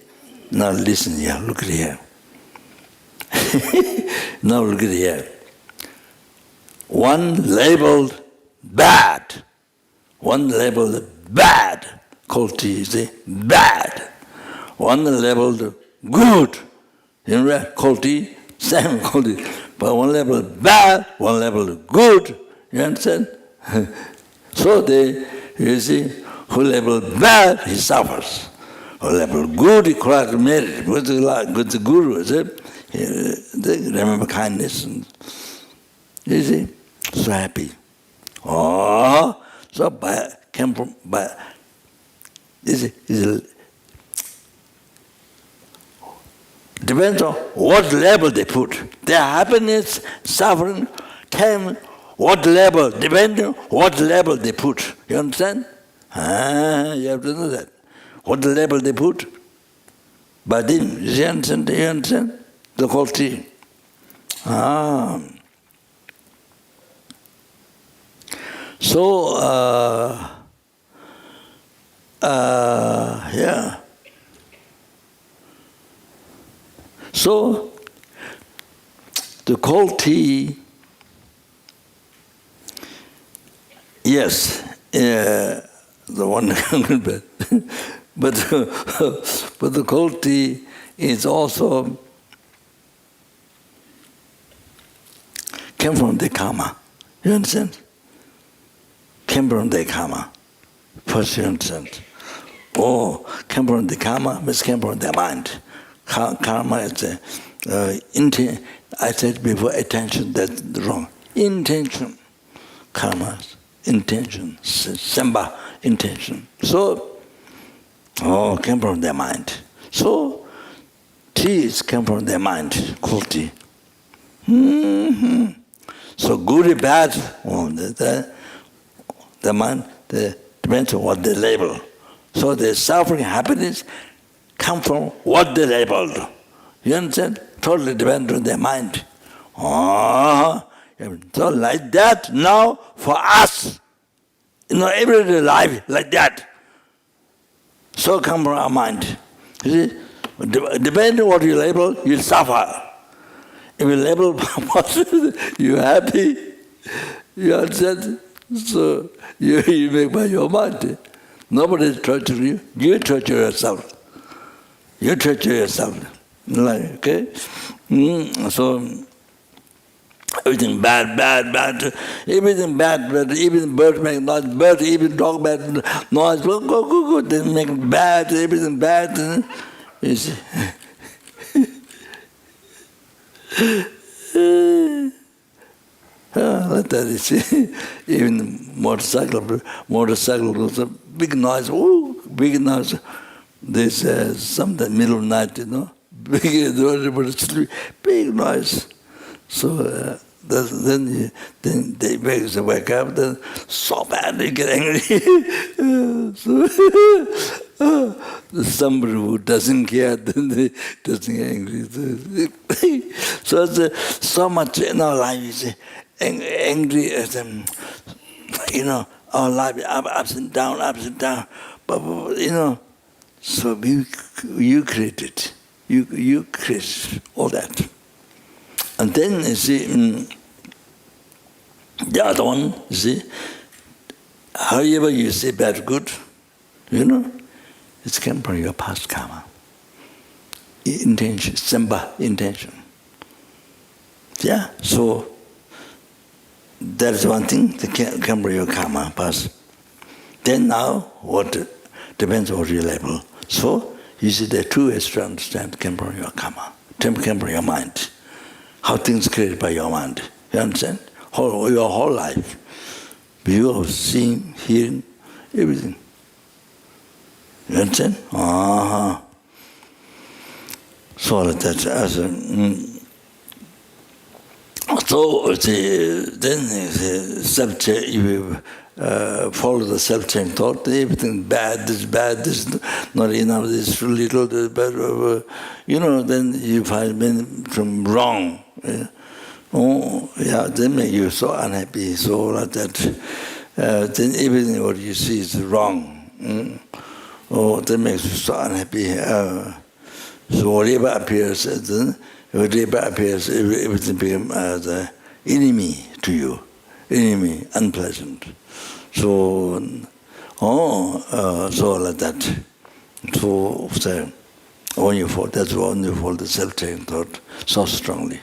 now listen here, look at here. Now look at here. One labeled bad. One labeled bad. Cold tea, you see, bad. One labeled good. You know, cold tea, same cold tea. But one labeled bad, one labeled good. You understand? So you see, who labeled bad, he suffers. Who labeled good, he cried merit. With the guru, they remember kindness. And, you see, so happy. Oh, so came from depends on what label they put. Their happiness, suffering came what label, depending on what label they put. You understand? You have to know that. What label they put? Badin, you understand? You understand? The quality. So, yeah. So, the cold tea, yes, the one, but the cold tea is also came from the karma. You understand? came from the karma. First you understand. Oh, came from the karma means came from the mind. Karma is I said before, attention, that's wrong. Intention. Karma, intention. Samba, intention. So, came from their mind. So, tea came from their mind, cool tea. So, good or bad, the mind depends on what they label. So, the suffering, happiness come from what they labeled. You understand? Totally depends on their mind. So like that now for us, everyday life like that. So come from our mind. You see, depending on what you label, you'll suffer. If you label positive, you're happy. You understand? So you make by your mind. Nobody's torturing you. You torture yourself. You torture yourself. Okay? So everything bad, everything bad, even bird make noise, bird, even dog make noise, go, they make bad, everything bad. You see? Like that, you see? Even motorcycle was a big noise, big noise. There's sometime middle of night, big, everybody sleep, big noise. So then they wake up, then so bad they get angry. So somebody who doesn't care, then they doesn't get angry. So it's so much in our life, you see, angry at them. Our life ups and down, but so you create it. You create all that. And then, you see, the other one, you see, however you say bad, good, it's come from your past karma. Intention, samba, intention. Yeah, so that's one thing that come from your karma, past. Then now, what depends on what you label. So, you see, there are two ways to understand came from your karma. Came from your mind. How things created by your mind. You understand? Your whole life. You are seeing, hearing, everything. You understand? So that as so then self-change, you follow the self-change thought, everything bad, this not enough, this little, this bad, then you find from wrong. Then make you so unhappy, so like that. Then everything what you see is wrong. That makes you so unhappy. So whatever appears, everything becomes the enemy to you, enemy, unpleasant. So, so like that. So, when you fall, that's when you fall the self-change thought so strongly.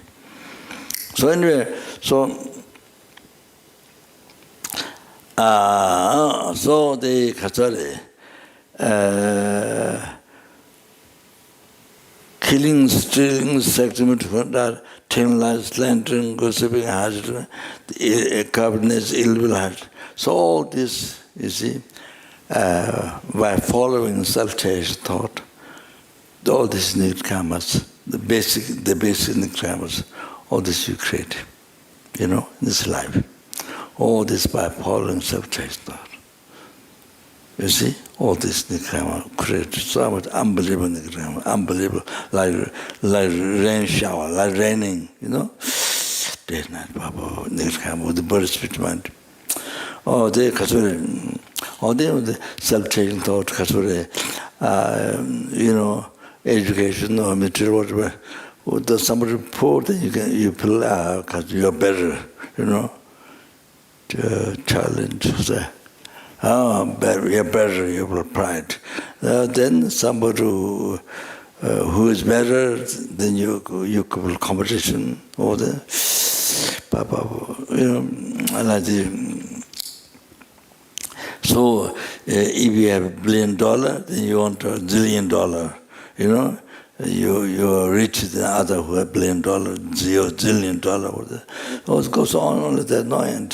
So anyway, so the Kachari, killing, stealing, sexual, telling lies, slandering, gossiping, hazard, covetousness, ill will, hazard. So all this, you see, by following self-change thought, all these nirkamas, the basic nirkamas, all this you create, in this life. All this by following self-change thought. You see, all this nirkama created so much unbelievable nirkama, unbelievable, like rain shower, like raining, day and night, nirkama with the bird spirit mind. They kasure, they self-change thought, kasure, education or material, whatever. Does somebody poor, then you feel because you're better, challenge. You're better, you have pride. Then somebody who is better, then you could competition over there. Like the So if you have $1 billion, then you want $1 zillion. You know, you're richer than others who have $1 billion, $0 zillion. Oh, it goes on like that, no end.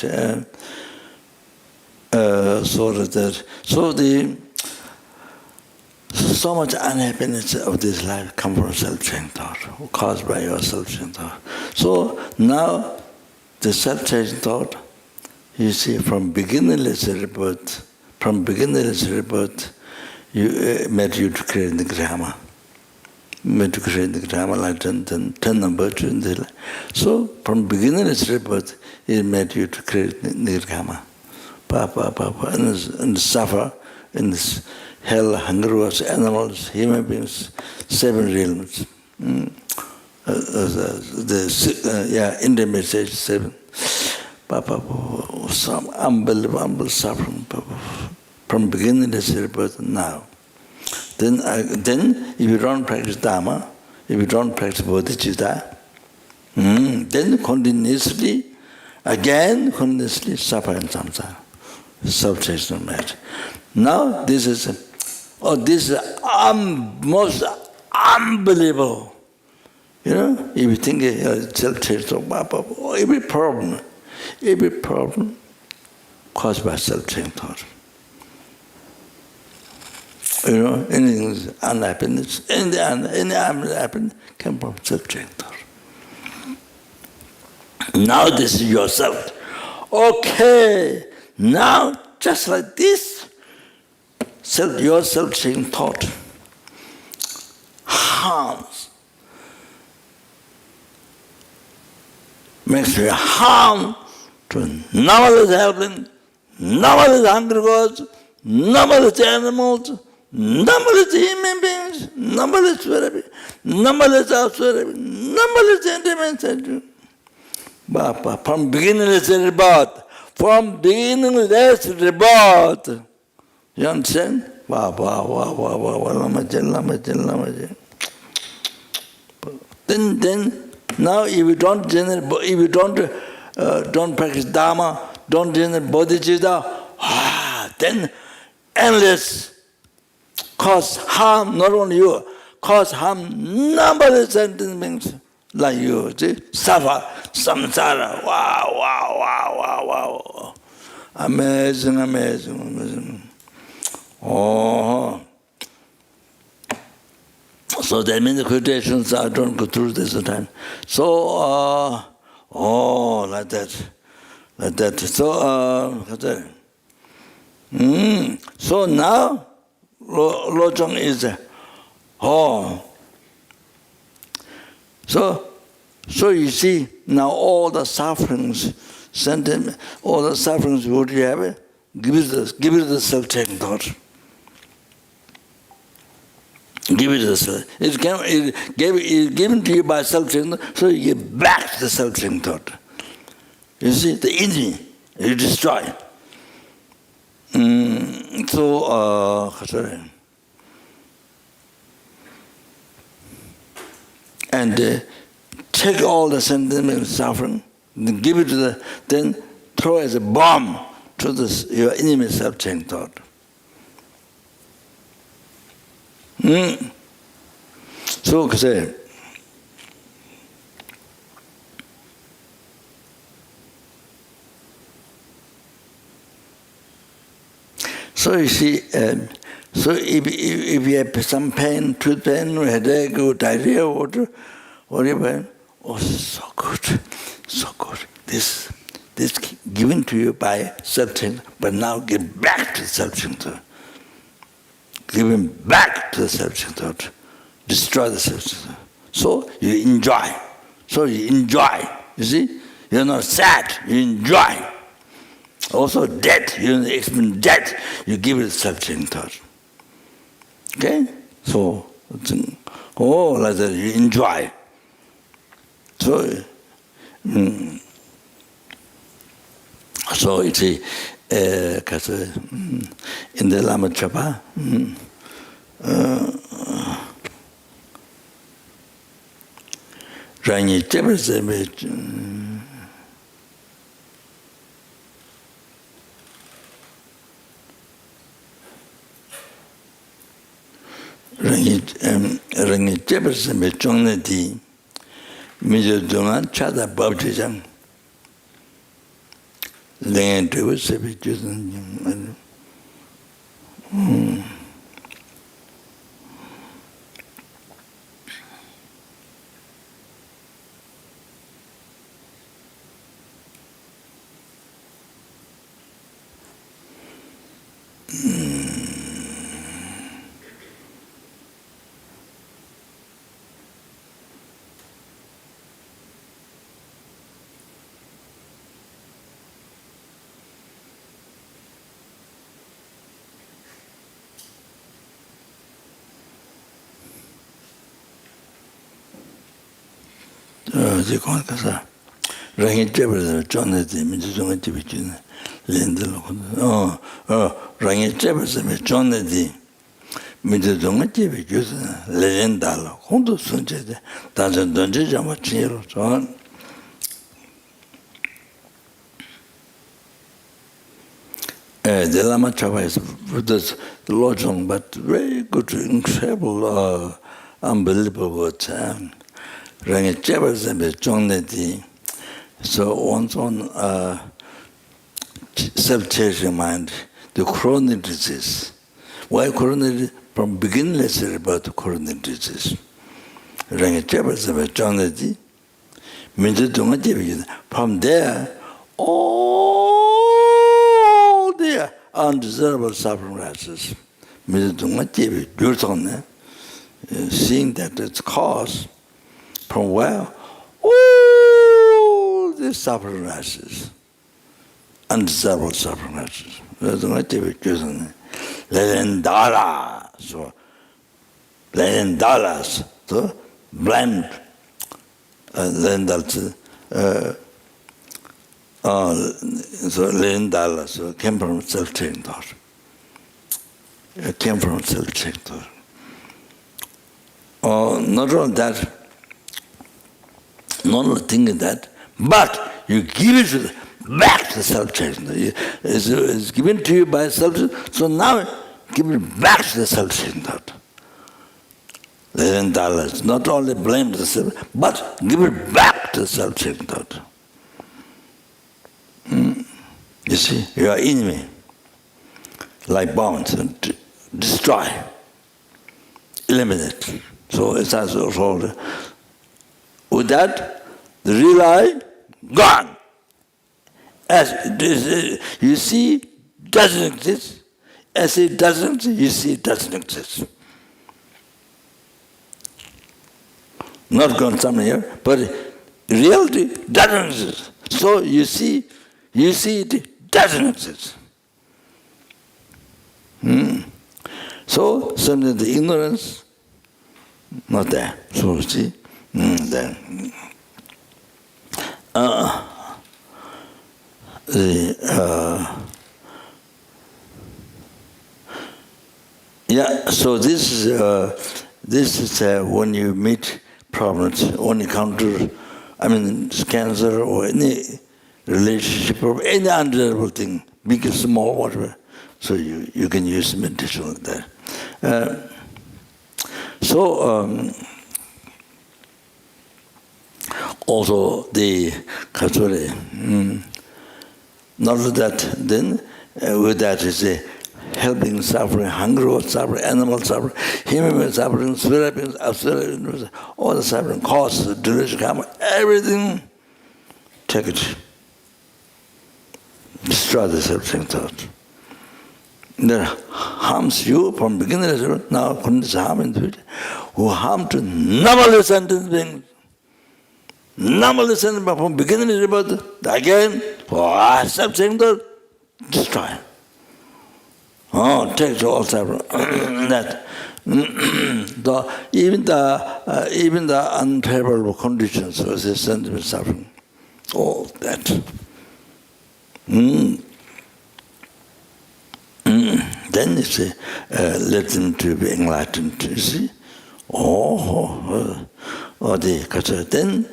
So much unhappiness of this life comes from self-changing thought, caused by your self-changing thought. So now, the self-changing thought, you see, from beginningless rebirth, you made you to create the Grama. Made to create the Grama like 10 number. So from beginningless rebirth, it made you to create the Grama. And suffer in this hell, hunger, was animals, human beings, 7 realms. Indian message 7. Some unbelievable suffering from beginning to rebirth now. Then, if you don't practice Dharma, if you don't practice Bodhicitta, then continuously suffer in samsara. Self-changing matter. Now this is most unbelievable. You know, if you think self-changing, every problem caused by self-changing thought. You know, anything is unhappiness, any unhappiness comes from self-changing thought. Now this is yourself. Okay. Now, just like this, your self-changing thought harms, makes you harm to numberless helping, numberless hungry gods, numberless animals, numberless human beings, numberless therapy, numberless therapy, numberless intimacy. From beginningless rebirth. From beginningless rebirth. You understand? Then now if you don't don't practice Dharma, don't generate bodhicitta, then endless cause harm, not only you, cause harm numberless sentient beings like you, see? Suffer, samsara, wow. Amazing. Oh. So that means the quotations, I don't go through this time. So, like that. So now, Lojong is, So you see, now all the sufferings, all the sufferings would you have, give it the self-changing thought. Give it the self. It's given to you by self-changing thought, so you get back to the self-changing thought. You see, the enemy, you destroy. And take all the sentiment suffering, then give it to then throw as a bomb to your enemy self-changing thought. So, say, so you see, so if you have some pain, tooth pain, headache, or diarrhea, whatever, so good. This given to you by self-changing, but now get back to self-changing thought. Give him back to the self-changing thought. Destroy the self-changing thought. So you enjoy. You see? You're not sad, you enjoy. Also death, you experience death, you give it self-changing thought. Okay? So, like that, you enjoy. So you see, in the Lama Zopa, Rangi Chebezebe, 랭이 제버스메 종네디 미저 동안 차다 법주장 랭이 되버스베 주는 지금 가서 랭이 제버스 종네디 미저 종네 집이지는 렌들로 랭이 제버스메 종네디 미저 종네 집이지는 렌달로 혼도 손제데 다전 던제 잡아 치로 전 the Lama Zopa is Buddhist logic, but very good, incredible, unbelievable words. Rangi Chepa Zembe Chongnedi. So one's own self-chasing mind, the chronic disease. Why chronic? From beginning, let's say about the chronic disease. Rangi Chepa Zembe Chongnedi. From there, all the undesirable suffering rises. Seeing that it's caused from where all the suffering rises. Undesirable suffering rises. Lelendala. So, Lelendalas. So, blind. Lendals. So Lendala, so came from self-taking thought. It came from self-taking thought. Not only that, not only thinking that, but you give it back to self-taking thought. It's given to you by self-taking, so now give it back to the self-taking thought. Lendala, not only blame the self, but give it back to the self-taking thought. You see, your enemy, like bombs, destroy, eliminate. So it's also with that, the real I, gone. As it is, you see, doesn't exist. As it doesn't, you see, it doesn't exist. Not gone somewhere, but reality doesn't exist. So you see it doesn't exist. So suddenly the ignorance, not there. So see, then yeah. So this is when you meet problems, when you encounter, cancer or any relationship or any undesirable thing, big or small, whatever. So you can use meditation like that. Also the Katsuri, not only that, then with that is a helping suffering, hunger or suffering, animal suffering, human suffering, spirit beings, all the suffering, cause, delusion, karma, everything, take it. Destroy the self-same thought. That harms you from beginning to end, now continues harm in the future, who harm to numberless sentient beings. Numberless sentient beings from beginning to end, again, for self-same thought, destroy. Takes all suffering. That even the unfavorable conditions of the sentient suffering, all that. Then you see, let them to be enlightened. You see, then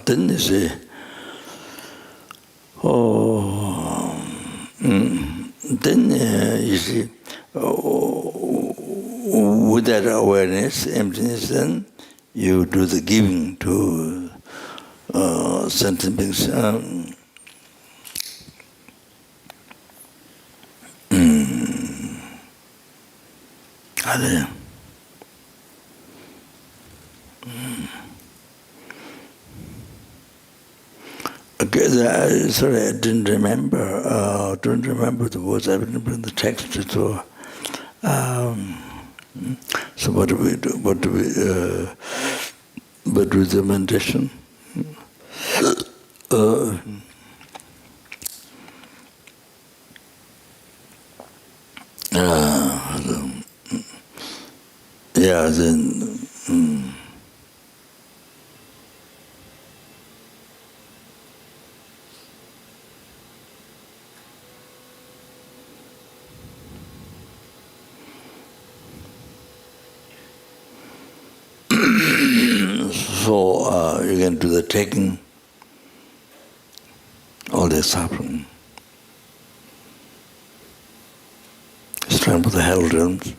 then you see, Then you see, with that awareness, emptiness, then you do the giving to sentient beings. Okay, sorry, I didn't remember. Don't remember the words. I didn't bring the text. So, so what do we do? What do we? But with the meditation. Yeah, then. So you can do the taking, all the suffering, strength of the hell realms.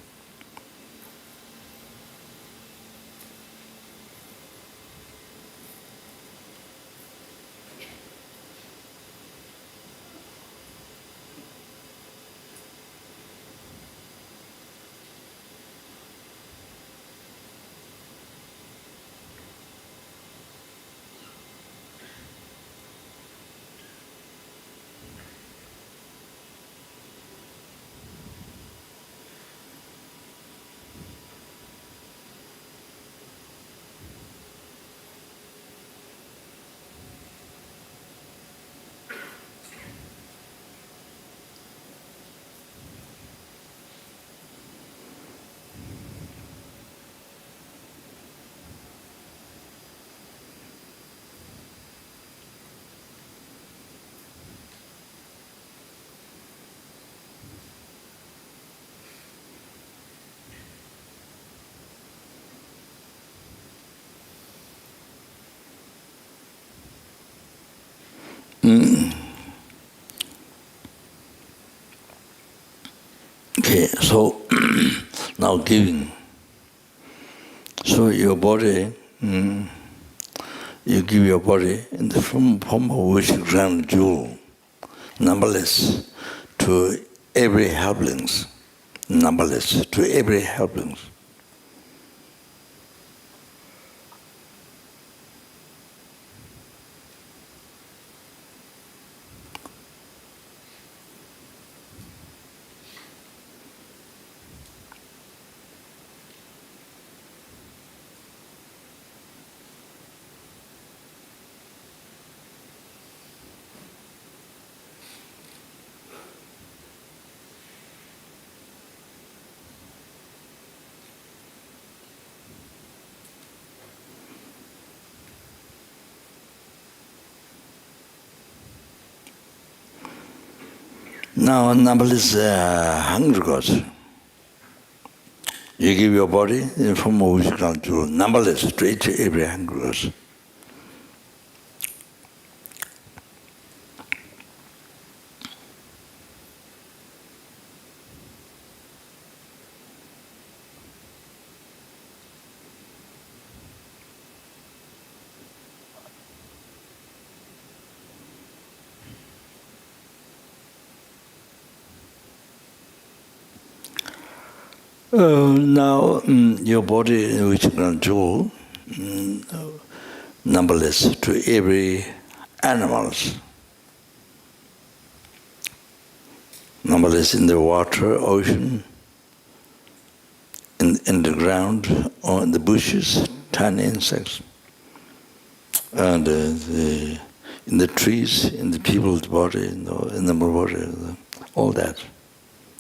Okay, so now giving. So your body, you give your body in the form of which grand jewel, numberless, to every helplings, numberless, to every helplings. Now, numberless hungry gods. You give your body in the form of which you can do numberless to each every hungry gods. Now, your body, which you can do numberless to every animals, numberless in the water, ocean, in the ground, or in the bushes, tiny insects, and in the trees, in the people's body, in the body, all that,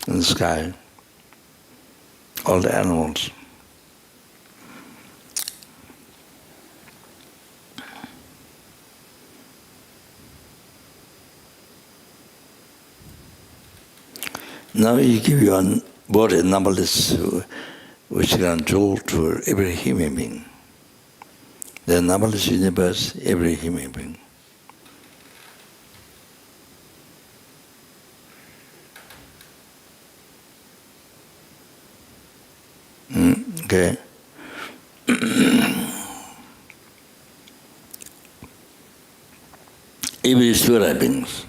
in the sky. All the animals. Now you give your body numberless, which can control to every human being. The numberless universe, every human being. Okay. Every Sura beings.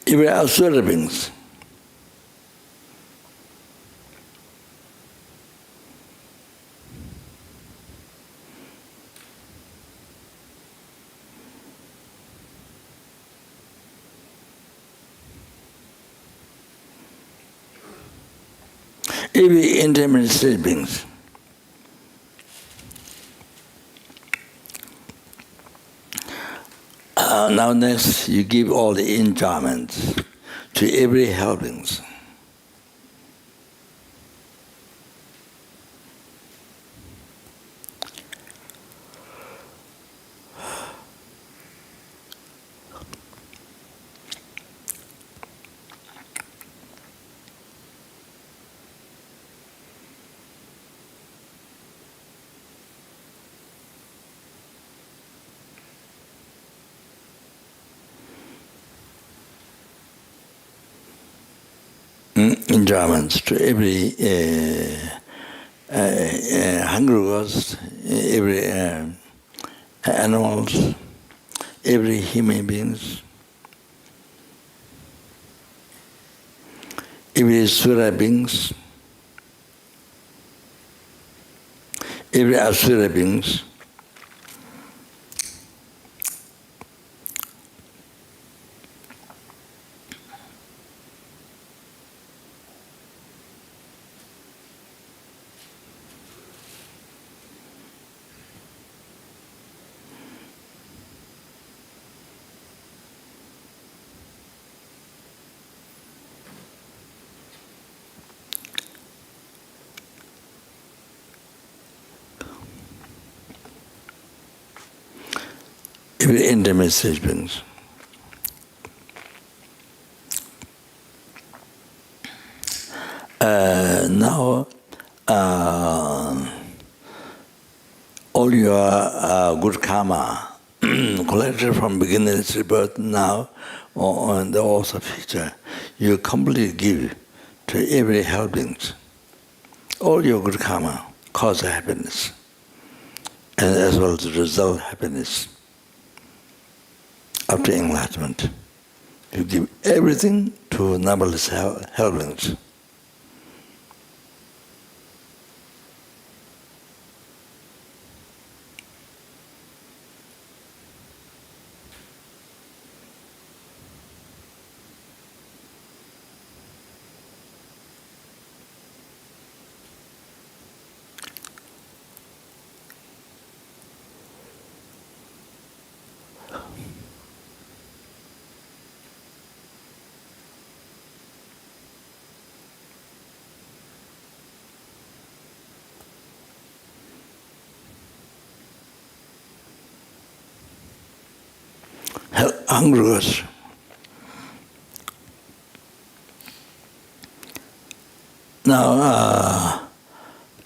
Every Asura beings. Every intermediate beings. Now next, you give all the enjoyments to every helpings. Enjoyments to every hungry ghost, every animals, every human beings, every Sura beings, every Asura beings, every intermediate beings. Now, all your good karma collected from beginner's rebirth now and also future, you completely give to every helpings. All your good karma cause happiness, and as well as result happiness after enlightenment. You give everything to numberless helpings. Hungry ghosts. Now,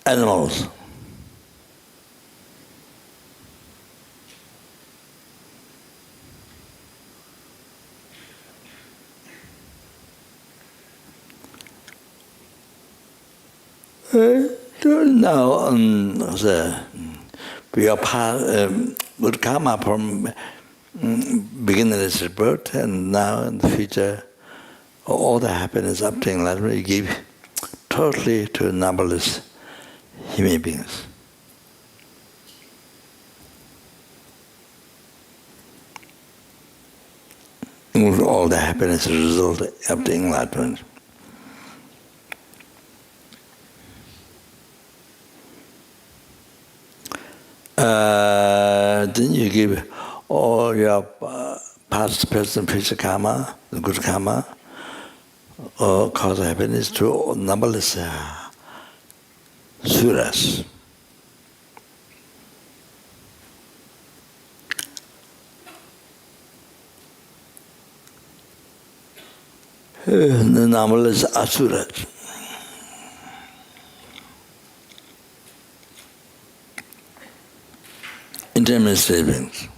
animals. Now, we are good karma from beginner's rebirth, and now in the future, all the happiness up to enlightenment you give totally to numberless human beings. All the happiness result up to enlightenment. Then you give all your past, present, future karma, the good karma, or cause happiness to numberless suras. The normal is asuras. Intermediate beings.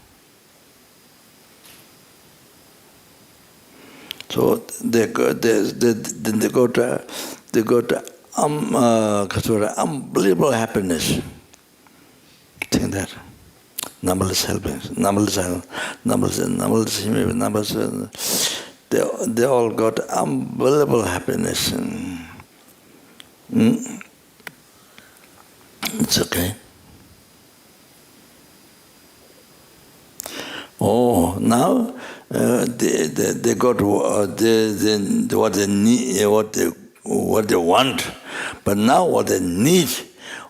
So they got unbelievable happiness. Think that. Numberless helpings, they all got unbelievable happiness. It's okay. Oh, now they got what they need, what they want, but now what they need,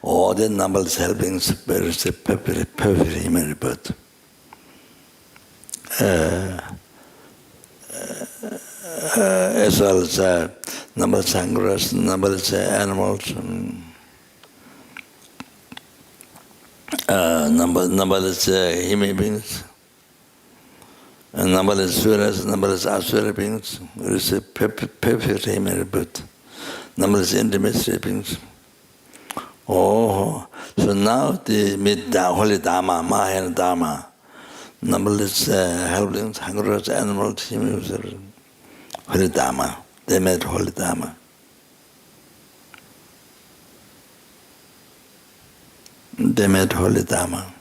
all the numberless helpings, is a perfect human rebirth. As well as numberless angras, numberless animals, numberless human beings. And numberless suras, numberless asura beings, it is a perfect human rebirth. Numberless intimate beings. Oh, so now the holy Dharma, Mahayana Dharma, numberless helplings, hungers, animals, human beings, holy Dharma. They made holy Dharma. They made holy Dharma.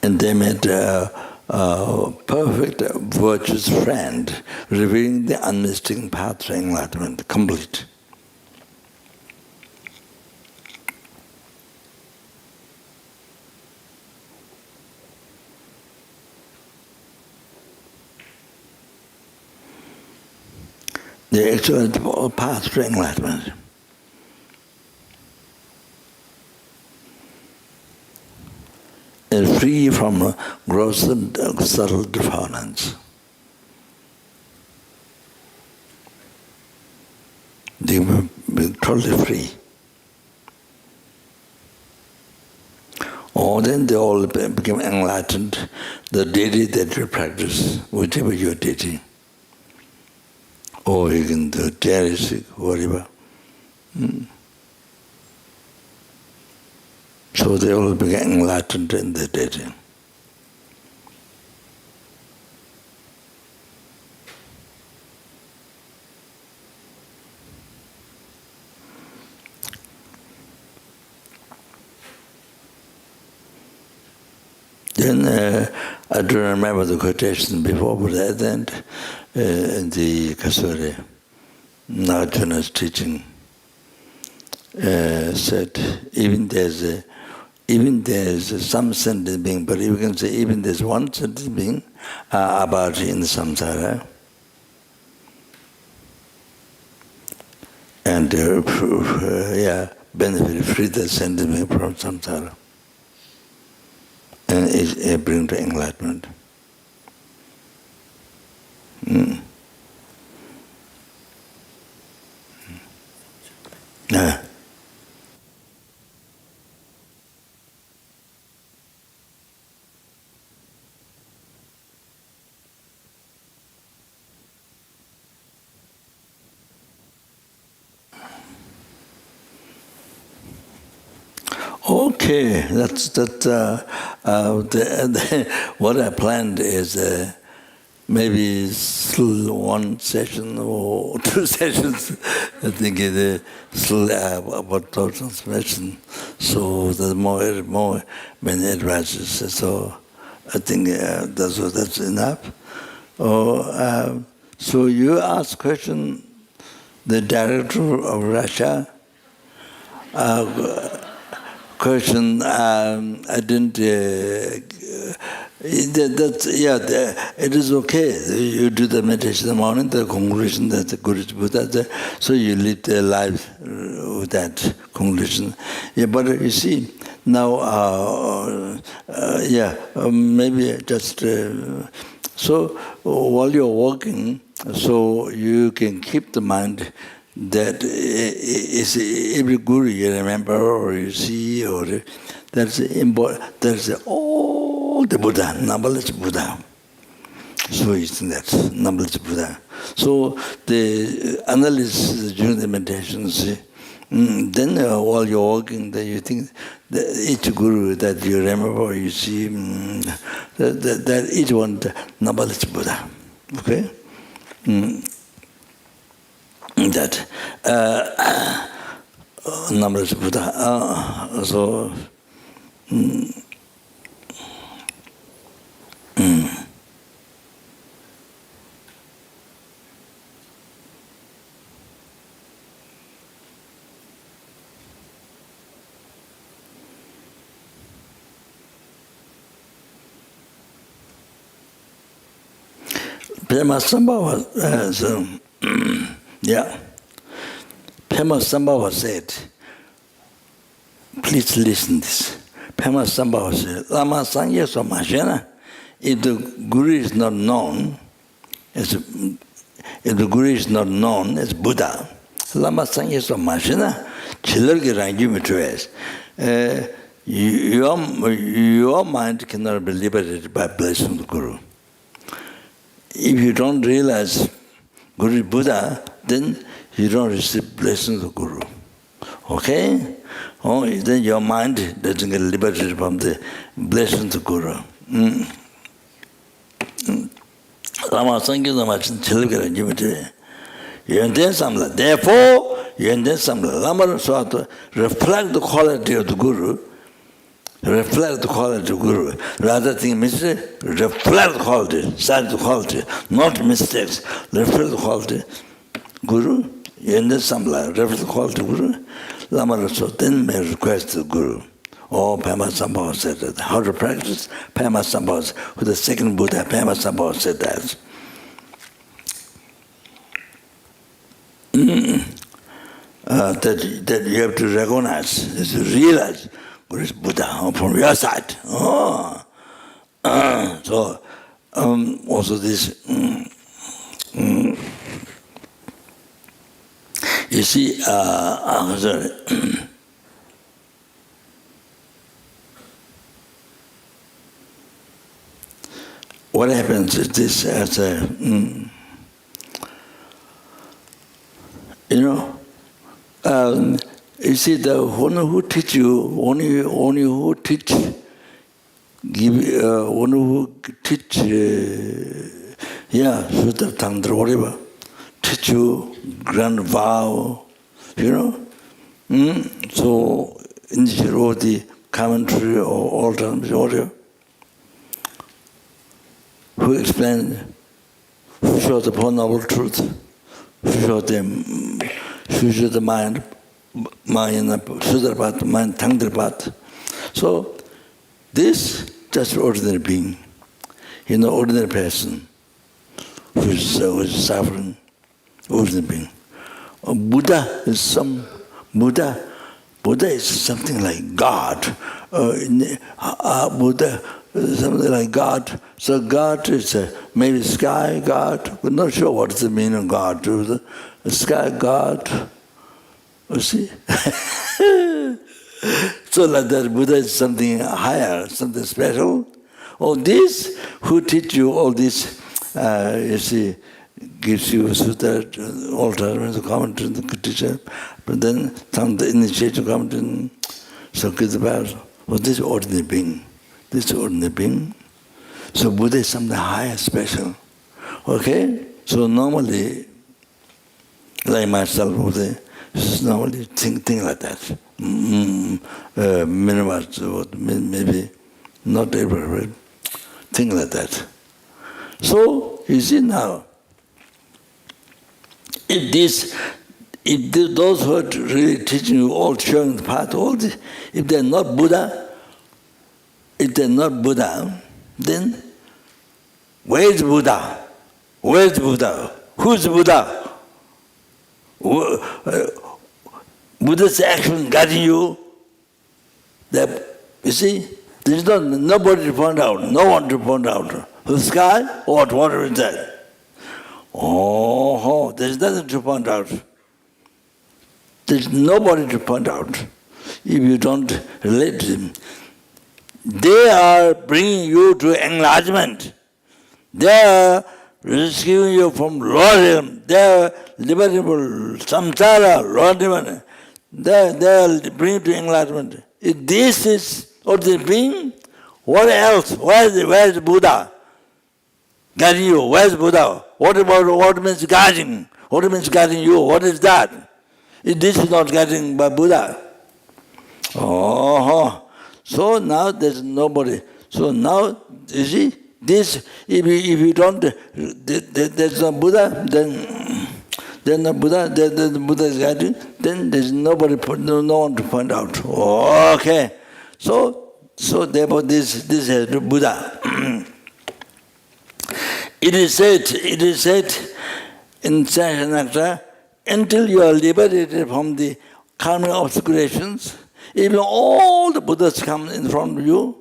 And they made a perfect, virtuous friend, revealing the unmistakable path to enlightenment, complete. The actual path to enlightenment. And free from gross and subtle defilements. They will be totally free. Or then they all become enlightened, the deity that you practice, whichever your deity. Or you can do charity, whatever. So they all became enlightened in the deity. Then I don't remember the quotation before, but at the end, in the Kasuri, Nagarjuna's teaching, said even there's some sentient being, but you can say even there's one sentient being about in the samsara, and benefit free the sentient being from samsara, and it brings to enlightenment. Yeah. Okay, what I planned is maybe still one session or two sessions. I think still about transmission. So there's more many advices. So I think that's enough. So you asked question, the director of Russia. Question, I didn't It is okay. You do the meditation in the morning, the conclusion that the Guru is Buddha, so you live their life with that conclusion. Yeah, but you see, now, maybe just, so while you're walking, so you can keep the mind that is every Guru you remember or you see, or that's important. That's all the Buddha, numberless Buddha. So it's that numberless Buddha. So the analysis during the meditations, then while you're walking, then you think that each Guru that you remember or you see, that each one numberless Buddha. Okay. That numberless Buddha. So. Pema Sambhava, Pema Sambhava said, please listen this. Pema Sambhava said, Lama Sangye so Mashena, if the Guru is not known as Buddha, Lama Sangye so Mashena, Chilargi Rangi Mitrues, your mind cannot be liberated by blessing of the Guru. If you don't realize Guru is Buddha, then you don't receive blessing of the Guru. Okay? Then your mind doesn't get liberated from the blessing of the Guru. Lama Sangye Namachin Chilgara Jimiti. Therefore, Lama Zopa reflect the quality of the Guru. Reflect the quality of the Guru. Rather than mistake, reflect the quality, study the quality, not mistakes. Reflect the quality. Guru, reflect the quality of Guru. Lama Zopa then may request the Guru. Pema Sambhava said that. How to practice? Pema Sambhava, who the second Buddha, Pema Sambhava said that. That you have to recognize, is to realize Guru is Buddha from your side. So also this, you see, what happens is this as a, you see, the one who teach you, only who teach, one who teach, Sutra Tantra, whatever, teach you grand vow, So, in the wrote the commentary or altar, whatever, who explained, who showed the Four Noble Truth, who showed the mind, Sudrapat, mind, Tangdrapat. So, this just ordinary being, ordinary person who is suffering, ordinary being. Buddha is Buddha is something like God. Buddha is something like God. So God is maybe sky God. We're not sure what is the meaning of God. The sky God. You see? So like that, Buddha is something higher, something special. This, who teach you all this, you see, gives you sutra, altar, the commentary, the teacher, but then some the initiative commentary, so this ordinary being. So Buddha is something higher, special. Okay? So normally, like myself, Buddha, normally think like that. Minimize, maybe not everywhere, think like that. So, you see now, if those who are really teaching you, all showing the path, all this, if they're not Buddha, then where is Buddha? Where is Buddha? Who's Buddha? Buddha's action guiding you. You see, there is nobody to point out, no one to point out. The sky, whatever is that? Oh, there is nothing to point out. There is nobody to point out if you don't relate to them. They are bringing you to enlargement. They are rescuing you from lordom. They are liberating samsara, lordom. They are bringing you to enlargement. If this is what they bring, what else? Where is Buddha guiding you? Where is Buddha? What means guiding? What means guiding you? What is that? If this is not guiding by Buddha. Oh, so now there's nobody. So now, you see, this, if you don't, there's no Buddha, then the Buddha is guiding, then there's nobody, no one to point out. Okay. So therefore this has to Buddha. It is said in Sankhya, until you are liberated from the karmic obscurations, even all the Buddhas come in front of you,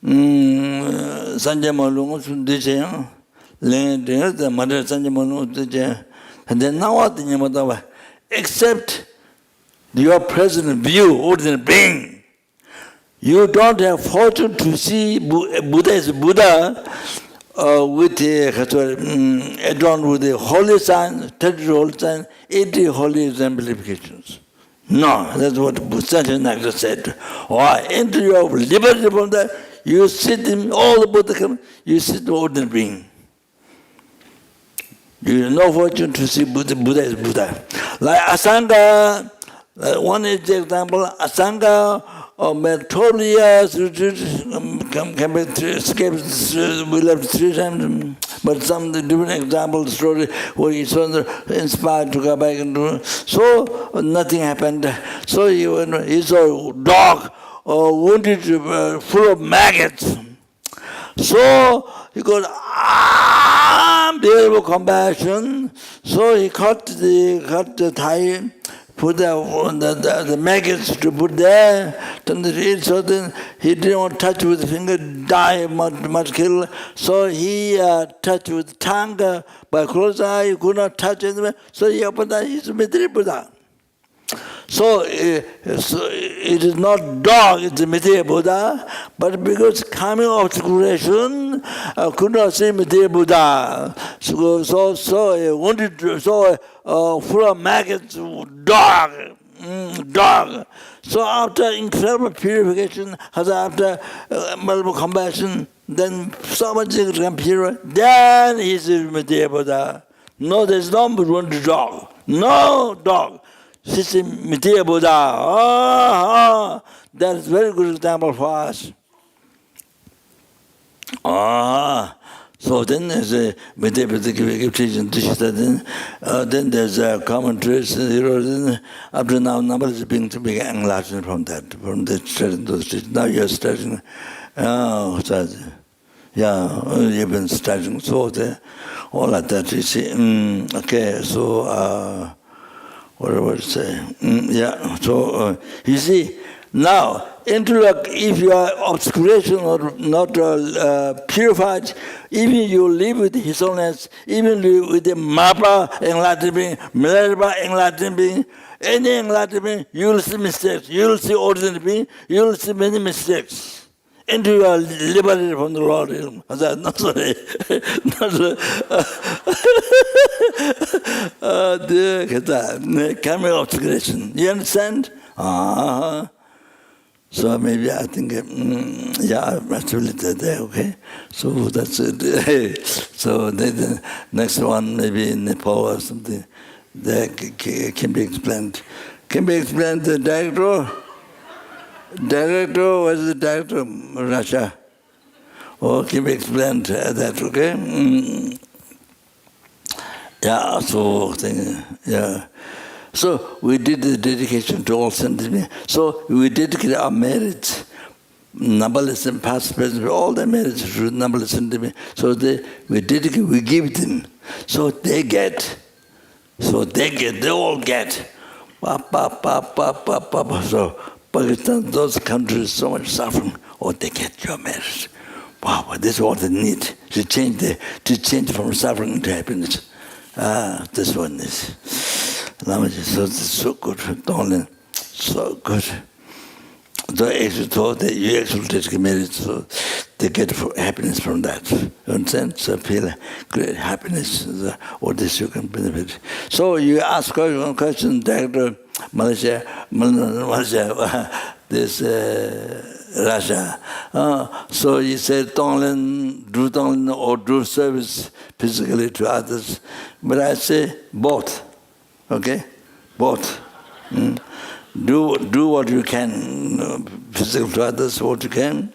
Sanjay Malungu Sundijaya, the mother Sanjay Malungu Sundijaya, and then now what in Yamadava? Except your present view, ordinary being. You don't have fortune to see Buddha as Buddha with adorned with the holy sign, 30 holy sign, 80 holy exemplifications. No, that's what Sanjay said. Why? Until you are liberated from that, you sit in all the Buddha come, you sit the ordinary being. You have no fortune to see Buddha as Buddha. Like Asanga, one example, Asanga made 12 years, came back, escaped, we left 3 times, but some different example story where he was inspired to go back and do. So nothing happened. So he saw a dog wounded, full of maggots. So he got unbearable compassion. So he cut the thigh, put the maggots to put there, turn the reed, so then he didn't want to touch with the finger, die, much kill. So he touched with the tongue, by closed eye, he could not touch anything. So he opened that, he's Maitreya Buddha. So it is not dog, it's a Maitreya Buddha, but because coming obscuration, could not see Maitreya Buddha. So wanted to, full of maggots, dog. So after incredible purification, after multiple compassion, then so much become pure, then he is Maitreya Buddha. No, there's no wounded dog. No dog. This is Maitreya Buddha. That's a very good example for us. So then there's a Maitreya Buddha give teaching. Then there's a commentaries. Up to now, number is being enlarged from the studying those teachings. Now you're studying. You've been studying. So all like that, you see. Okay, so. What do I say? So you see, now, intellect, if you are obscuration or not purified, even you live with His Holiness, even live with the Mapa enlightened being, Minerva enlightened being, any enlightened being, you will see mistakes. You will see ordinary being, you will see many mistakes. Until you are liberated from the Lord. Not sorry. Karmic obscuration. You understand? So maybe I think, I must have it there, okay? So that's it. So the next one, maybe in Nepal or something, that can be explained. Can be explained, the director? Director, what is the director of Russia? Can be explained that, okay? So we did the dedication to all saints. So we dedicate our merits numberless and past, present, all the merits through numberless and divine. So we dedicate, we give them. So they get. They all get. So Pakistan, those countries, so much suffering, they get your merit. Wow, this is what they need to change from suffering to happiness. This one is Lamaji, so good, Tonglen, so good. They actually thought that you actually take merit, so they get happiness from that. You understand? So feel great happiness, what this you can benefit. So you ask one question, Dr. Malaysia, this Russia. So he said, Tonglen, or do service physically to others. But I say both. Okay? Both. Do what you can, physical to others, what you can.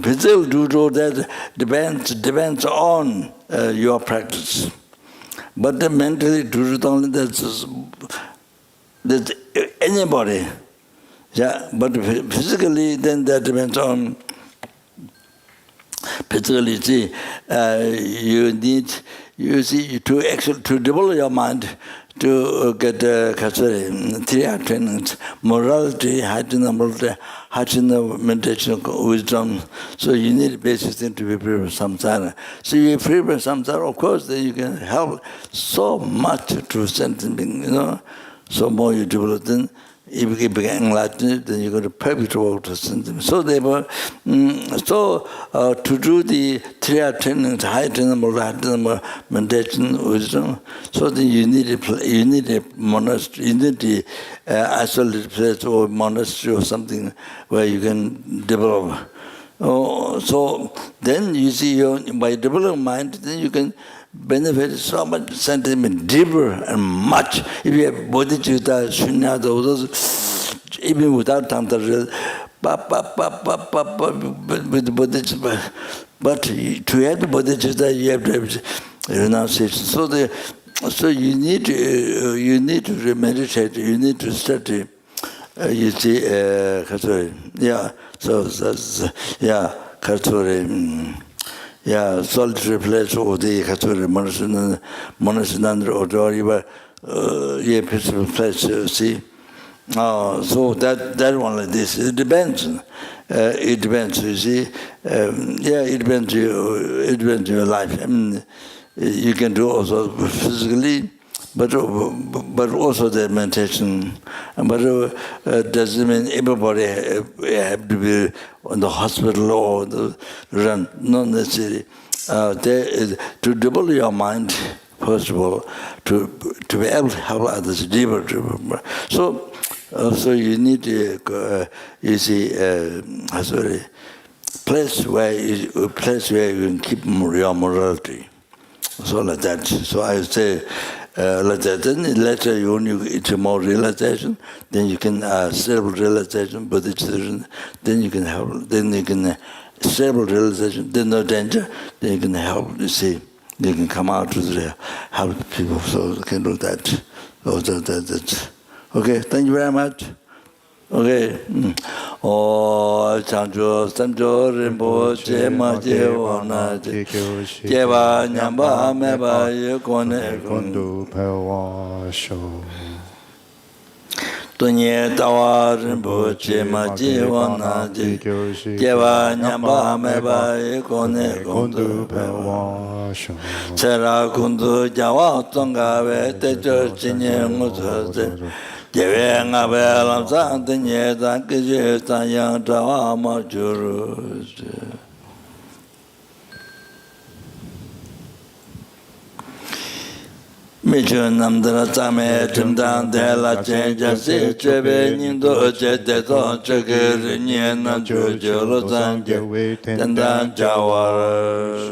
Physical do that depends on your practice. But the mentally do only that's anybody. Yeah, but physically then that depends on physically. See, you need to develop your mind to get 3 trainings, morality, Hachina meditation, wisdom. So you need basic thing to be free from samsara. So you free from samsara, of course, then you can help so much to sentient, So more you develop, then if you become enlightened, then you go to perfect work to sentiment. So therefore, to do the 3 trainings, high trainable meditation, wisdom, so then you need a monastery, you need the isolated place or monastery or something where you can develop. So then you see, by developing mind, then you can benefit so much sentiment, deeper and much. If you have bodhicitta, shunyata, even without tantra, with bodhicitta, but to have the bodhicitta, you have to have renunciation. So you need to meditate, you need to study. You see, solitary place or the monastery or peaceful place, see. So that one like this, it depends. It depends, you see. It depends on your life. I mean, you can do also physically, but also the meditation. But doesn't mean everybody have to be on the hospital or the run. Not necessarily. To develop your mind, first of all, to be able to help others deeper. So you need place where you can keep your morality. So like that. So I say like that. Then later when you get more realization, then you can stable realization, Buddhist. Then you can help. Then you can stable realization. Then no danger. Then you can help. You see, you can come out to help people. So you can do that. So that's okay. Thank you very much. Okay. Chancho Samcho Rinpoche Ma Jewana Jeva Nyamba Meba Yekone Kondu Pewa Sho Tunye Tawa Rinpoche Ma Jewana Jeva Nyamba Meba Yekone Kondu Pewa Sho Chera Kundu Jawa Tongawe Techo Chinye Nguzo Jewe nga belam san tenye san kije san yang trawa ma churu. Michu namdara tsame timdang de la chen jasi chebe nyingdo che te son cheke rinye nam chu churu san je tendang jawar.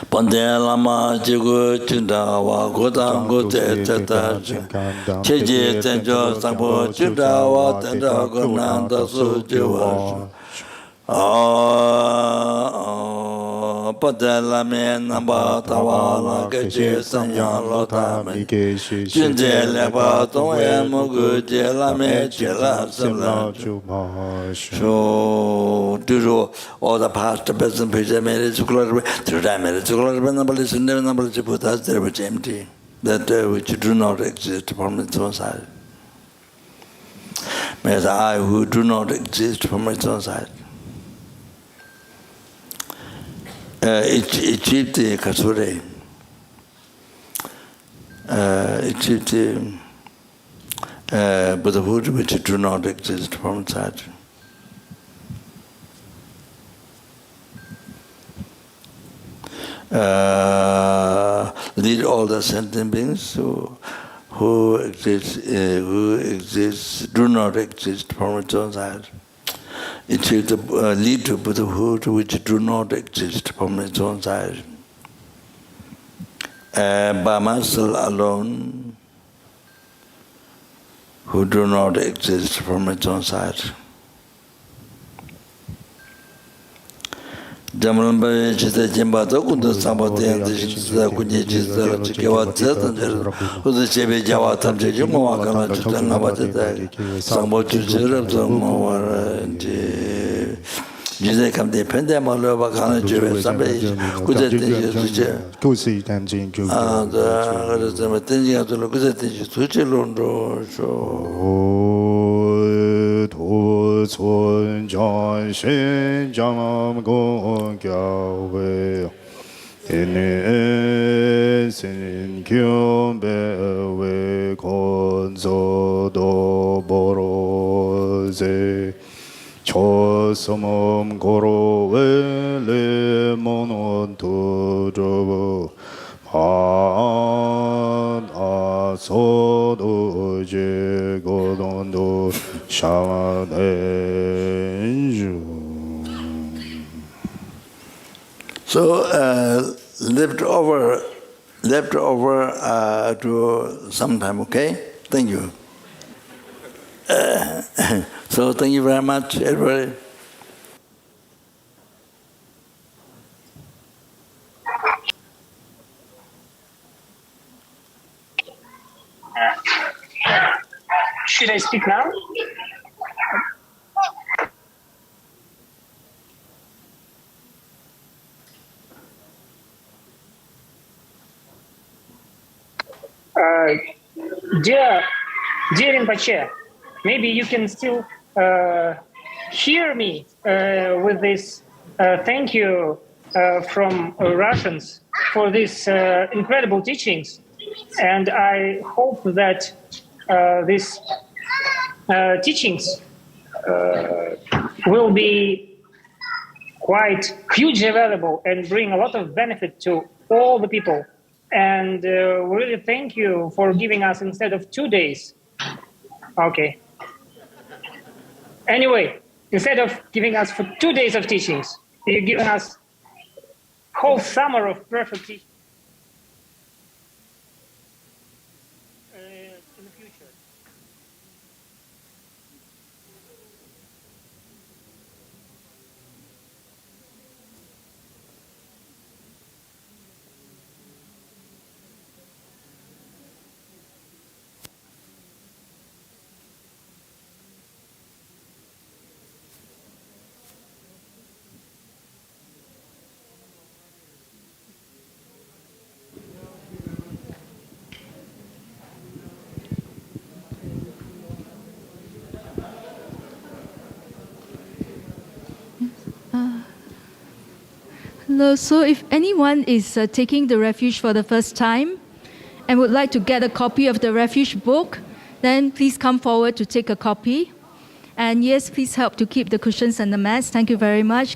Pande lama jigu chindawa godang gote teta cheji tenjo sangpo chindawa tenda gonanda su jiwa pada lame namba tawala keche sanya lota me junje lepa tongwe mogu je lame chela samla so do all the past present future marriage to time marriage to number listen number Buddhas there which empty that which do not exist from its own side. As I who do not exist from its own side. Achieved the Kasure. Achieved the Buddhahood which do not exist from its side. Lead all the sentient beings who exist, do not exist from its own side. It is lead to Buddhahood which do not exist from its own side. By myself alone, who do not exist from its own side. Jamalamba Chita Jimbato, Kunda Sabati and the Kunji Chikawa Zetan, who the Chebe Java Tamji Jumawaka, Chitanabata, Sambo Chuzera, Jose come the Pendamala Bakana Juve, somebody who said, Go see them, Jing. and the Tenja to look at the Suchilondo. To Sun John Shin Jam Gong Gao Wei In Sin Kyun Be Wei Kon So Do Boro Ze Cho Samom Goro Wei Le Monon Tu Jobo So je godon do So left over to sometime, okay? Thank you. So thank you very much, everybody. Should I speak now? Dear Rinpoche, maybe you can still hear me with this thank you from Russians for these incredible teachings. And I hope that these teachings will be quite hugely available and bring a lot of benefit to all the people. And really thank you for giving us instead of 2 days. Okay. Anyway, instead of giving us for 2 days of teachings, you've given us whole summer of perfect teaching. In the future. Hello, so if anyone is taking the refuge for the first time and would like to get a copy of the refuge book, then please come forward to take a copy. And yes, please help to keep the cushions and the mats. Thank you very much.